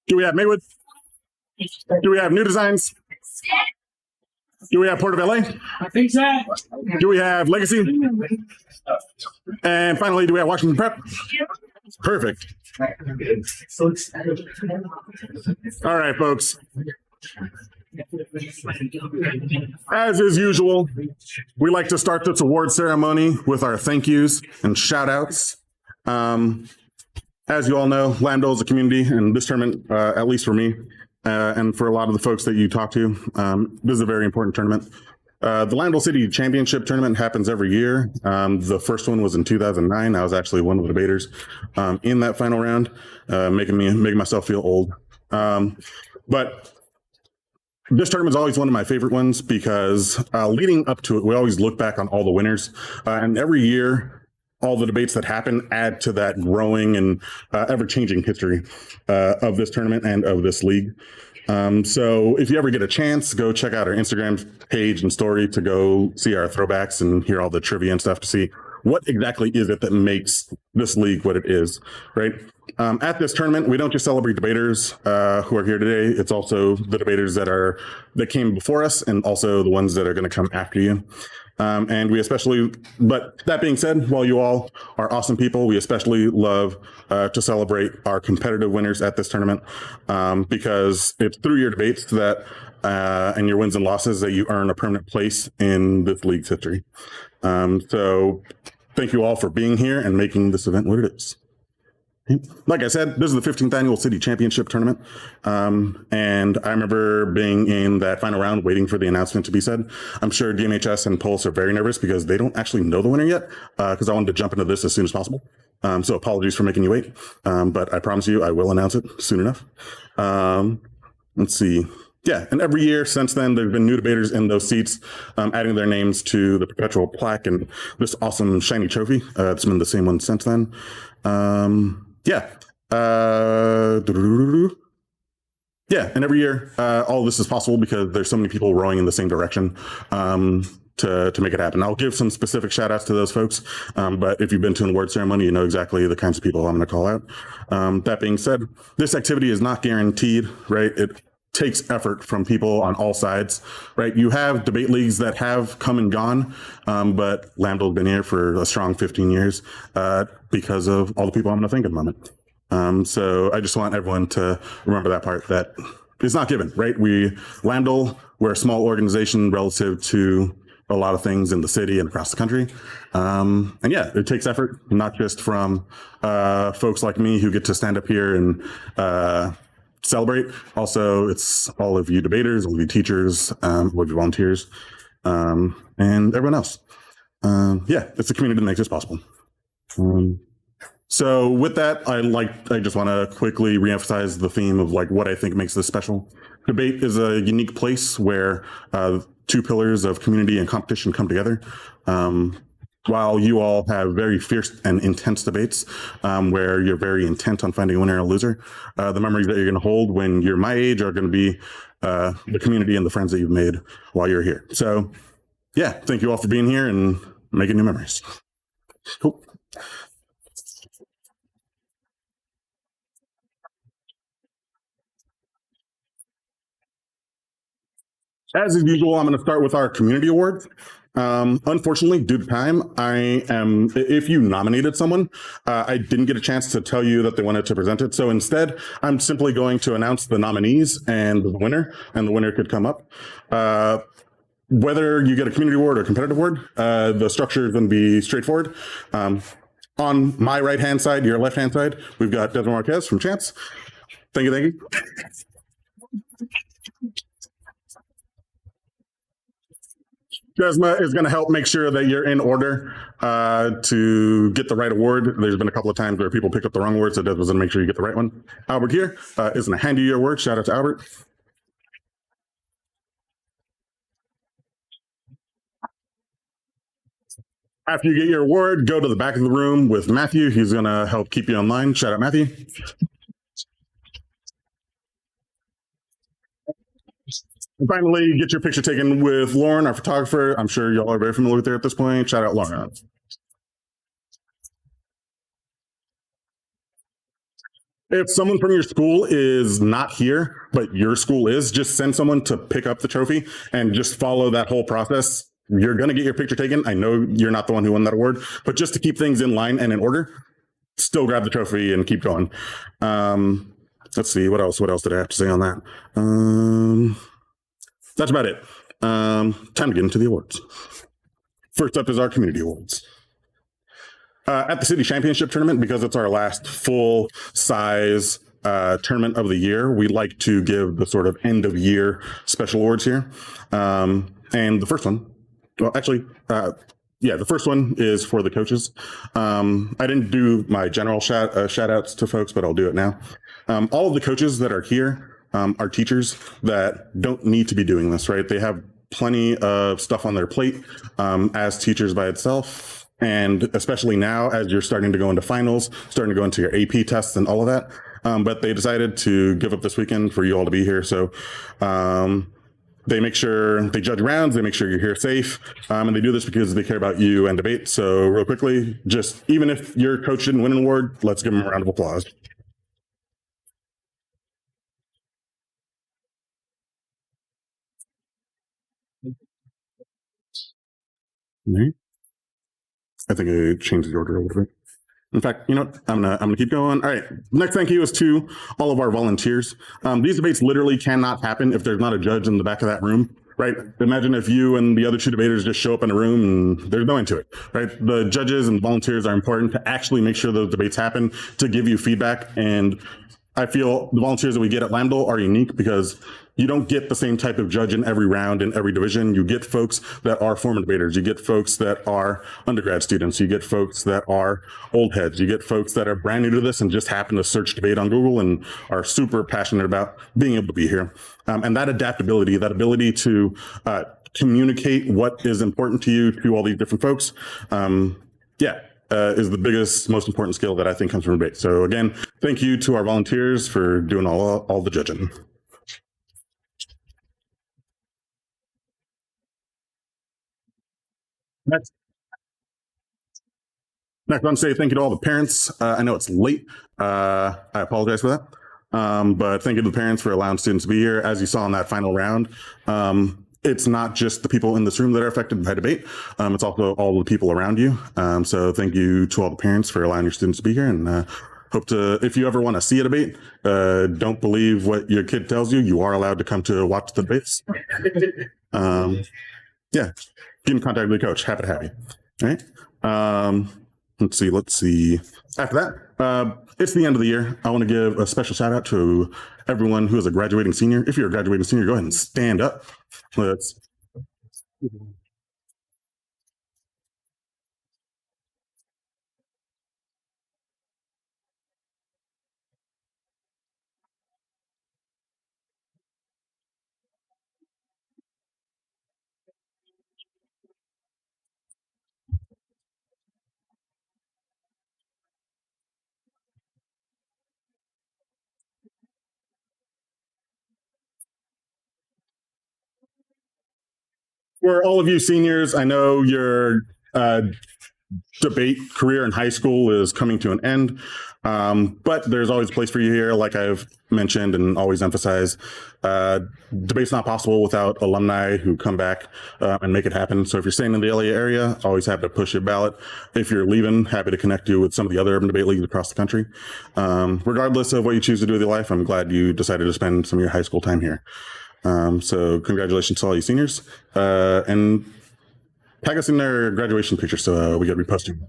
Do we have Maywood? Do we have New Designs? Do we have Port of LA? I think so. Do we have Legacy? And finally, do we have Washington Prep? Perfect. All right, folks. As is usual, we like to start this award ceremony with our thank yous and shout outs. As you all know, Lambdale is a community, and this tournament, at least for me, and for a lot of the folks that you talk to, this is a very important tournament. The Lambdale City Championship tournament happens every year. The first one was in 2009. I was actually one of the debaters in that final round, making myself feel old. But this tournament is always one of my favorite ones because leading up to it, we always look back on all the winners, and every year, all the debates that happen add to that growing and ever-changing history of this tournament and of this league. So if you ever get a chance, go check out our Instagram page and story to go see our throwbacks and hear all the trivia and stuff to see what exactly is it that makes this league what it is, right? At this tournament, we don't just celebrate debaters who are here today. It's also the debaters that came before us and also the ones that are going to come after you. And we especially, but that being said, while you all are awesome people, we especially love to celebrate our competitive winners at this tournament because it's through your debates that and your wins and losses that you earn a permanent place in this league's history. So thank you all for being here and making this event what it is. Like I said, this is the 15th annual city championship tournament. And I remember being in that final round waiting for the announcement to be said. I'm sure DMHS and Pulse are very nervous because they don't actually know the winner yet, because I wanted to jump into this as soon as possible. So apologies for making you wait. But I promise you I will announce it soon enough. Let's see. Yeah, and every year since then, there have been new debaters in those seats, adding their names to the perpetual plaque and this awesome shiny trophy. It's been the same one since then. Yeah. Yeah, and every year, all of this is possible because there's so many people rowing in the same direction to make it happen. I'll give some specific shout outs to those folks, but if you've been to an award ceremony, you know exactly the kinds of people I'm going to call out. That being said, this activity is not guaranteed, right? It takes effort from people on all sides, right? You have debate leagues that have come and gone, but Lambdale's been here for a strong 15 years because of all the people I'm going to think at the moment. So I just want everyone to remember that part, that it's not given, right? Lambdale, we're a small organization relative to a lot of things in the city and across the country. And yeah, it takes effort, not just from folks like me who get to stand up here and celebrate. Also, it's all of you debaters, all of you teachers, all of you volunteers, and everyone else. Yeah, it's the community that makes this possible. So with that, I just want to quickly reemphasize the theme of like what I think makes this special. Debate is a unique place where two pillars of community and competition come together. While you all have very fierce and intense debates where you're very intent on finding a winner or a loser, the memories that you're going to hold when you're my age are going to be the community and the friends that you've made while you're here. So yeah, thank you all for being here and making new memories. Cool. As is usual, I'm going to start with our community awards. Unfortunately, due to time, if you nominated someone, I didn't get a chance to tell you that they wanted to present it. So instead, I'm simply going to announce the nominees and the winner could come up. Whether you get a community award or competitive award, the structure is going to be straightforward. On my right-hand side, your left-hand side, we've got Desmond Marquez from Chance. Thank you. Desma is going to help make sure that you're in order to get the right award. There's been a couple of times where people pick up the wrong award, so Desma's going to make sure you get the right one. Albert here is going to hand you your award. Shout out to Albert. After you get your award, go to the back of the room with Matthew. He's going to help keep you in line. Shout out, Matthew. And finally, get your picture taken with Lauren, our photographer. I'm sure y'all are very familiar with her at this point. Shout out, Lauren. If someone from your school is not here, but your school is, just send someone to pick up the trophy and just follow that whole process. You're going to get your picture taken. I know you're not the one who won that award, but just to keep things in line and in order, still grab the trophy and keep going. Let's see, what else did I have to say on that? That's about it. Time to get into the awards. First up is our community awards. At the city championship tournament, because it's our last full size tournament of the year, we like to give the sort of end of year special awards here. And the first one, well, actually, the first one is for the coaches. I didn't do my general shout outs to folks, but I'll do it now. All of the coaches that are here are teachers that don't need to be doing this, right? They have plenty of stuff on their plate as teachers by itself. And especially now, as you're starting to go into finals, starting to go into your AP tests and all of that. But they decided to give up this weekend for you all to be here. So they make sure they judge rounds, they make sure you're here safe. And they do this because they care about you and debate. So real quickly, just even if your coach didn't win an award, let's give them a round of applause. Right. I think I changed the order a little bit. In fact, you know what? I'm gonna keep going. All right. Next thank you is to all of our volunteers. These debates literally cannot happen if there's not a judge in the back of that room, right? Imagine if you and the other two debaters just show up in a room and there's no end to it, right? The judges and volunteers are important to actually make sure those debates happen, to give you feedback. And I feel the volunteers that we get at Lambda are unique because you don't get the same type of judge in every round in every division. You get folks that are former debaters. You get folks that are undergrad students. You get folks that are old heads. You get folks that are brand new to this and just happen to search debate on Google and are super passionate about being able to be here. And that adaptability, that ability to communicate what is important to you to all these different folks, is the biggest, most important skill that I think comes from debate. So again, thank you to our volunteers for doing all the judging. Next, I want to say thank you to all the parents. I know it's late. I apologize for that. But thank you to the parents for allowing students to be here. As you saw in that final round, it's not just the people in this room that are affected by debate. It's also all the people around you. So thank you to all the parents for allowing your students to be here, and hope to, if you ever want to see a debate, don't believe what your kid tells you. You are allowed to come to watch the debates. Get in contact with the coach. Happy to have you. All right. Let's see. After that, it's the end of the year. I want to give a special shout out to everyone who is a graduating senior. If you're a graduating senior, go ahead and stand up. For all of you seniors, I know you're debate career in high school is coming to an end. But there's always a place for you here, like I've mentioned and always emphasize. Debate's not possible without alumni who come back and make it happen. So if you're staying in the LA area, always happy to push your ballot. If you're leaving, happy to connect you with some of the other urban debate leagues across the country. Regardless of what you choose to do with your life, I'm glad you decided to spend some of your high school time here. So congratulations to all you seniors. And tag us in their graduation picture so we get reposting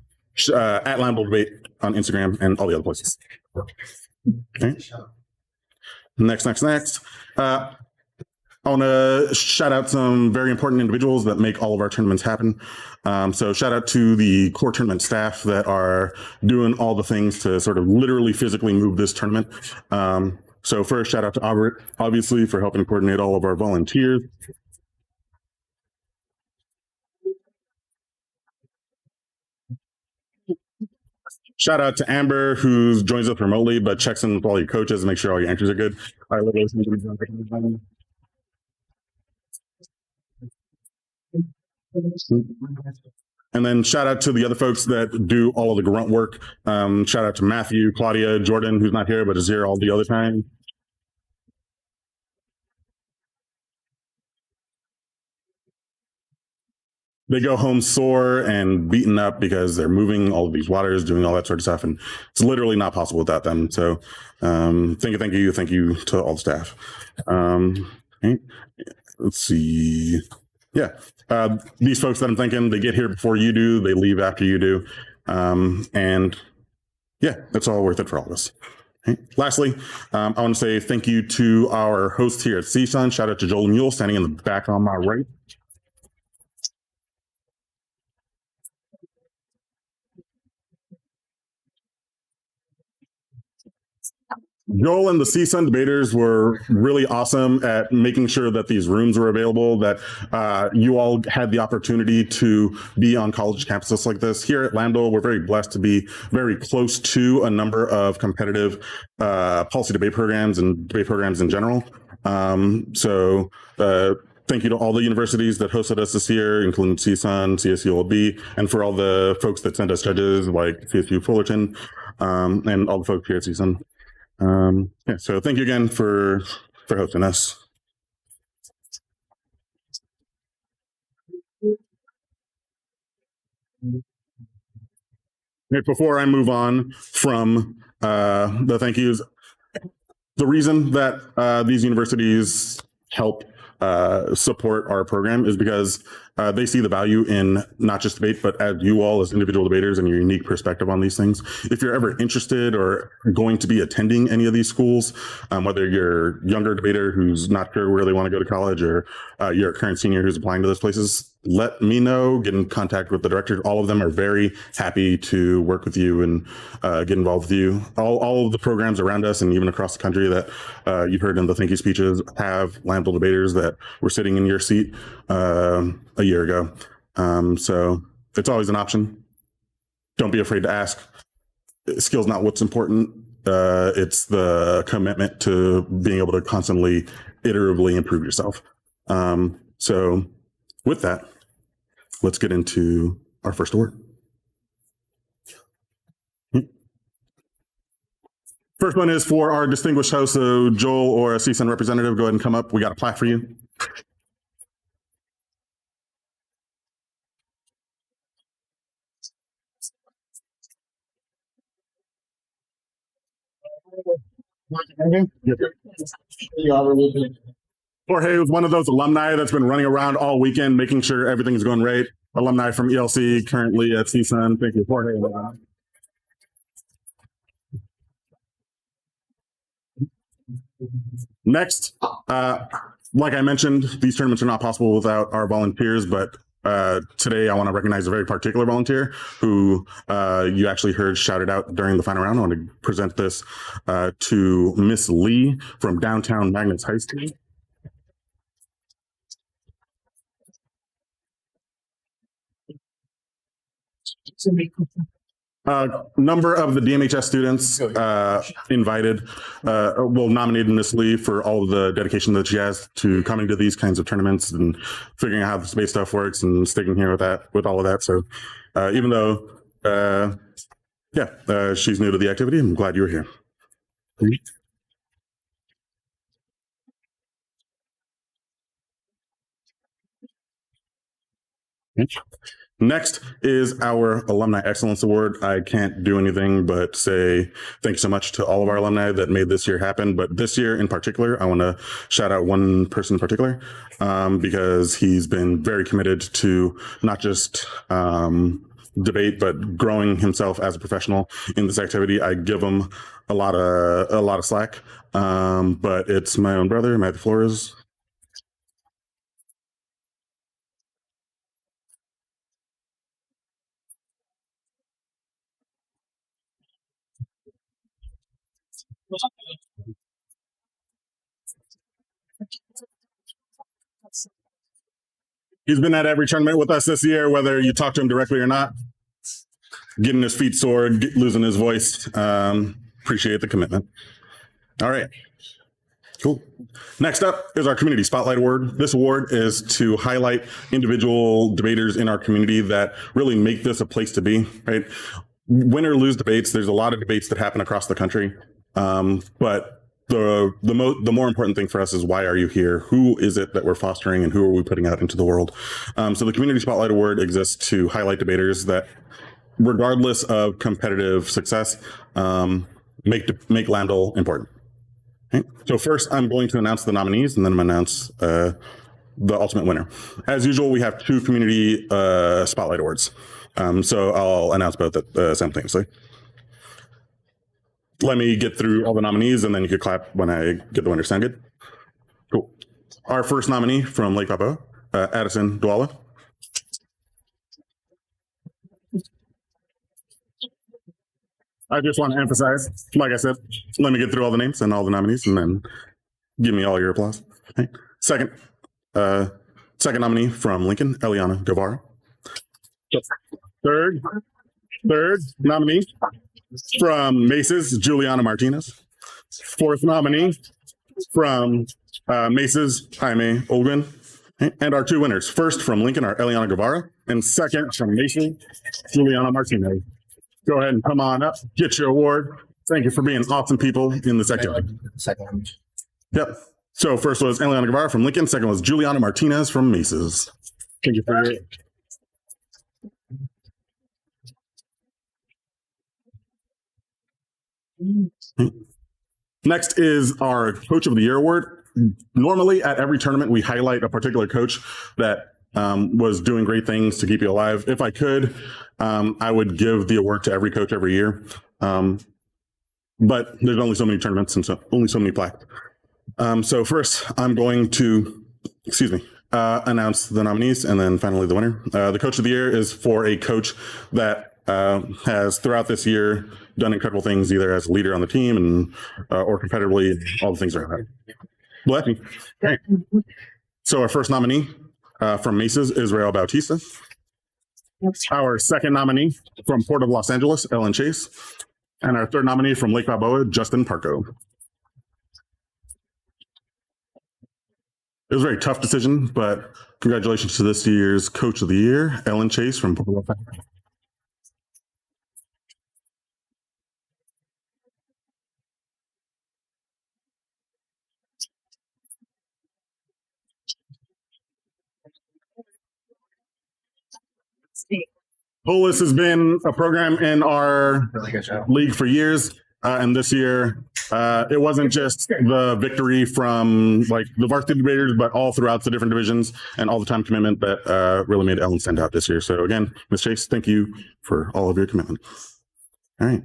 at Lambdale Debate on Instagram and all the other places. Okay. Next. I want to shout out some very important individuals that make all of our tournaments happen. So shout out to the core tournament staff that are doing all the things to sort of literally physically move this tournament. So first, shout out to Albert, obviously, for helping coordinate all of our volunteers. Shout out to Amber, who joins us remotely, but checks in with all your coaches and make sure all your entries are good. And then shout out to the other folks that do all of the grunt work. Shout out to Matthew, Claudia, Jordan, who's not here, but is here all the other time. They go home sore and beaten up because they're moving all of these waters, doing all that sort of stuff. And it's literally not possible without them. So thank you to all the staff. Okay. Let's see. Yeah. These folks that I'm thinking, they get here before you do, they leave after you do. And yeah, it's all worth it for all of us. Okay. Lastly, I want to say thank you to our hosts here at CSUN. Shout out to Joel Mule standing in the back on my right. Joel and the CSUN debaters were really awesome at making sure that these rooms were available, that you all had the opportunity to be on college campuses like this. Here at Lambdale, we're very blessed to be very close to a number of competitive policy debate programs and debate programs in general. So thank you to all the universities that hosted us this year, including CSUN, CSULB, and for all the folks that sent us judges like CSU Fullerton, and all the folks here at CSUN. Yeah, so thank you again for hosting us. Before I move on from the thank yous, the reason that these universities help support our program is because they see the value in not just debate, but as you all as individual debaters and your unique perspective on these things. If you're ever interested or going to be attending any of these schools, whether you're a younger debater who's not sure where they want to go to college, or you're a current senior who's applying to those places, let me know, get in contact with the director. All of them are very happy to work with you and get involved with you. All of the programs around us and even across the country that you've heard in the thank you speeches have Lambdale debaters that were sitting in your seat a year ago. So it's always an option. Don't be afraid to ask. Skill's not what's important. It's the commitment to being able to constantly, iteratively improve yourself. So with that, let's get into our first award. First one is for our distinguished host. So Joel or a CSUN representative, go ahead and come up. We got a plaque for you. Jorge was one of those alumni that's been running around all weekend, making sure everything's going right. Alumni from ELC, currently at CSUN. Thank you, Jorge. Next, like I mentioned, these tournaments are not possible without our volunteers, but today I want to recognize a very particular volunteer who you actually heard shouted out during the final round. I want to present this to Miss Lee from downtown Magnus High School. Number of the DMHS students invited, nominated Miss Lee for all of the dedication that she has to coming to these kinds of tournaments and figuring out how the space stuff works and sticking here with all of that. So even though, she's new to the activity, I'm glad you were here. Next is our Alumni Excellence Award. I can't do anything but say thank you so much to all of our alumni that made this year happen. But this year in particular, I want to shout out one person in particular because he's been very committed to not just debate, but growing himself as a professional in this activity. I give him a lot of slack, but it's my own brother, Matthew Flores. He's been at every tournament with us this year, whether you talk to him directly or not. Getting his feet sore, losing his voice. Appreciate the commitment. All right. Cool. Next up is our Community Spotlight Award. This award is to highlight individual debaters in our community that really make this a place to be, right? Win or lose debates, there's a lot of debates that happen across the country. But the more important thing for us is, why are you here? Who is it that we're fostering and who are we putting out into the world? So the Community Spotlight Award exists to highlight debaters that, regardless of competitive success, make Lambdal important. Okay? So first, I'm going to announce the nominees, and then I'm going to announce the ultimate winner. As usual, we have 2 Community Spotlight Awards. So I'll announce both simultaneously. Let me get through all the nominees, and then you can clap when I get the winner. Sound good? Cool. Our first nominee from Lake Balboa, Addison Dwala. I just want to emphasize, like I said, let me get through all the names and all the nominees, and then give me all your applause. Okay. Second nominee from Lincoln, Eliana Guevara. Third nominee from Maces, Juliana Martinez. Fourth nominee from Maces, Jaime Olguin. And our 2 winners. First from Lincoln are Eliana Guevara, and second from Mason, Juliana Martinez. Go ahead and come on up, get your award. Thank you for being awesome people in this activity. Second. Yep. So first was Eliana Guevara from Lincoln. Second was Juliana Martinez from Maces. Thank you for your... Next is our Coach of the Year award. Normally at every tournament, we highlight a particular coach that was doing great things to keep you alive. If I could, I would give the award to every coach every year. But there's only so many tournaments and only so many plaques. So first, I'm going to, announce the nominees and then finally the winner. The Coach of the Year is for a coach that has throughout this year done incredible things, either as a leader on the team and or competitively, all the things around that. Bless me. Okay. So our first nominee from Maces, Israel Bautista. Our second nominee from Port of Los Angeles, Ellen Chase. And our third nominee from Lake Balboa, Justin Parco. It was a very tough decision, but congratulations to this year's Coach of the Year, Ellen Chase from Port of Los Angeles. Polis has been a program in our league for years. And this year, it wasn't just the victory from like the varsity debaters, but all throughout the different divisions and all the time commitment that really made Ellen stand out this year. So again, Ms. Chase, thank you for all of your commitment. All right.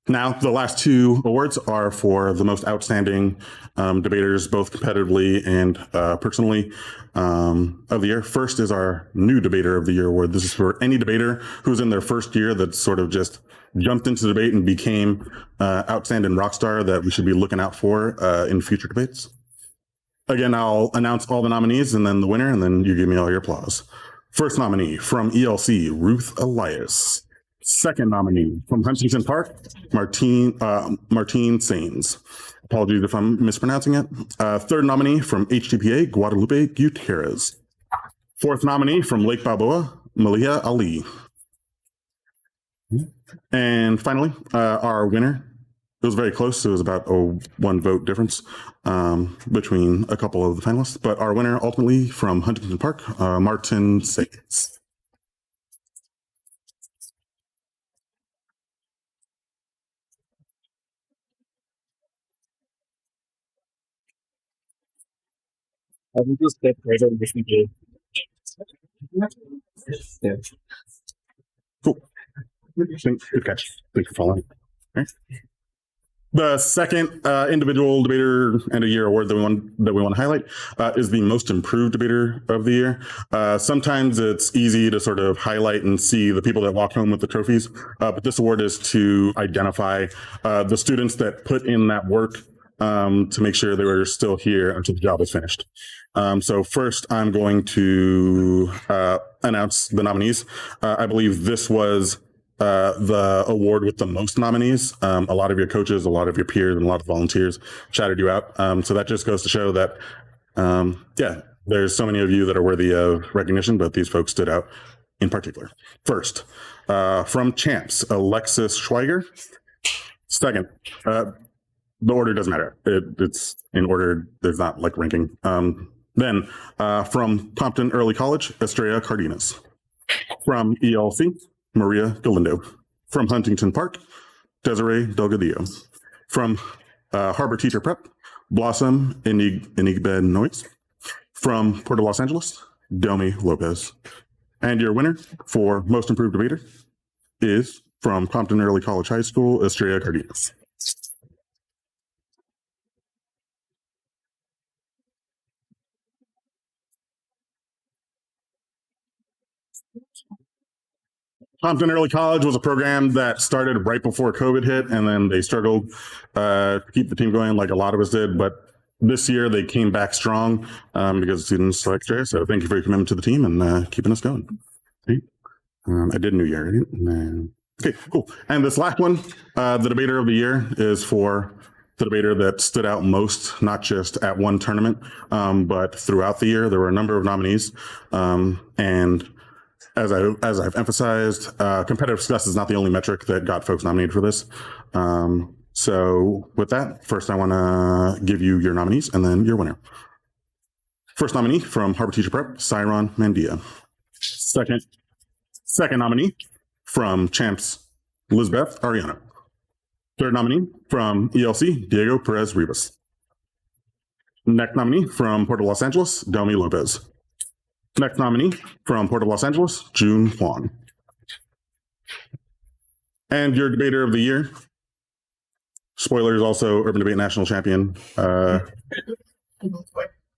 Now, the last 2 awards are for the most outstanding debaters, both competitively and personally, of the year. First is our new Debater of the Year award. This is for any debater who's in their first year that sort of just jumped into the debate and became outstanding rock star that we should be looking out for in future debates. Again, I'll announce all the nominees and then the winner, and then you give me all your applause. First nominee from ELC, Ruth Elias. Second nominee from Huntington Park, Martine Sains. Apologies if I'm mispronouncing it. Third nominee from HTPA, Guadalupe Gutierrez. Fourth nominee from Lake Balboa, Malia Ali. And finally, our winner. It was very close. It was about a 1 vote difference between a couple of the finalists. But our winner ultimately from Huntington Park, Martin Sains. I think just step right over this weekend. Yeah. Cool. Good catch. Thanks for following. Okay. The second individual debater and a year award that we want to highlight is the most improved debater of the year. Sometimes it's easy to sort of highlight and see the people that walk home with the trophies, but this award is to identify the students that put in that work to make sure they were still here until the job is finished. So first, I'm going to announce the nominees. I believe this was the award with the most nominees. A lot of your coaches, a lot of your peers, and a lot of volunteers shouted you out. So that just goes to show that, yeah, there's so many of you that are worthy of recognition, but these folks stood out in particular. First, from Champs, Alexis Schweiger. Second, the order doesn't matter. It's in order. There's not like ranking. Then from Compton Early College, Estrella Cardenas. From ELC, Maria Galindo. From Huntington Park, Desiree Delgadillo. From Harbor Teacher Prep, Blossom Enigbe Noyes. From Port of Los Angeles, Domi Lopez. And your winner for Most Improved Debater is from Compton Early College High School, Estrella Cardenas. Compton Early College was a program that started right before COVID hit, and then they struggled to keep the team going like a lot of us did. But this year they came back strong because students like Estrella. So thank you for your commitment to the team and keeping us going. Okay. I did New Year, right? Okay, cool. And this last one, the debater of the year is for the debater that stood out most, not just at one tournament, but throughout the year. There were a number of nominees, and as I've emphasized, competitive success is not the only metric that got folks nominated for this. So with that, first I want to give you your nominees and then your winner. First nominee from Harbor Teacher Prep, Cyron Mandia. Second nominee from Champs, Lizbeth Ariana. Third nominee from ELC, Diego Perez Rivas. Next nominee from Port of Los Angeles, Domi Lopez. Next nominee from Port of Los Angeles, June Huang. And your debater of the year, spoilers, also Urban Debate National Champion,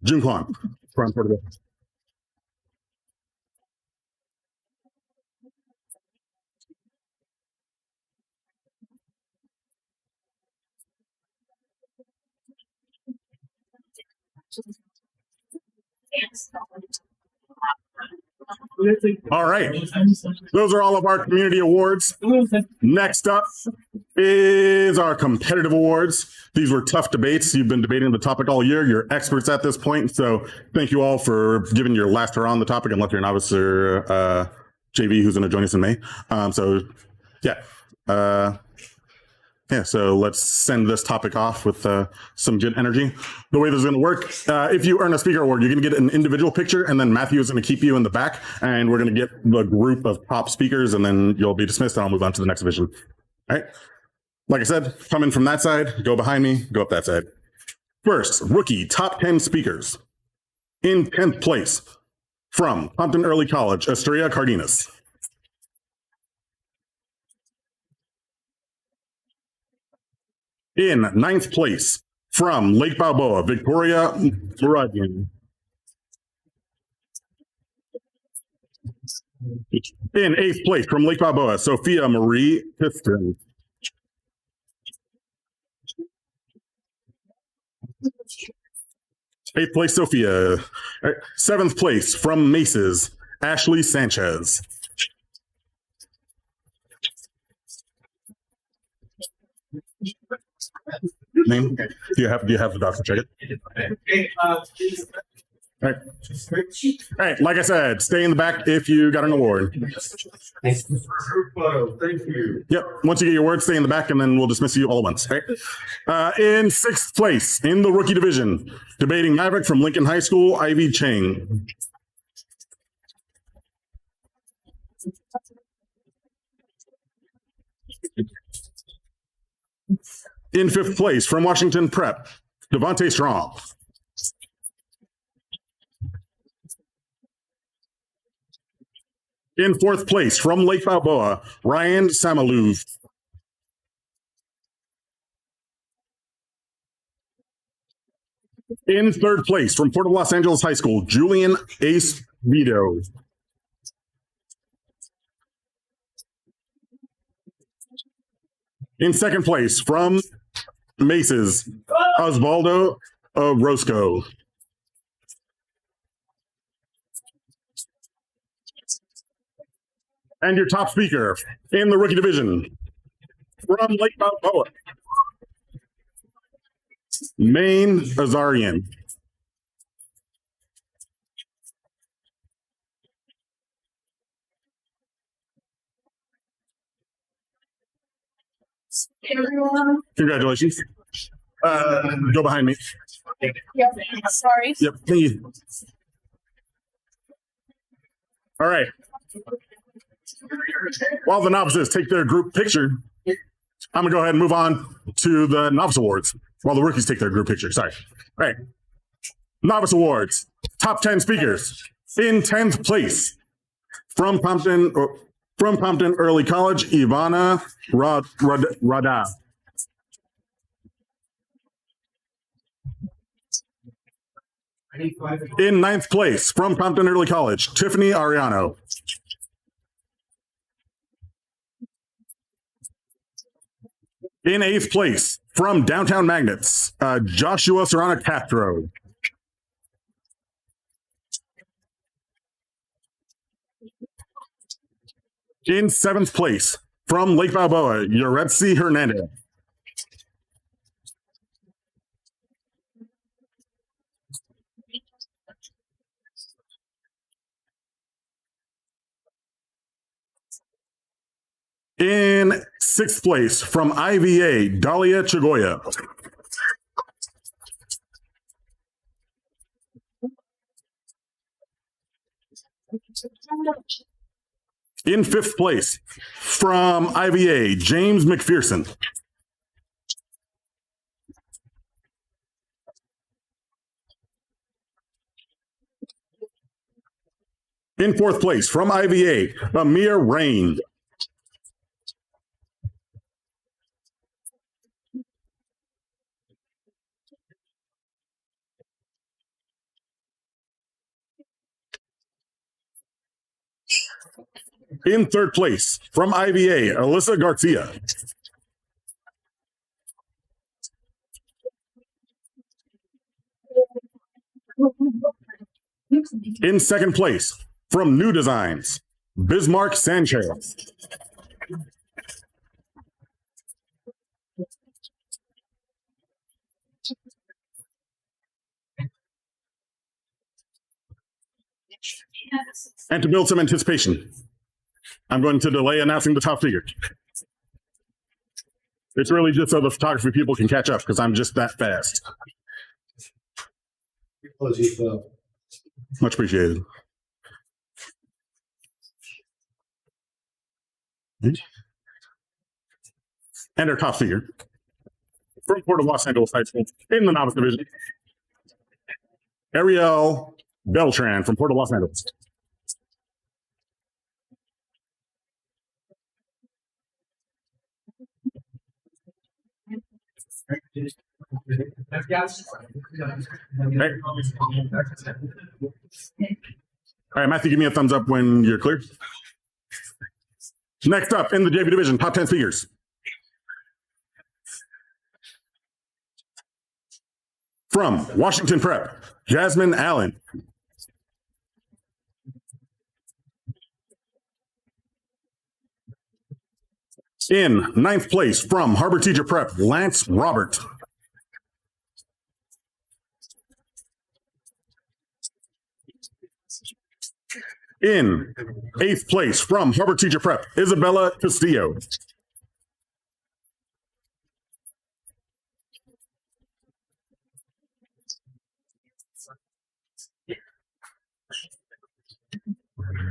June Huang from Port of Los Angeles. All right. Those are all of our community awards. Next up is our competitive awards. These were tough debates. You've been debating the topic all year. You're experts at this point. So thank you all for giving your last hurrah on the topic, unless you're an novice or JV who's going to join us in May. So let's send this topic off with some good energy. The way this is going to work, if you earn a speaker award, you're going to get an individual picture, and then Matthew is going to keep you in the back, and we're going to get the group of top speakers, and then you'll be dismissed, and I'll move on to the next division. All right. Like I said, come in from that side, go behind me, go up that side. First, rookie top 10 speakers. In 10th place, from Compton Early College, Estrella Cardenas. In 9th place, from Lake Balboa, Victoria Muradian. In 8th place, from Lake Balboa, Sophia Marie Piston. Eighth place, Sophia. 7th place, from Maces, Ashley Sanchez. Name? Do you have the doctor check it? Okay, All right. All right. Like I said, stay in the back if you got an award. group photo, thank you. Yep. Once you get your word, stay in the back, and then we'll dismiss you all at once. All right. In sixth place in the rookie division, debating Maverick from Lincoln High School, Ivy Chang. In fifth place from Washington Prep, Devontae Strong. In fourth place from Lake Balboa, Ryan Samalouv. In third place from Port of Los Angeles High School, Julian Ace Vito. In second place from Maces, Osvaldo Roscoe. And your top speaker in the rookie division from Lake Balboa, Maine Azarian. Everyone. Congratulations. Go behind me. Yep. Sorry. Yep. Thank you. All right. While the novices take their group picture, I'm going to go ahead and move on to the novice awards while the rookies take their group picture. Sorry. All right. Novice awards. Top 10 speakers. In 10th place from Compton Early College, Ivana Rada. In 9th place from Compton Early College, Tiffany Ariano. In 8th place from Downtown Magnets, Joshua Serrano Castro. In 7th place from Lake Balboa, Yoretzi Hernandez. In 6th place from IVA, Dahlia Chagoya. In 5th place from IVA, James McPherson. In 4th place from IVA, Amir Rain. In 3rd place from IVA, Alyssa Garcia. In 2nd place from New Designs, Bismarck Sanchez. And to build some anticipation, I'm going to delay announcing the top figure. It's really just so the photography people can catch up because I'm just that fast. Much appreciated. And our top figure from Port of Los Angeles High School in the novice division, Ariel Beltran from Port of Los Angeles. All right, Matthew, give me a thumbs up when you're clear. Next up in the JV division, top 10 speakers. From Washington Prep, Jasmine Allen. In ninth place from Harbor Teacher Prep, Lance Robert. In eighth place from Harbor Teacher Prep, Isabella Castillo.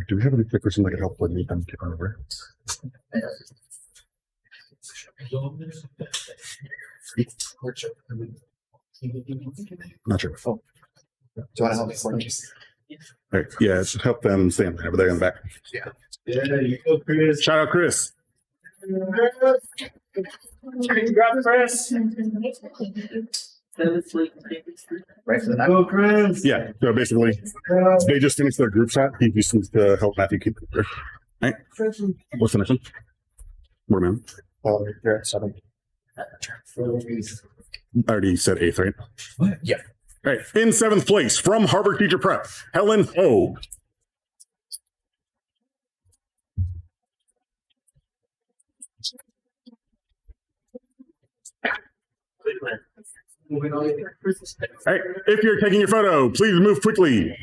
Do we have any clickers that could help with me? I'm getting over. Not sure. Oh. Do you want to help me? All right. Yeah, it's help them stand over there in the back. Yeah, you go, Chris. Shout out Chris. Grab Chris. Right for the night. Go, Chris. Yeah, so basically, they just finished their group shot. He just needs to help Matthew keep it there. All right. What's the next one? Where, man? Oh, you're at 7. I already said eighth, right? What? Yeah. All right. In seventh place from Harbor Teacher Prep, Helen Ho. All right. If you're taking your photo, please move quickly.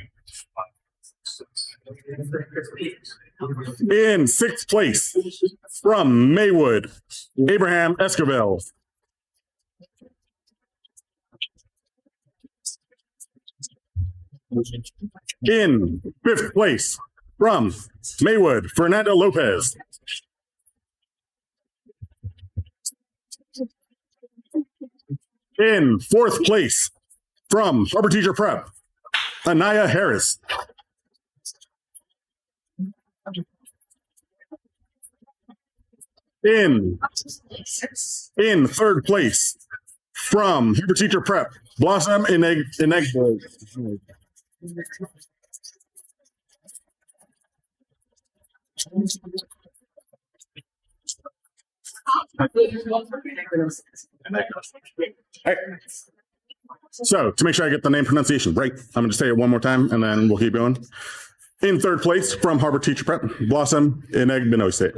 In sixth place from Maywood, Abraham Escovel. In fifth place from Maywood, Fernando Lopez. In fourth place from Harbor Teacher Prep, Anaya Harris. In third place from Harbor Teacher Prep, Blossom Inegbo. All right. So, to make sure I get the name pronunciation right, I'm going to say it one more time and then we'll keep going. In third place from Harbor Teacher Prep, Blossom Inegbinose.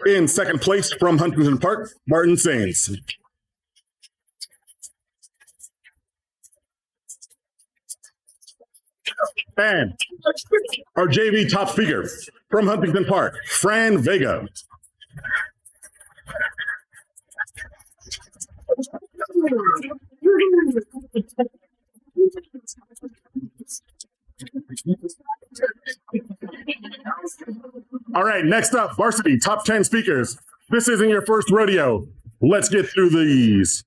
In second place from Huntington Park, Martin Sains. And our JV top speaker from Huntington Park, Fran Vega. All right, next up, varsity top 10 speakers. This isn't your first rodeo. Let's get through these.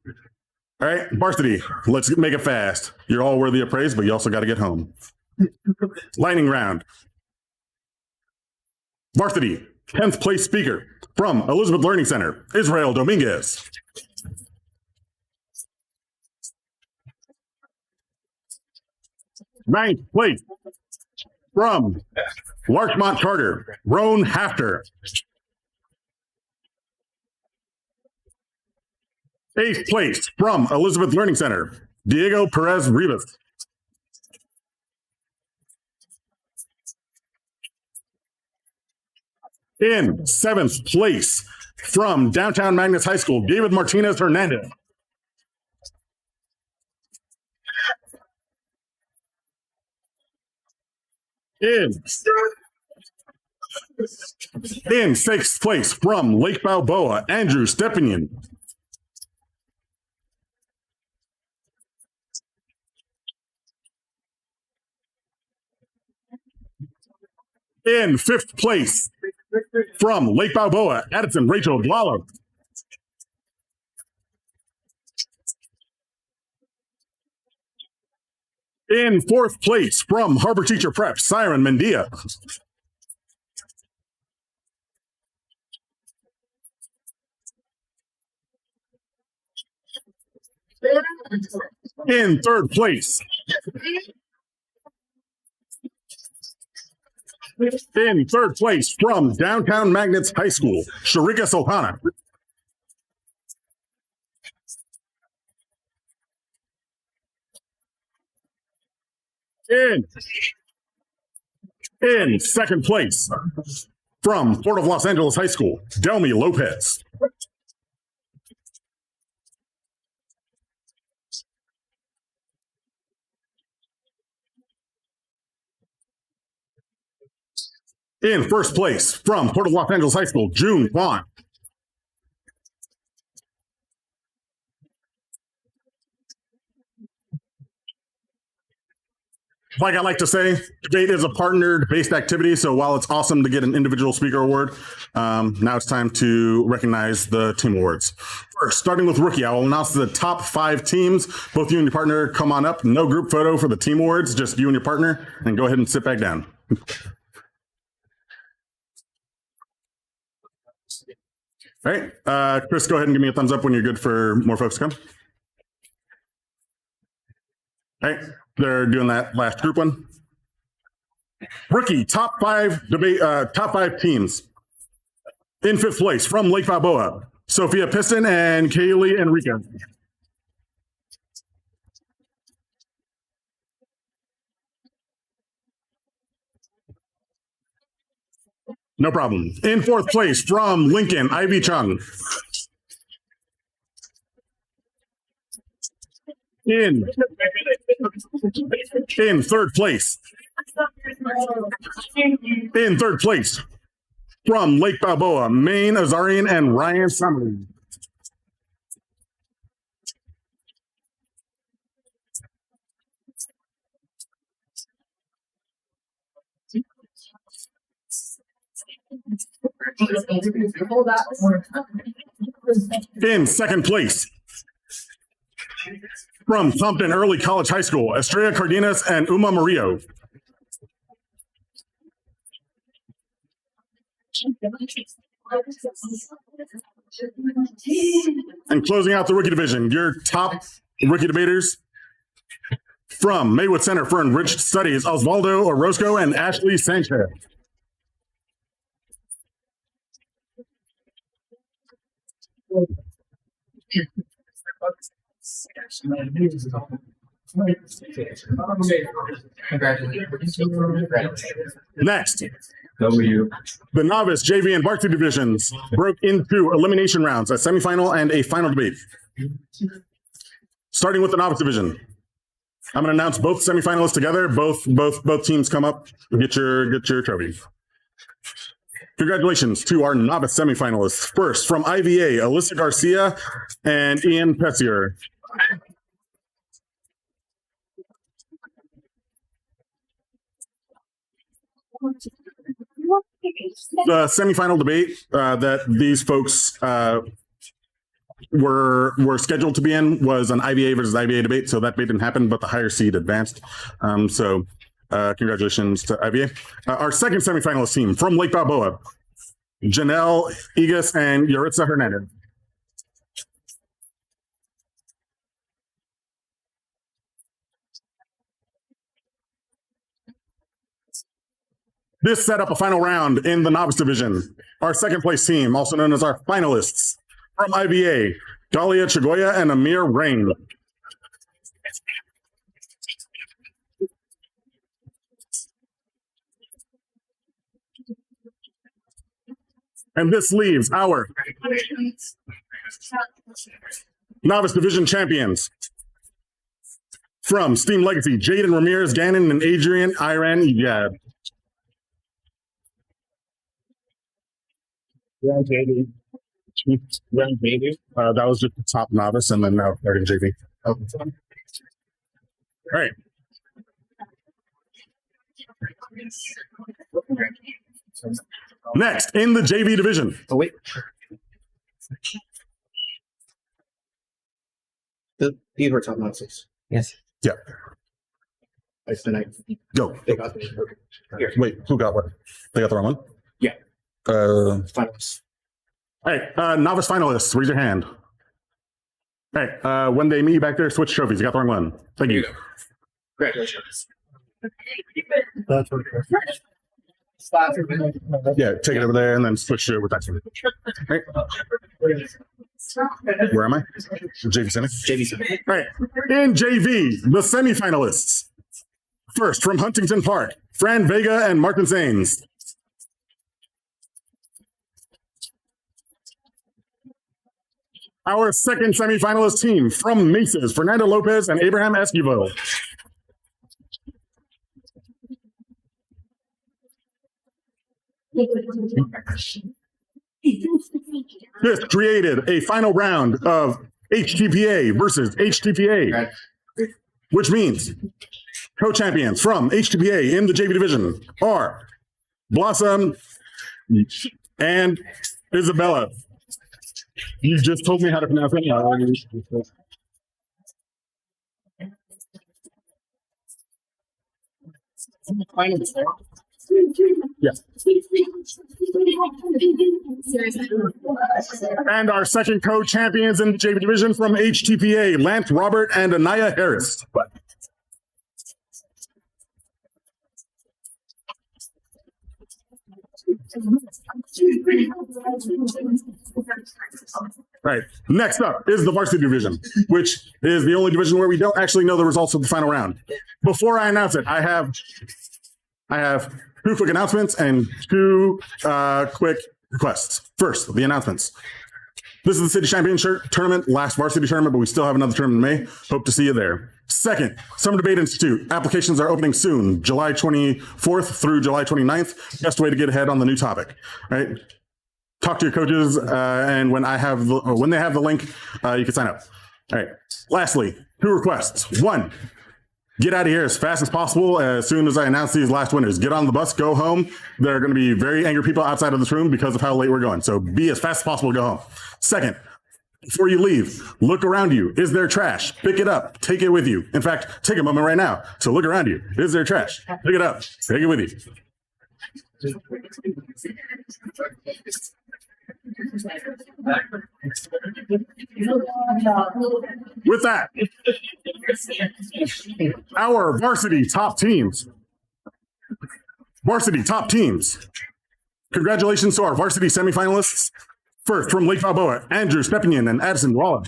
All right, varsity, let's make it fast. You're all worthy of praise, but you also got to get home. Lightning round. Varsity, 10th place speaker from Elizabeth Learning Center, Israel Dominguez. Ninth place from Larchmont Charter, Roan Hafter. Eighth place from Elizabeth Learning Center, Diego Perez Rivas. In seventh place from Downtown Magnus High School, David Martinez Hernandez. In sixth place from Lake Balboa, Andrew Stepanian. In fifth place from Lake Balboa, Addison Rachel Dwala. In fourth place from Harbor Teacher Prep, Siren Mendia. In third place. In third place from Downtown Magnets High School, Sharika Sultana. In second place, from Port of Los Angeles High School, Delmy Lopez. In first place, from Port of Los Angeles High School, June Kwan. Like I like to say, debate is a partnered-based activity, so while it's awesome to get an individual speaker award, now it's time to recognize the team awards. First, starting with rookie, I will announce the top 5 teams. Both you and your partner come on up. No group photo for the team awards, just you and your partner, and go ahead and sit back down. All right, Chris, go ahead and give me a thumbs up when you're good for more folks to come. All right, they're doing that last group one. Rookie, top 5 teams. In 5th place, from Lake Balboa, Sophia Piston and Kaylee Enrique. No problem. In 4th place, from Lincoln, Ivy Chung. In 3rd place. In 3rd place, from Lake Balboa, Maine Azarian and Ryan Summerlin. In 2nd place, from Compton Early College High School, Estrella Cardenas and Uma Murillo. And closing out the rookie division, your top rookie debaters, from Maywood Center for Enriched Studies, Osvaldo Orozco and Ashley Sanchez. Next, the novice, JV, and varsity divisions broke into elimination rounds, a semifinal and a final debate. Starting with the novice division, I'm going to announce both semifinalists together. Both teams come up and get your trophy. Congratulations to our novice semifinalists. First, from IVA, Alyssa Garcia and Ian Pessier. The semifinal debate that these folks were scheduled to be in was an IVA versus IVA debate, so that debate didn't happen, but the higher seed advanced. Congratulations to IVA. Our second semifinalist team, from Lake Balboa, Janelle Igas and Yaritza Hernandez. This set up a final round in the novice division. Our second place team, also known as our finalists, from IVA, Dahlia Chagoya and Amir Rain. And this leaves our novice division champions. From Steam Legacy, Jaden Ramirez Gannon and Adrian Iran Ijab. Yeah, JV. That was just the top novice, and then now third in JV. Oh. All right. Next, in the JV division. Oh, wait. These were top novices. Yes. Yeah. Go. They got me. Here. Wait, who got what? They got the wrong one? Yeah. Finalists. All right, novice finalists, raise your hand. All right, when they meet you back there, switch trophies. You got the wrong one. Thank you. Congratulations. Yeah, take it over there and then switch to it with that team. Right. Where am I? JV Center? JV Center. All right, in JV, the semifinalists. First, from Huntington Park, Fran Vega and Martin Sains. Our second semifinalist team from Mesas, Fernando Lopez and Abraham Esquivel. This created a final round of HTPA versus HTPA, which means co-champions from HTPA in the JV division are Blossom and Isabella. You just told me how to pronounce it. Yes. And our second co-champions in the JV division from HTPA, Lance Robert and Anaya Harris. Right. Next up is the varsity division, which is the only division where we don't actually know the results of the final round. Before I announce it, I have two quick announcements and two quick requests. First, the announcements. This is the city championship tournament, last varsity tournament, but we still have another tournament in May. Hope to see you there. Second, Summer Debate Institute. Applications are opening soon, July 24th through July 29th. Best way to get ahead on the new topic, right? Talk to your coaches, and when they have the link, you can sign up. All right. Lastly, two requests. One, get out of here as fast as possible as soon as I announce these last winners. Get on the bus, go home. There are going to be very angry people outside of this room because of how late we're going. So be as fast as possible to go home. Second, before you leave, look around you. Is there trash? Pick it up. Take it with you. In fact, take a moment right now. So look around you. Is there trash? Pick it up. Take it with you. With that, our varsity top teams. Varsity top teams. Congratulations to our varsity semifinalists. First, from Lake Balboa, Andrew Stepanian and Addison Wallen.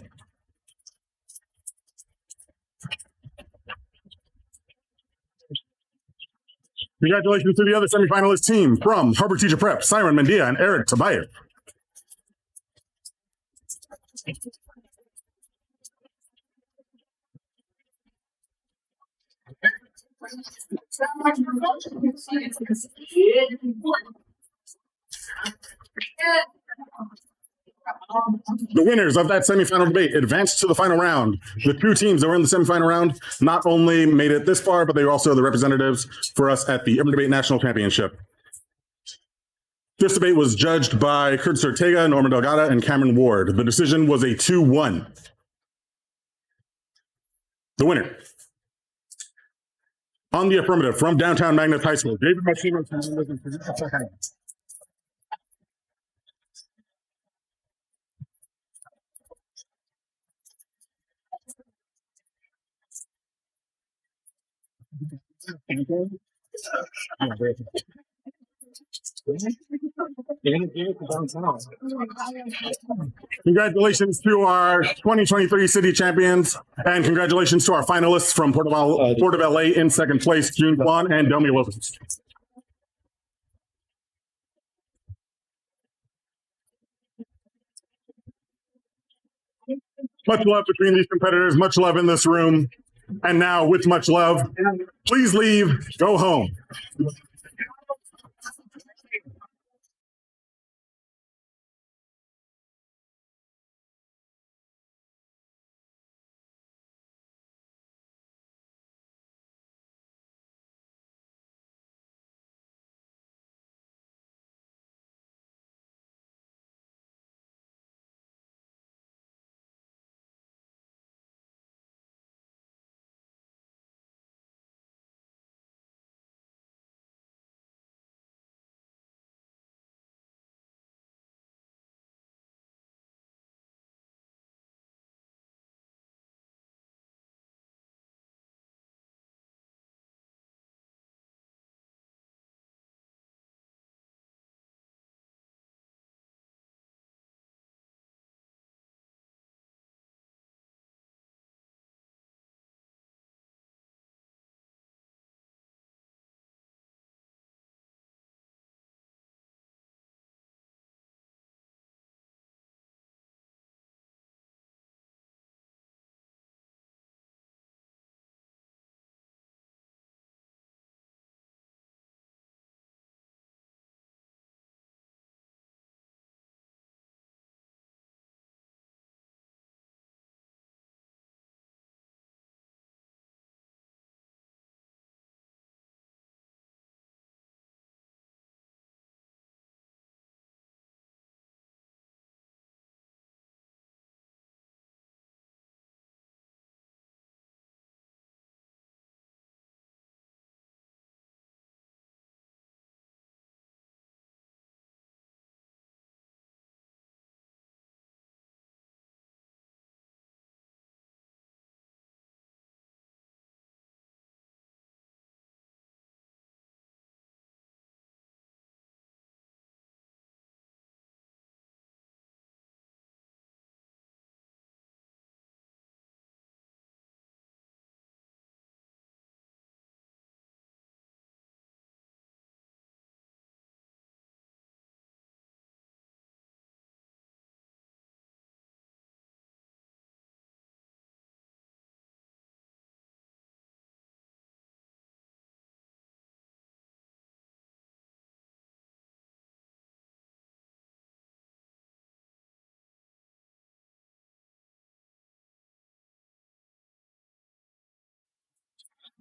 Congratulations to the other semifinalist team from Harbor Teacher Prep, Simon Mendia and Eric Tabayev. The winners of that semifinal debate advanced to the final round. The two teams that were in the semifinal round not only made it this far, but they were also the representatives for us at the Urban Debate National Championship. This debate was judged by Curtis Ortega, Norman Delgado, and Cameron Ward. The decision was a 2-1. The winner. On the affirmative from downtown Magnet High School, David Martinez. Congratulations to our 2023 city champions, and congratulations to our finalists from Port of LA in second place, June Kwan and Domi Lopez. Much love between these competitors, much love in this room. And now, with much love, please leave, go home.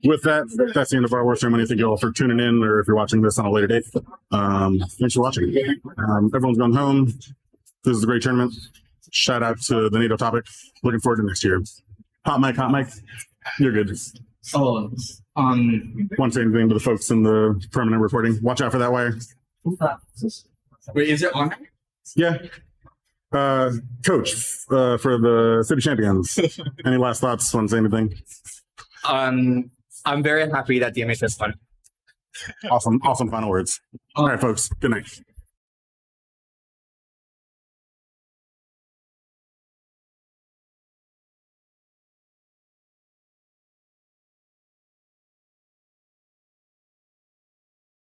with that, that's the end of our award ceremony. Thank you all for tuning in, or if you're watching this on a later date. Thanks for watching. Everyone's going home. This is a great tournament. Shout out to the NATO topic. Looking forward to next year. Hot mic. You're good. Oh, Want to say anything to the folks in the permanent reporting? Watch out for that wire. wait, is it on? Yeah. Coach, for the city champions. Any last thoughts? Want to say anything? I'm very happy that the MHS won. Awesome final words. All right, folks. Good night.